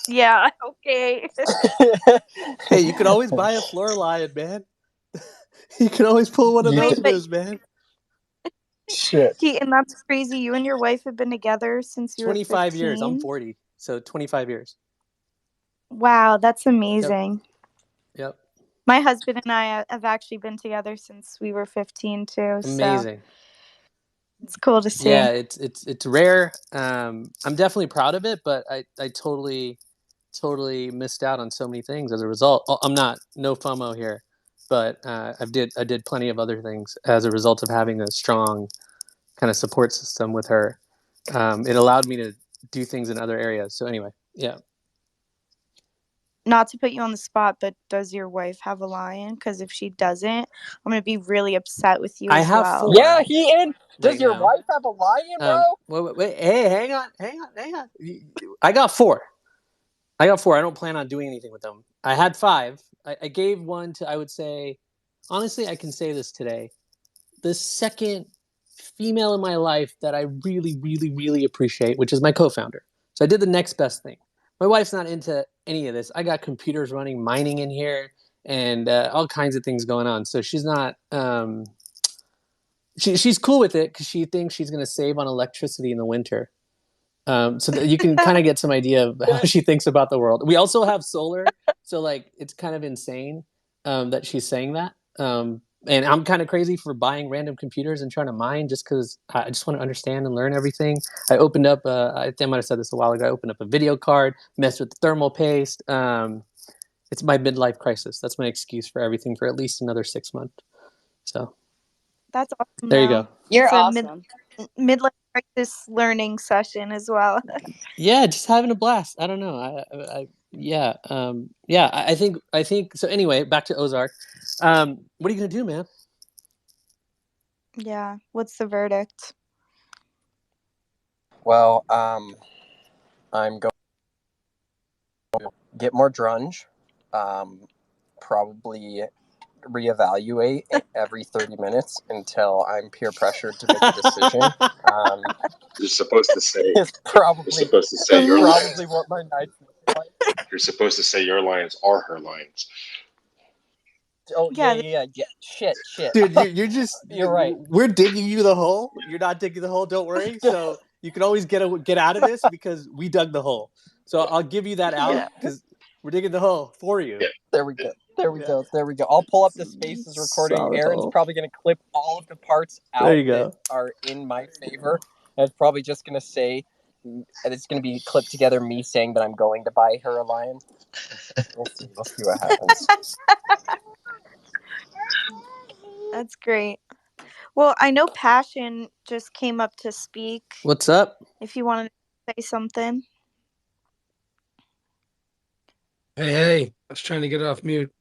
Yeah, okay. Hey, you can always buy a floor lion, man. You can always pull one of those moves, man. Shit. And that's crazy. You and your wife have been together since you were 25 years. I'm 15? 40, so 25 years. Wow, that's amazing. Yep. My husband and I have actually been together since we were 15 too. Amazing. So it's cool to see. Yeah, it's rare. I'm definitely proud of it, but I totally missed out on so many things as a result. I'm not no FOMO here, but I did plenty of other things as a result of having a strong kind of support system with her. It allowed me to do things in other areas. So anyway, yeah. Not to put you on the spot, but does your wife have a lion? Because if she doesn't, I'm gonna be really upset with you. I as have well. 4. Yeah, Heaton. Does right your now. wife have a lion, bro? Wait, hey, hang on. I got 4. I don't plan on doing anything with them. I had 5. I gave one to, I would say, honestly, I can say this today. The second female in my life that I really, really, really appreciate, which is my co-founder. So I did the next best thing. My wife's not into any of this. I got computers running, mining in here, and all kinds of things going on. So she's not. She's cool with it because she thinks she's going to save on electricity in the winter. So that you can kind of get some idea of how she thinks about the world. We also have solar, so it's kind of insane that she's saying that. And I'm kind of crazy for buying random computers and trying to mine just because I just want to understand and learn everything. I opened up, I think I might have said this a while ago, I opened up a video card, messed with the thermal paste. It's my midlife crisis. That's my excuse for everything for at least another 6 months. So that's awesome. There you go. You're it's awesome. Midlife crisis learning session as well. Yeah, just having a blast. I don't know. I think so. Anyway, back to Ozark. What are you gonna do, man? Yeah. What's the verdict? Well, I'm going to get more drunge, probably reevaluate every 30 minutes until I'm peer pressured to make a decision. You're supposed to say. It's probably. You're supposed to say your probably lions. what my nights look like. You're supposed to say your lions are her lions. Oh yeah. Shit. Dude, you're just You're right. We're digging you the hole. You're not digging the hole. Don't worry. So you can always get out of this because we dug the hole. So I'll give you that out because we're digging the hole for you. There we go. There we go. I'll pull up the Spaces recording. Solid Aaron's hole. probably going to clip all of the parts There out you go. that are in my favor. And it's probably just going to say, and it's going to be clipped together me saying that I'm going to buy her a lion. We'll see what happens. That's great. Well, I know Passion just came up to speak. What's up? If you want to say something. Hey, I was trying to get off mute.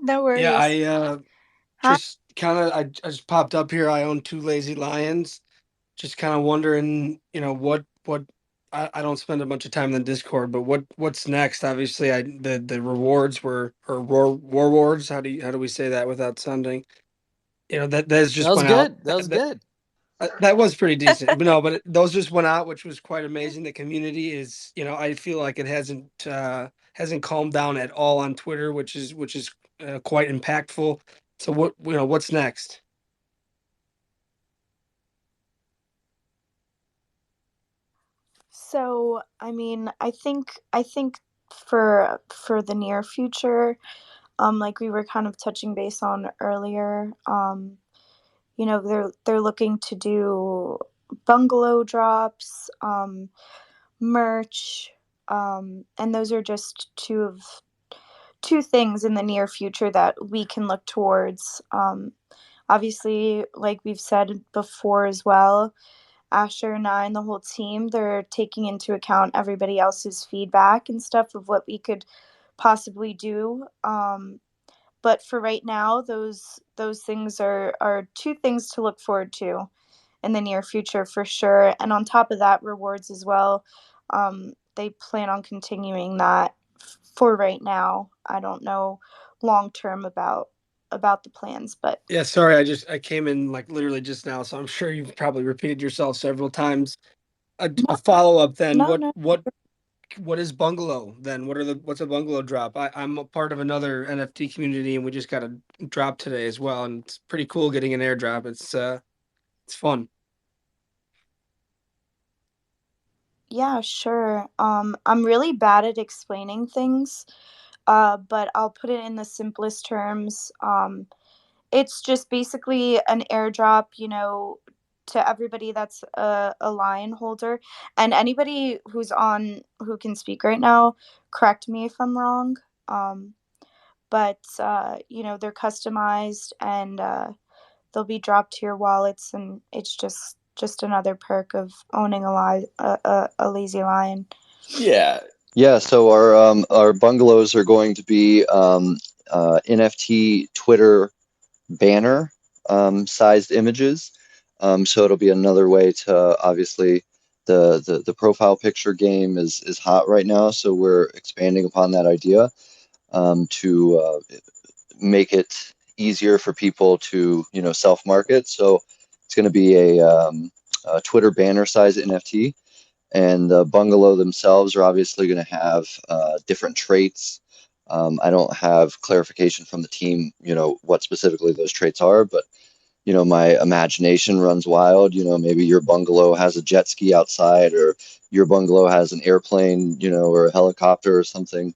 No worries. Yeah, I just I just popped up here. I own 2 lazy lions. Just kind of wondering, what I don't spend a bunch of time in the Discord, but what's next? Obviously, the rewards were or rewards. How do we say that without sounding? That's just That was went out. good. That was good. That was pretty decent. But no, but those just went out, which was quite amazing. The community is, I feel like it hasn't calmed down at all on Twitter, which is quite impactful. So what's next? So, I mean, I think for the near future, like we were kind of touching base on earlier, they're looking to do bungalow drops, merch, and those are just two things in the near future that we can look towards. Obviously, like we've said before as well, Asher and I and the whole team, they're taking into account everybody else's feedback and stuff of what we could possibly do. But for right now, those things are two things to look forward to in the near future for sure. And on top of that, rewards as well. They plan on continuing that for right now. I don't know long term about the plans, but Yeah, sorry, I came in like literally just now, so I'm sure you've probably repeated yourself several times. A follow up then. No. What is bungalow then? What's a bungalow drop? I'm a part of another NFT community and we just got a drop today as well, and it's pretty cool getting an airdrop. It's fun. Yeah, sure. I'm really bad at explaining things, but I'll put it in the simplest terms. It's just basically an airdrop, to everybody that's a lion holder, and anybody who can speak right now, correct me if I'm wrong. But they're customized and they'll be dropped to your wallets, and it's just another perk of owning a lazy lion. Yeah, so our bungalows are going to be NFT Twitter banner sized images. So it'll be another way to, obviously, the profile picture game is hot right now, so we're expanding upon that idea to make it easier for people to self market. So it's going to be a Twitter banner size NFT. And the bungalow themselves are obviously going to have different traits. I don't have clarification from the team, what specifically those traits are, but my imagination runs wild. Maybe your bungalow has a jet ski outside, or your bungalow has an airplane, or a helicopter or something.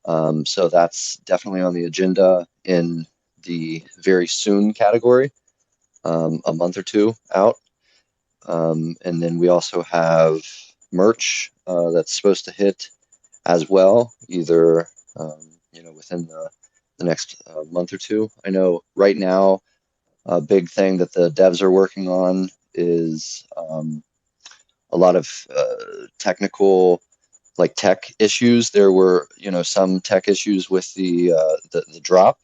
So that's definitely on the agenda in the very soon category, a month or two out. And then we also have merch that's supposed to hit as well, either within the next month or two. I know right now a big thing that the devs are working on is a lot of technical, like tech issues. There were some tech issues with the drop.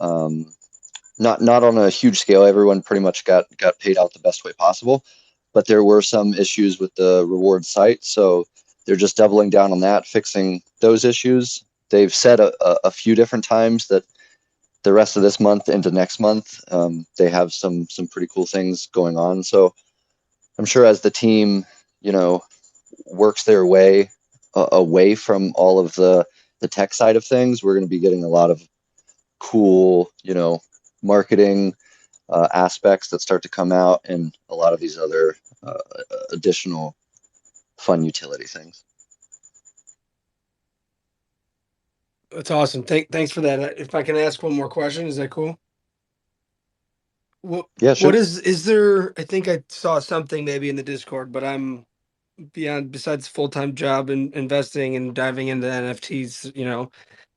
Not on a huge scale. Everyone pretty much got paid out the best way possible. but there were some issues with the reward site, so they're just doubling down on that, fixing those issues. They've said a few different times that the rest of this month into next month, they have some pretty cool things going on. So I'm sure as the team, works their way away from all of the tech side of things, we're going to be getting a lot of cool, marketing aspects that start to come out, and a lot of these other additional fun utility things. That's awesome. Thanks for that. If I can ask one more question, is that cool? Yeah, sure. What is there? I think I saw something maybe in the Discord, but I'm besides full-time job and investing and diving into NFTs,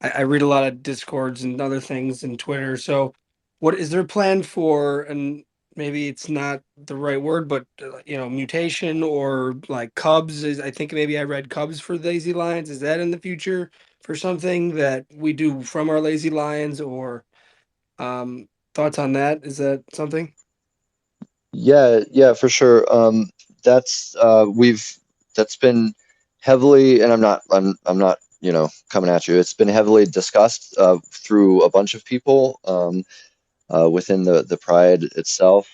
I read a lot of Discords and other things and Twitter. So what is there a plan for, and maybe it's not the right word, but mutation or like Cubs is, I think maybe I read Cubs for Lazy Lions. Is that in the future for something that we do from our Lazy Lions, or thoughts on that? Is that something? Yeah, for sure. That's that's been heavily, and I'm not, coming at you. It's been heavily discussed through a bunch of people within the Pride itself.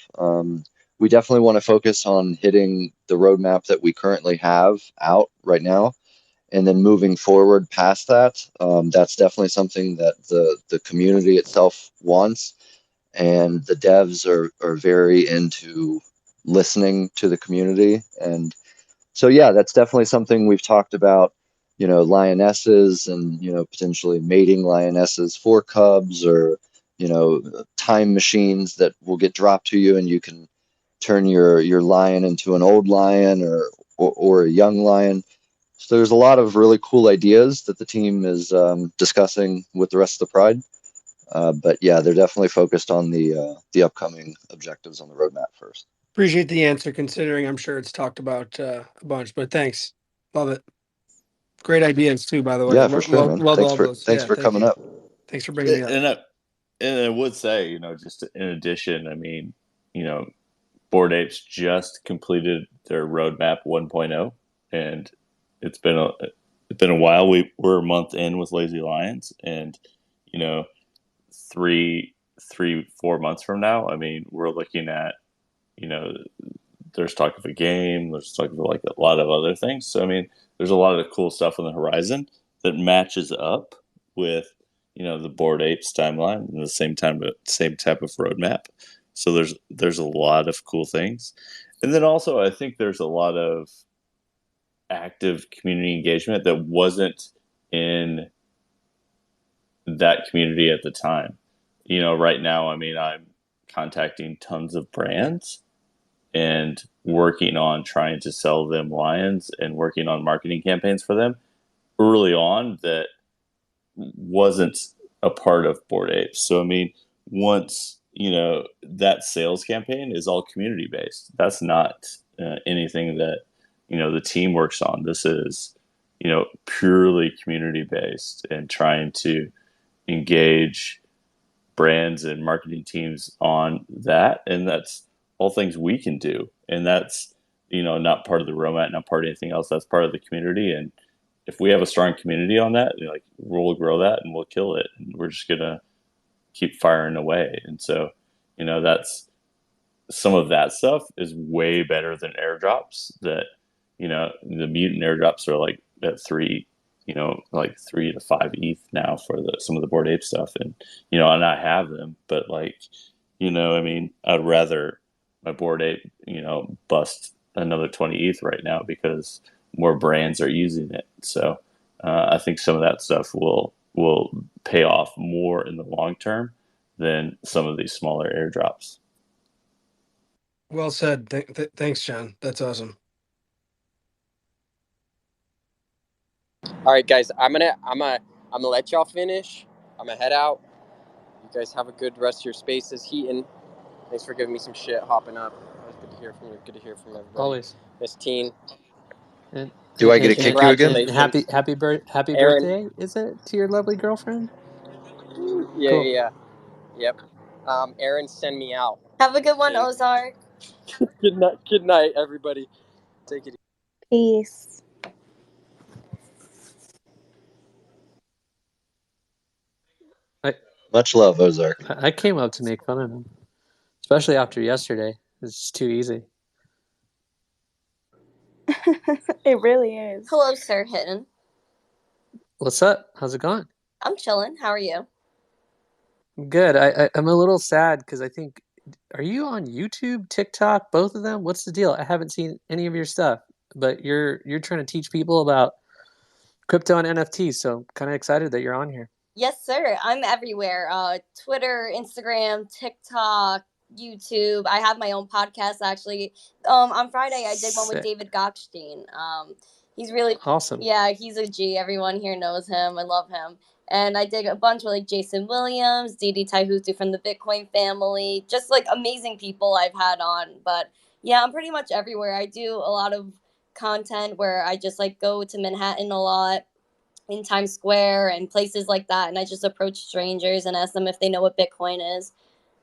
We definitely want to focus on hitting the roadmap that we currently have out right now, and then moving forward past that. That's definitely something that the community itself wants, and the devs are very into listening to the community. And so yeah, that's definitely something we've talked about, lionesses, and potentially mating lionesses for cubs, or time machines that will get dropped to you and you can turn your lion into an old lion, or a young lion. So there's a lot of really cool ideas that the team is discussing with the rest of the Pride. But yeah, they're definitely focused on the upcoming objectives on the roadmap first. Appreciate the answer, considering I'm sure it's talked about a bunch, but thanks. Love it. Great ideas too, by the way. Yeah, for sure, man. Love Thanks all for those. thanks Yeah, for thank coming you. up. Thanks for bringing me up. And I would say, just in addition, I mean, Bored Apes just completed their roadmap 1.0, and it's been a while. We're a month in with Lazy Lions, and 4 months from now, I mean, we're looking at, there's talk of a game, there's talk of like a lot of other things. So I mean, there's a lot of cool stuff on the horizon that matches up with the Bored Apes timeline and the same type of roadmap. So there's a lot of cool things, and then also I think there's a lot of active community engagement that wasn't in that community at the time. Right now, I mean, I'm contacting tons of brands and working on trying to sell them lions and working on marketing campaigns for them early on that wasn't a part of Bored Apes. So, I mean, once, that sales campaign is all community based. That's not anything that, the team works on. This is, purely community based and trying to engage brands and marketing teams on that. And that's all things we can do. And that's, not part of the roadmap, not part of anything else. That's part of the community. And if we have a strong community on that, we'll grow that and we'll kill it. And we're just going to keep firing away. And so, that's some of that stuff is way better than airdrops that, the mutant airdrops are like at 3 to 5 ETH now for some of the Bored Ape stuff. And, and I have them, but I mean, I'd rather my Bored Ape, bust another 20 ETH right now because more brands are using it. So I think some of that stuff will pay off more in the long term than some of these smaller airdrops. Well said. Thanks, John. That's awesome. All right, guys, I'm gonna let y'all finish. I'm gonna head out. You guys have a good rest of your spaces. Heaton, thanks for giving me some shit, hopping up. It was good to hear from you. Good to hear from everybody. Always. Miss Teen. Do I get to kick you again? And happy Aaron. birthday, is it, to your lovely girlfriend? Yeah, Cool. yeah. Yep. Aaron, send me out. Have a good one, Ozark. Good night, everybody. Take it easy. Peace. Much love, Ozark. I came up to make fun of him, especially after yesterday. It's just too easy. It really is. Hello, Sir Hidden. What's up? How's it going? I'm chilling. How are you? Good. I'm a little sad because I think, are you on YouTube, TikTok, both of them? What's the deal? I haven't seen any of your stuff, but you're trying to teach people about crypto and NFTs, so I'm kind of excited that you're on here. Yes, sir. I'm everywhere. Twitter, Instagram, TikTok, YouTube. I have my own podcast actually. On Friday I did one with Sick. David Gokhshtein. He's really Awesome. Yeah, he's a G. Everyone here knows him. I love him. And I did a bunch with like Jason Williams, Didi Taihutu from the Bitcoin family, just like amazing people I've had on. But yeah, I'm pretty much everywhere. I do a lot of content where I just like go to Manhattan a lot, in Times Square and places like that, and I just approach strangers and ask them if they know what Bitcoin is.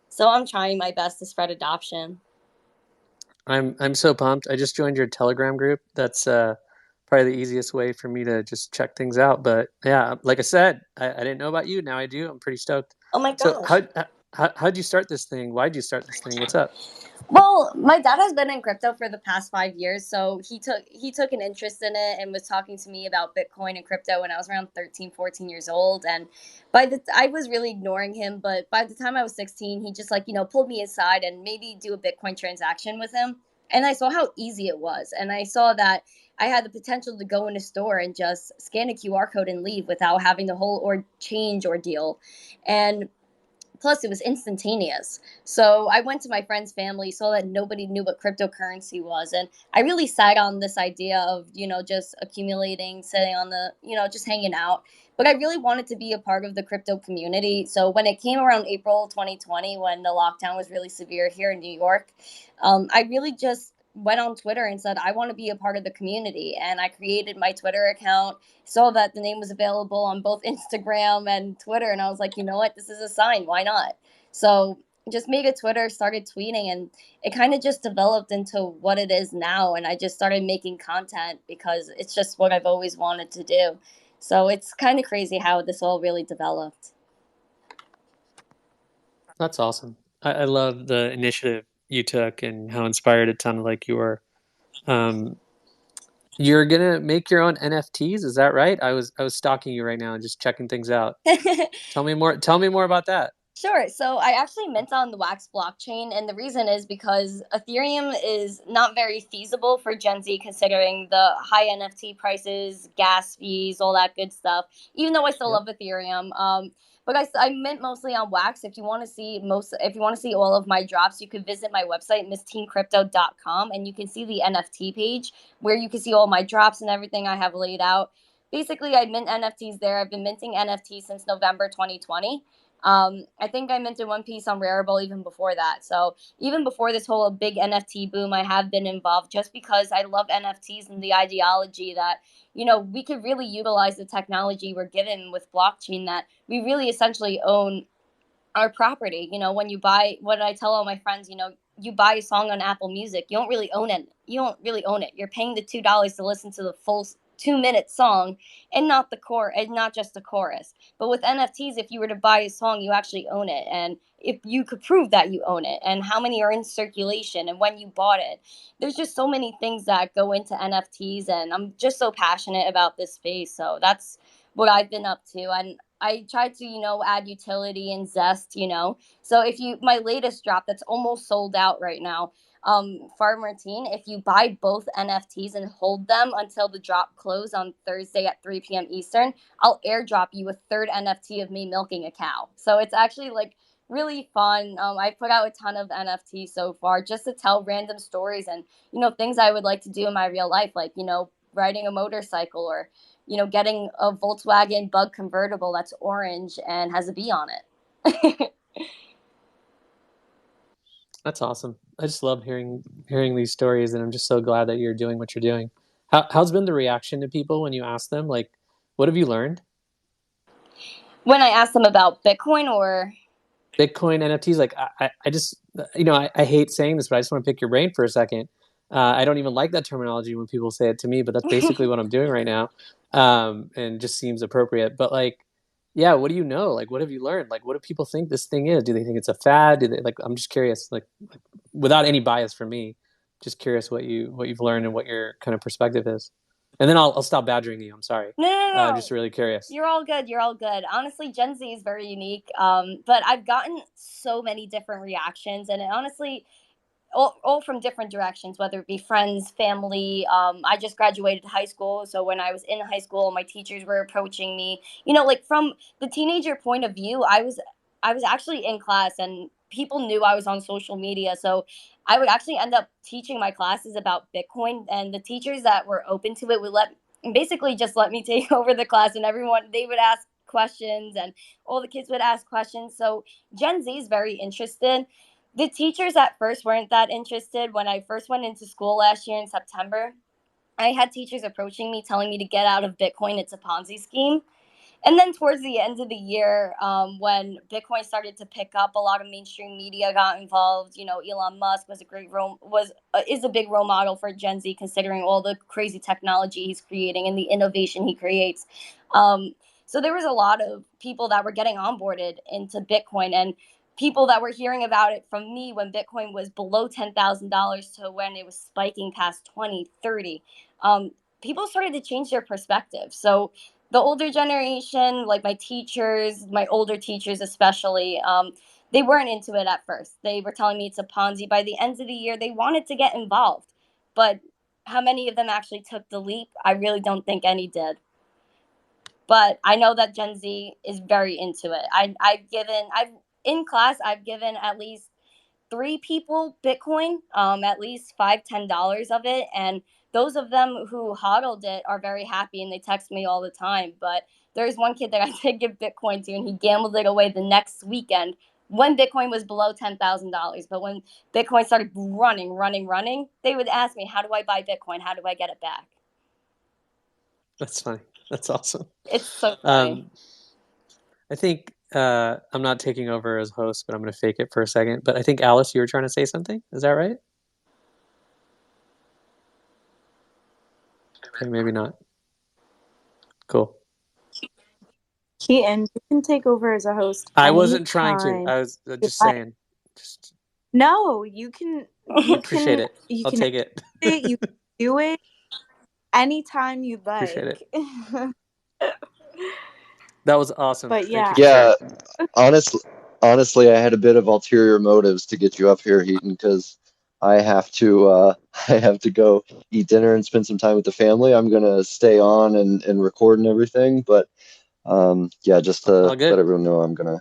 So I'm trying my best to spread adoption. I'm so pumped. I just joined your Telegram group. That's probably the easiest way for me to just check things out. But yeah, like I said, I didn't know about you. Now I do. I'm pretty stoked. Oh my So gosh. how'd you start this thing? Why'd you start this thing? What's up? Well, my dad has been in crypto for the past 5 years, so he took an interest in it and was talking to me about Bitcoin and crypto when I was around 13, 14 years old. And I was really ignoring him, but by the time I was 16, he just like, pulled me aside and maybe do a Bitcoin transaction with him. And I saw how easy it was, and I saw that I had the potential to go in a store and just scan a QR code and leave without having the whole or change ordeal. And plus it was instantaneous. So I went to my friend's family, saw that nobody knew what cryptocurrency was, and I really sat on this idea of just accumulating, sitting on the just hanging out. But I really wanted to be a part of the crypto community. So when it came around April 2020, when the lockdown was really severe here in New York, I really just went on Twitter and said I want to be a part of the community, and I created my Twitter account, saw that the name was available on both Instagram and Twitter, and I was like, you know what, this is a sign, why not? So just made a Twitter, started tweeting, and it kind of just developed into what it is now. And I just started making content because it's just what I've always wanted to do. So it's kind of crazy how this all really developed. That's awesome. I love the initiative you took and how inspired it sounded like you were. You're gonna make your own NFTs, is that right? I was stalking you right now and just checking things out. Tell me more. Tell me more about that. Sure. So I actually mint on the Wax blockchain, and the reason is because Ethereum is not very feasible for Gen Z, considering the high NFT prices, gas fees, all that good stuff. Even though I still love Ethereum, but I mint mostly on Wax. If you want to see all of my drops, you could visit my website missteencrypto.com, and you can see the NFT page where you can see all my drops and everything I have laid out. Basically, I mint NFTs there. I've been minting NFTs since November 2020. I think I minted one piece on Rarible even before that. So even before this whole big NFT boom, I have been involved just because I love NFTs and the ideology that, we could really utilize the technology we're given with blockchain, that we really essentially own our property. What I tell all my friends, you buy a song on Apple Music, you don't really own it. You don't really own it. You're paying the $2 to listen to the full 2-minute song, and not the core, and not just the chorus. But with NFTs, if you were to buy a song, you actually own it, and if you could prove that you own it, and how many are in circulation, and when you bought it. There's just so many things that go into NFTs, and I'm just so passionate about this space. So that's what I've been up to. And I tried to, add utility and zest. So my latest drop that's almost sold out right now, Farmer Teen, if you buy both NFTs and hold them until the drop close on Thursday at 3 p.m. Eastern, I'll airdrop you a third NFT of me milking a cow. So it's actually like really fun. I put out a ton of NFTs so far just to tell random stories and, things I would like to do in my real life, like, riding a motorcycle, or getting a Volkswagen Bug convertible that's orange and has a bee on it. That's awesome. I just love hearing these stories, and I'm just so glad that you're doing what you're doing. How's been the reaction to people when you ask them, like, what have you learned? When I asked them about Bitcoin, or Bitcoin NFTs. Like I just, I hate saying this, but I just want to pick your brain for a second. I don't even like that terminology when people say it to me, but that's basically what I'm doing right now. And just seems appropriate. But like, yeah, what do you know? Like, what have you learned? Like, what do people think this thing is? Do they think it's a fad? Do they like? I'm just curious. Like without any bias from me, just curious what you've learned and what your kind of perspective is. And then I'll stop badgering you. I'm sorry. No. I'm just really curious. You're all good. You're all good. Honestly, Gen Z is very unique. But I've gotten so many different reactions, and it honestly, all from different directions, whether it be friends, family. I just graduated high school, so when I was in high school, my teachers were approaching me. Like from the teenager point of view, I was actually in class, and people knew I was on social media, so I would actually end up teaching my classes about Bitcoin, and the teachers that were open to it would basically just let me take over the class, and everyone they would ask questions, and all the kids would ask questions. So Gen Z is very interested. The teachers at first weren't that interested. When I first went into school last year in September, I had teachers approaching me telling me to get out of Bitcoin. It's a Ponzi scheme. And then towards the end of the year, when Bitcoin started to pick up, a lot of mainstream media got involved. Elon Musk was is a big role model for Gen Z, considering all the crazy technology he's creating and the innovation he creates. So there was a lot of people that were getting onboarded into Bitcoin, and people that were hearing about it from me when Bitcoin was below $10,000 to when it was spiking past 20, 30. People started to change their perspective. So the older generation, like my teachers, my older teachers especially, they weren't into it at first. They were telling me it's a Ponzi. By the end of the year, they wanted to get involved. But how many of them actually took the leap? I really don't think any did. But I know that Gen Z is very into it. In class, I've given at least 3 people Bitcoin, at least $5-10 of it, and those of them who hodled it are very happy and they text me all the time. But there's one kid that I did give Bitcoin to, and he gambled it away the next weekend when Bitcoin was below $10,000. But when Bitcoin started running, they would ask me, "How do I buy Bitcoin? How do I get it back?" That's funny. That's awesome. It's so funny. I think I'm not taking over as host, but I'm going to fake it for a second. But I think, Alice, you were trying to say something. Is that right? Okay, maybe not. Cool. Keaton, you can take over as a host. I wasn't trying to. I was just saying. No, you can. You Appreciate can. it. You I'll can take it. You can do it anytime you'd like. Appreciate it. That was awesome. But yeah. Yeah, honestly, I had a bit of ulterior motives to get you up here, Heaton, because I have to go eat dinner and spend some time with the family. I'm gonna stay on and record and everything, but yeah, just to let everyone know, I'm gonna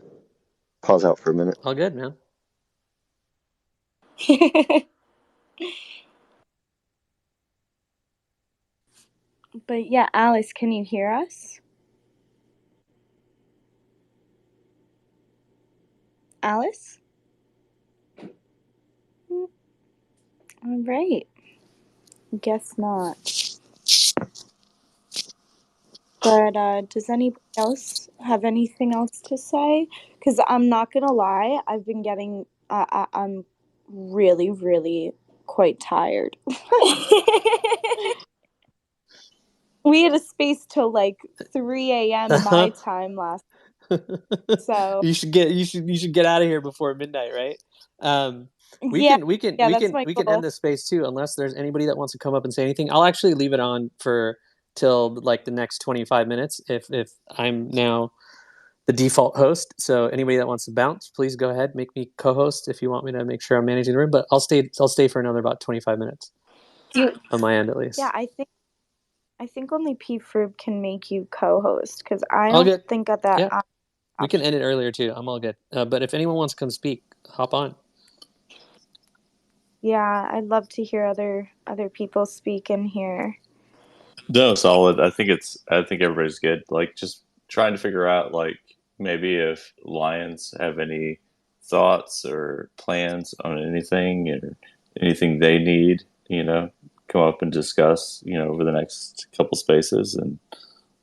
pause out for a minute. All good, man. But yeah, Alice, can you hear us? Alice? All right. Guess not. But does anybody else have anything else to say? Because I'm not gonna lie, I've been getting. I'm really, really quite tired. We had a space till like 3 a.m. my time last. So you should get out of here before midnight, right? We can end this space too, unless there's anybody that wants to come up and say anything. I'll actually leave it on for till like the next 25 minutes if I'm now the default host. So anybody that wants to bounce, please go ahead, make me co-host if you want me to make sure I'm managing the room. But I'll stay for another about 25 minutes on my end at least. Yeah, I think only P Frub can make you co-host because I don't think at that. Yeah. We can end it earlier too. I'm all good. But if anyone wants to come speak, hop on. Yeah, I'd love to hear other people speak in here. No, solid. I think everybody's good. Like just trying to figure out like maybe if Lions have any thoughts or plans on anything or anything they need, come up and discuss, over the next couple spaces and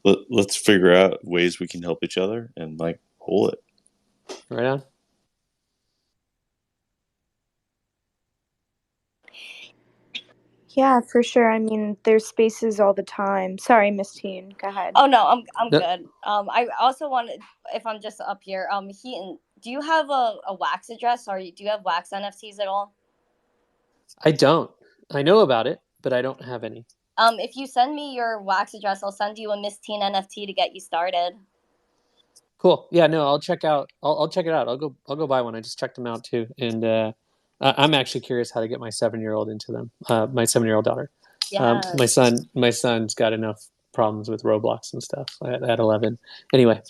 let's figure out ways we can help each other and like pull it. Right on. Yeah, for sure. I mean, there's spaces all the time. Sorry, Miss Teen. Go ahead. Oh no, I'm No, good. I also wanted, if I'm just up here, Heaton, do you have a wax address, or do you have wax NFTs at all? I don't. I know about it, but I don't have any. If you send me your wax address, I'll send you a Miss Teen NFT to get you started. Cool. Yeah, no, I'll check out. I'll check it out. I'll go buy one. I just checked them out too, and I'm actually curious how to get my 7-year-old into them. My 7-year-old daughter. Yes. My son's got enough problems with Roblox and stuff at 11. Anyway,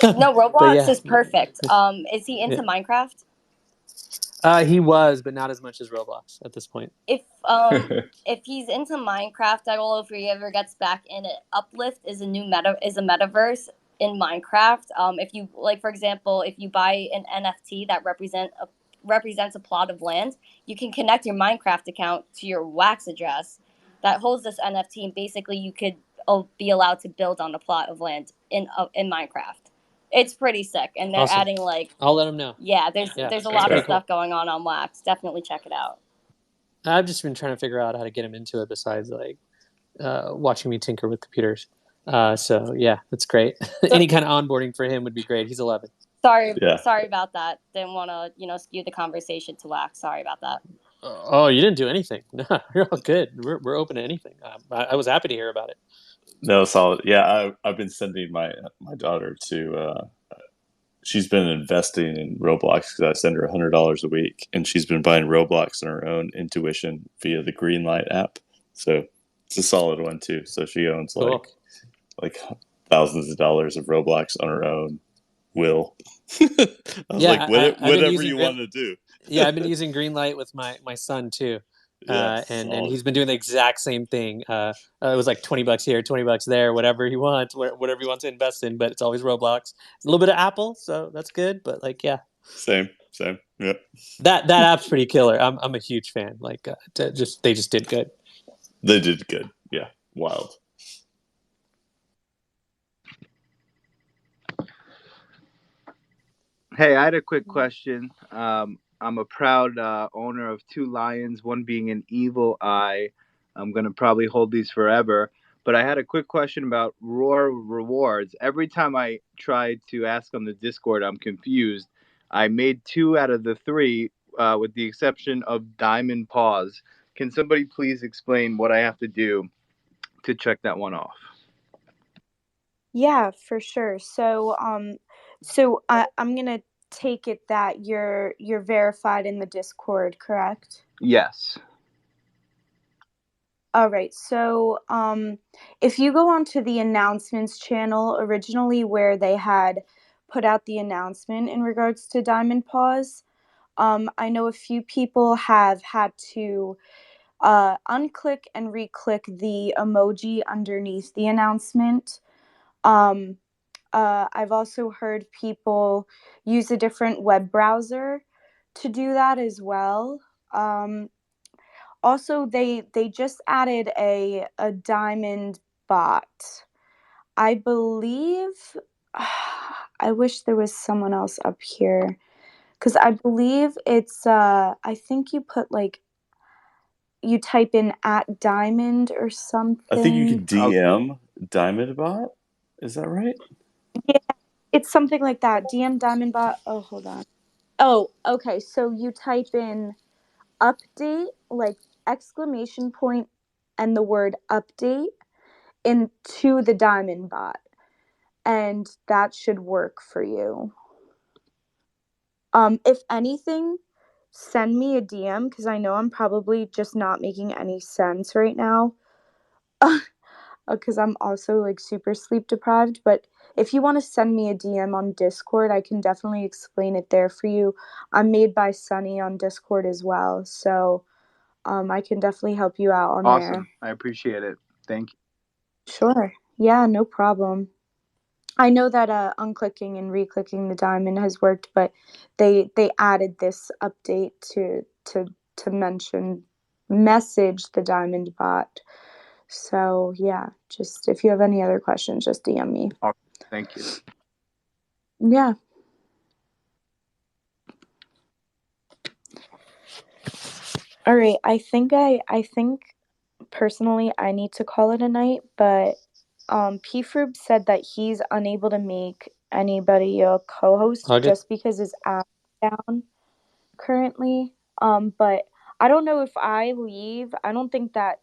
No, but Roblox yeah, is perfect. Is he into yeah. Minecraft? He was, but not as much as Roblox at this point. If he's into Minecraft, I don't know if he ever gets back in it. Uplift is a metaverse in Minecraft. If you like, for example, if you buy an NFT that represents a plot of land, you can connect your Minecraft account to your Wax address that holds this NFT, and basically you could be allowed to build on a plot of land in Minecraft. It's pretty sick, and they're Awesome. adding like, I'll let him know. yeah, there's Yeah, a that's lot of pretty stuff cool. going on Wax. Definitely check it out. I've just been trying to figure out how to get him into it besides like watching me tinker with computers. So yeah, that's great. Any kind of onboarding for him would be great. He's 11. Sorry about that. Didn't want to skew the conversation to Wax. Sorry about that. Oh, you didn't do anything. No, you're all good. We're open to anything. I was happy to hear about it. No, solid. Yeah, I've been sending my daughter to. She's been investing in Roblox because I send her $100 a week, and she's been buying Roblox on her own intuition via the Greenlight app. So it's a solid one too. So she owns Cool. like thousands of dollars of Roblox on her own will. I was Yeah, like, I've been whatever using you want to do. Yeah, I've been using Greenlight with my son too. Yeah, And he's been doing the exact same thing. It was like $20 here, $20 there, whatever he wants, whatever he wants to invest in, but it's always Roblox. A little bit of Apple, so that's good. But like, yeah, Same. Yeah. that app's pretty killer. I'm a huge fan. Like, they just did good. They did good. Yeah, wild. Hey, I had a quick question. I'm a proud owner of 2 lions, one being an evil eye. I'm going to probably hold these forever. But I had a quick question about Roar rewards. Every time I try to ask on the Discord, I'm confused. I made 2 out of the 3, with the exception of Diamond Paws. Can somebody please explain what I have to do to check that one off? Yeah, for sure. So I'm gonna take it that you're verified in the Discord, correct? Yes. All right. So if you go onto the announcements channel, originally where they had put out the announcement in regards to Diamond Paws, I know a few people have had to unclick and re-click the emoji underneath the announcement. I've also heard people use a different web browser to do that as well. Also, they just added a diamond bot. I believe. I wish there was someone else up here, because I believe it's. I think you put like you type in @diamond or I think you something. can DM Diamond Bot. Is that right? Yeah, it's something like that. DM Diamond Bot. Oh, hold on. Oh, okay. So you type in update, like exclamation point and the word update into the Diamond Bot, and that should work for you. If anything, send me a DM, because I know I'm probably just not making any sense right now. Because I'm also like super sleep deprived. But if you want to send me a DM on Discord, I can definitely explain it there for you. I'm made by Sunny on Discord as well, so I can definitely help you out on Awesome. there. I appreciate it. Thank you. Sure. Yeah, no problem. I know that unclicking and re-clicking the diamond has worked, but they added this update to message the diamond bot. So yeah, just if you have any other questions, just DM me. Thank you. Yeah. All right. I think personally, I need to call it a night, but P. Froob said that he's unable to make anybody a co-host All good. just because his app is down currently. But I don't know if I leave. I don't think that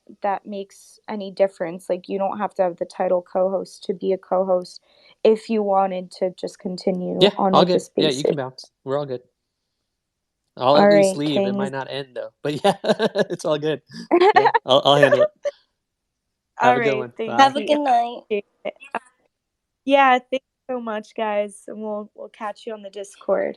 makes any difference. Like, you don't have to have the title co-host to be a co-host if you wanted to just continue Yeah, on all with the good. Yeah, you spaces. can bounce. We're all good. I'll All at least right, leave. It Kings. might not end though, but yeah, it's all good. Yeah, I'll handle it. Have All a good right, one. thank Bye. Have a you. good night. Yeah, thank you so much, guys, and we'll catch you on the Discord.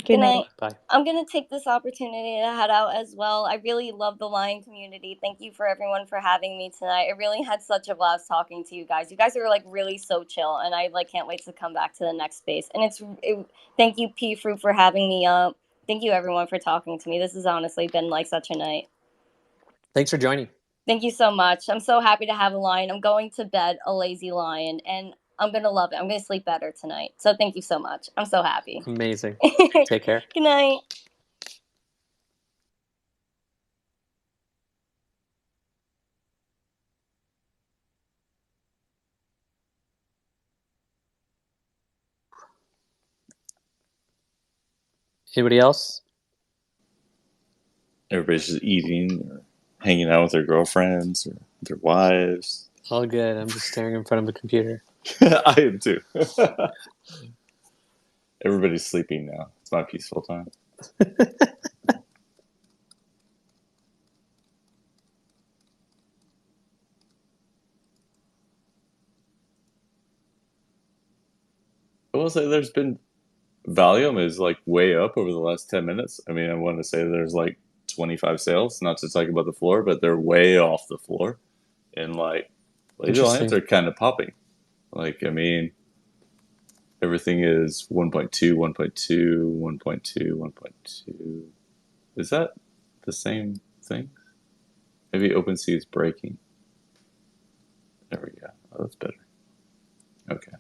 Good night. Bye. I'm going to take this opportunity to head out as well. I really love the Lion community. Thank you for everyone for having me tonight. I really had such a blast talking to you guys. You guys are like really so chill, and I like can't wait to come back to the next space. And thank you, P. Fruit, for having me up. Thank you, everyone, for talking to me. This has honestly been like such a night. Thanks for joining. Thank you so much. I'm so happy to have a lion. I'm going to bed a lazy lion, and I'm going to love it. I'm going to sleep better tonight. So thank you so much. I'm so happy. Amazing. Take care. Good night. Anybody else? Everybody's just eating or hanging out with their girlfriends or their wives. All good. I'm just staring in front of a computer. I am too. Everybody's sleeping now. It's my peaceful time. I will say there's been volume is like way up over the last 10 minutes. I mean, I want to say there's like 25 sales, not to talk about the floor, but they're way off the floor. And like, lazy lions Interesting. are kind of popping. Like, I mean, everything is 1.2, 1.2, 1.2, 1.2. Is that the same thing? Maybe OpenSea is breaking. There we go. Oh, that's better. Okay.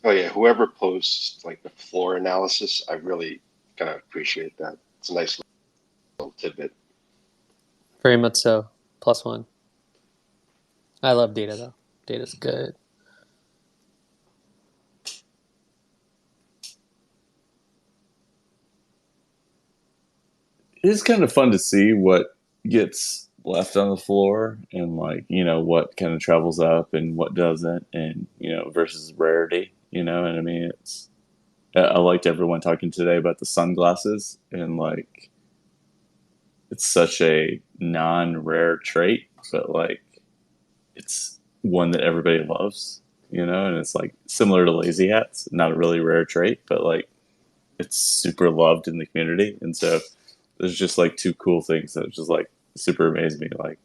Oh yeah, whoever posts like the floor analysis, I really kind of appreciate that. It's a nice little tidbit. Very much so. +1. I love data though. Data's good. It's kind of fun to see what gets left on the floor and like, you know, what kind of travels up and what doesn't, and, you know, versus rarity, you know. And I mean, I liked everyone talking today about the sunglasses, and like, it's such a non-rare trait, but like, it's one that everybody loves, you know. And it's like similar to lazy hats, not a really rare trait, but like, it's super loved in the community. And so there's just like two cool things that just like super amaze me. Like,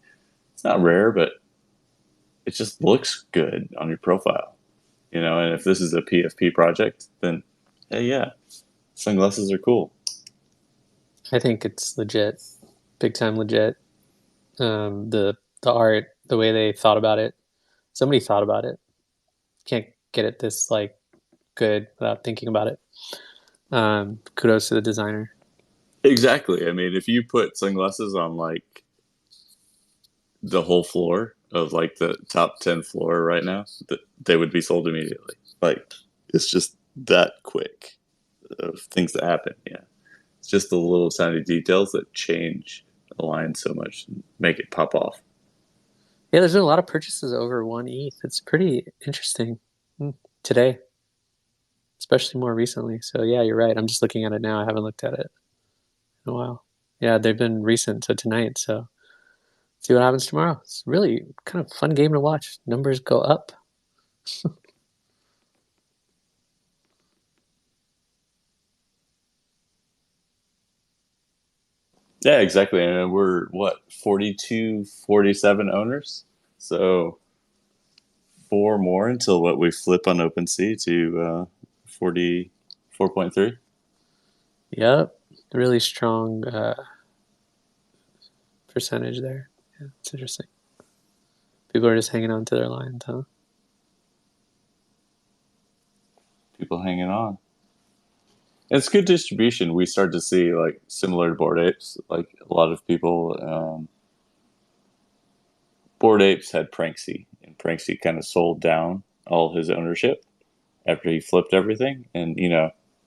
it's not rare, but it just looks good on your profile, you know. And if this is a PFP project, then hey, yeah, sunglasses are cool. I think it's legit. Big time legit. The art, the way they thought about it. Somebody thought about it. Can't get it this like good without thinking about it. Kudos to the designer. Exactly. I mean, if you put sunglasses on like the whole floor of like the top 10 floor right now, they would be sold immediately. Like, it's just that quick of things that happen. Yeah. It's just the little tiny details that change a line so much and make it pop off. Yeah, there's been a lot of purchases over 1 ETH. It's pretty interesting today, especially more recently. So yeah, you're right. I'm just looking at it now. I haven't looked at it in a while. Yeah, they've been recent to tonight. So see what happens tomorrow. It's really kind of fun game to watch. Numbers go up. Yeah, exactly. And we're what, 42, 47 owners? So 4 more until what we flip on OpenSea to 44.3. Yep, really strong percentage there. Yeah, it's interesting. People are just hanging on to their lines, huh? People hanging on. It's good distribution. We start to see like similar to Bored Apes. Like a lot of people, Bored Apes had Pranksy, and Pranksy kind of sold down all his ownership after he flipped everything. And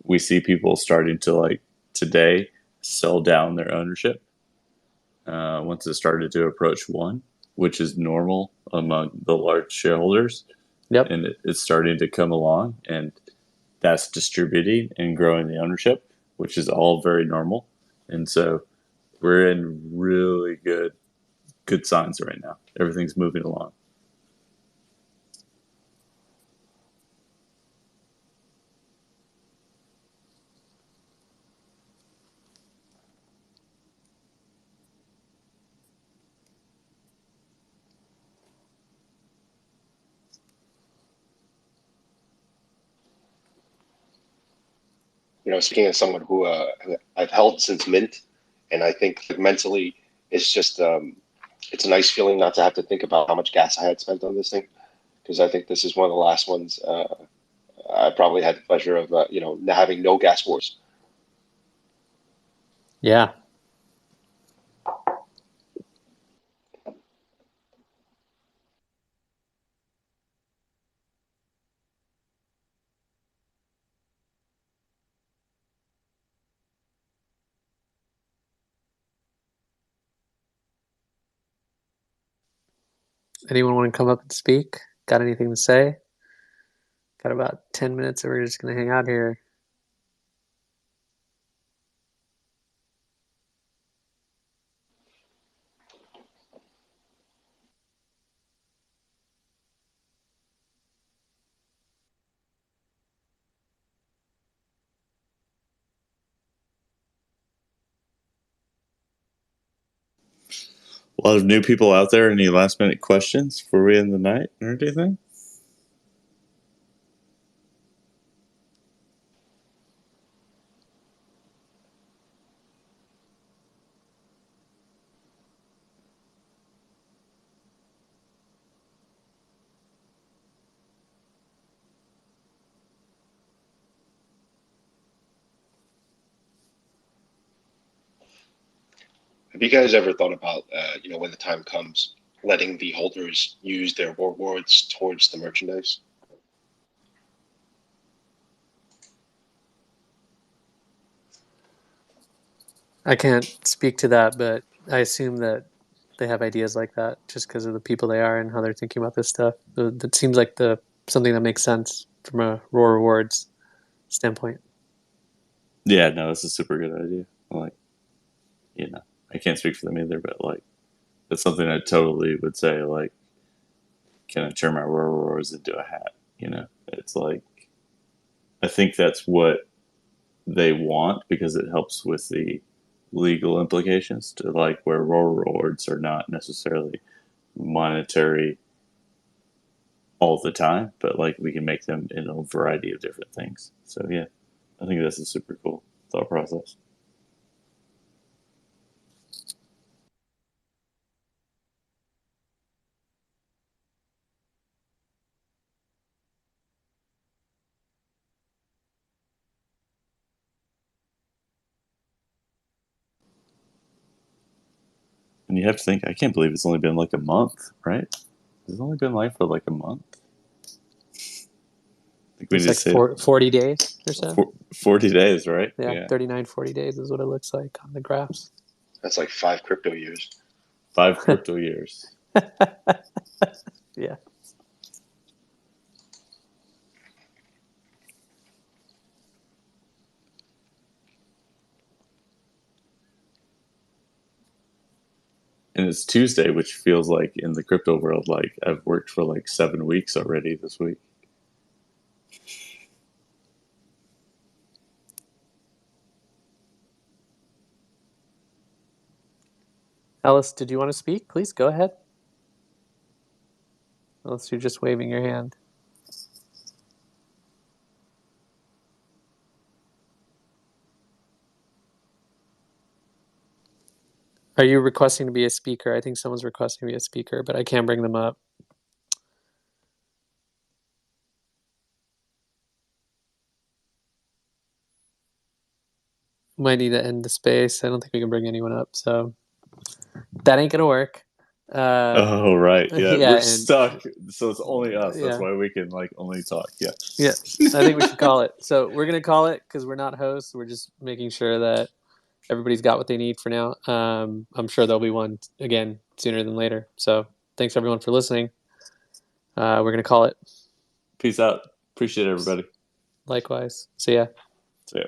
we see people starting to like today sell down their ownership once it started to approach one, which is normal among the large shareholders. Yep. And it's starting to come along, and that's distributing and growing the ownership, which is all very normal. And so we're in really good signs right now. Everything's moving along. Speaking as someone who I've held since mint, and I think mentally it's just it's a nice feeling not to have to think about how much gas I had spent on this thing, because I think this is one of the last ones I probably had the pleasure of having no gas wars. Yeah. Anyone want to come up and speak? Got anything to say? Got about 10 minutes, and we're just going to hang out here. A lot of new people out there. Any last minute questions before we end the night or anything? Have you guys ever thought about, when the time comes, letting the holders use their rewards towards the merchandise? I can't speak to that, but I assume that they have ideas like that just because of the people they are and how they're thinking about this stuff. That seems like something that makes sense from a raw rewards standpoint. Yeah, no, that's a super good idea. I can't speak for them either, but that's something I totally would say. Like, can I turn my raw rewards into a hat? It's like I think that's what they want because it helps with the legal implications to like where raw rewards are not necessarily monetary all the time, but like we can make them in a variety of different things. So yeah, I think that's a super cool thought process. And you have to think, I can't believe it's only been like a month, right? It's only been live for like a month. I think we It's need like to say 40 days or so. 40 days, right? Yeah, 39, 40 days is what it looks like on the graphs. That's like 5 crypto years. 5 crypto years. Yeah. And it's Tuesday, which feels like in the crypto world, like I've worked for like 7 weeks already this week. Alice, did you want to speak? Please go ahead. Unless you're just waving your hand. Are you requesting to be a speaker? I think someone's requesting to be a speaker, but I can't bring them up. might need to end the space. I don't think we can bring anyone up, so that ain't gonna work. Oh right, yeah, Yeah, we're and stuck. So it's only us. That's yeah, why we can like only talk. Yeah. yeah. I think we should call it. So we're gonna call it because we're not hosts. We're just making sure that everybody's got what they need for now. I'm sure there'll be one again sooner than later. So thanks everyone for listening. We're gonna call it. Peace out. Appreciate it, everybody. Likewise. See ya. See ya.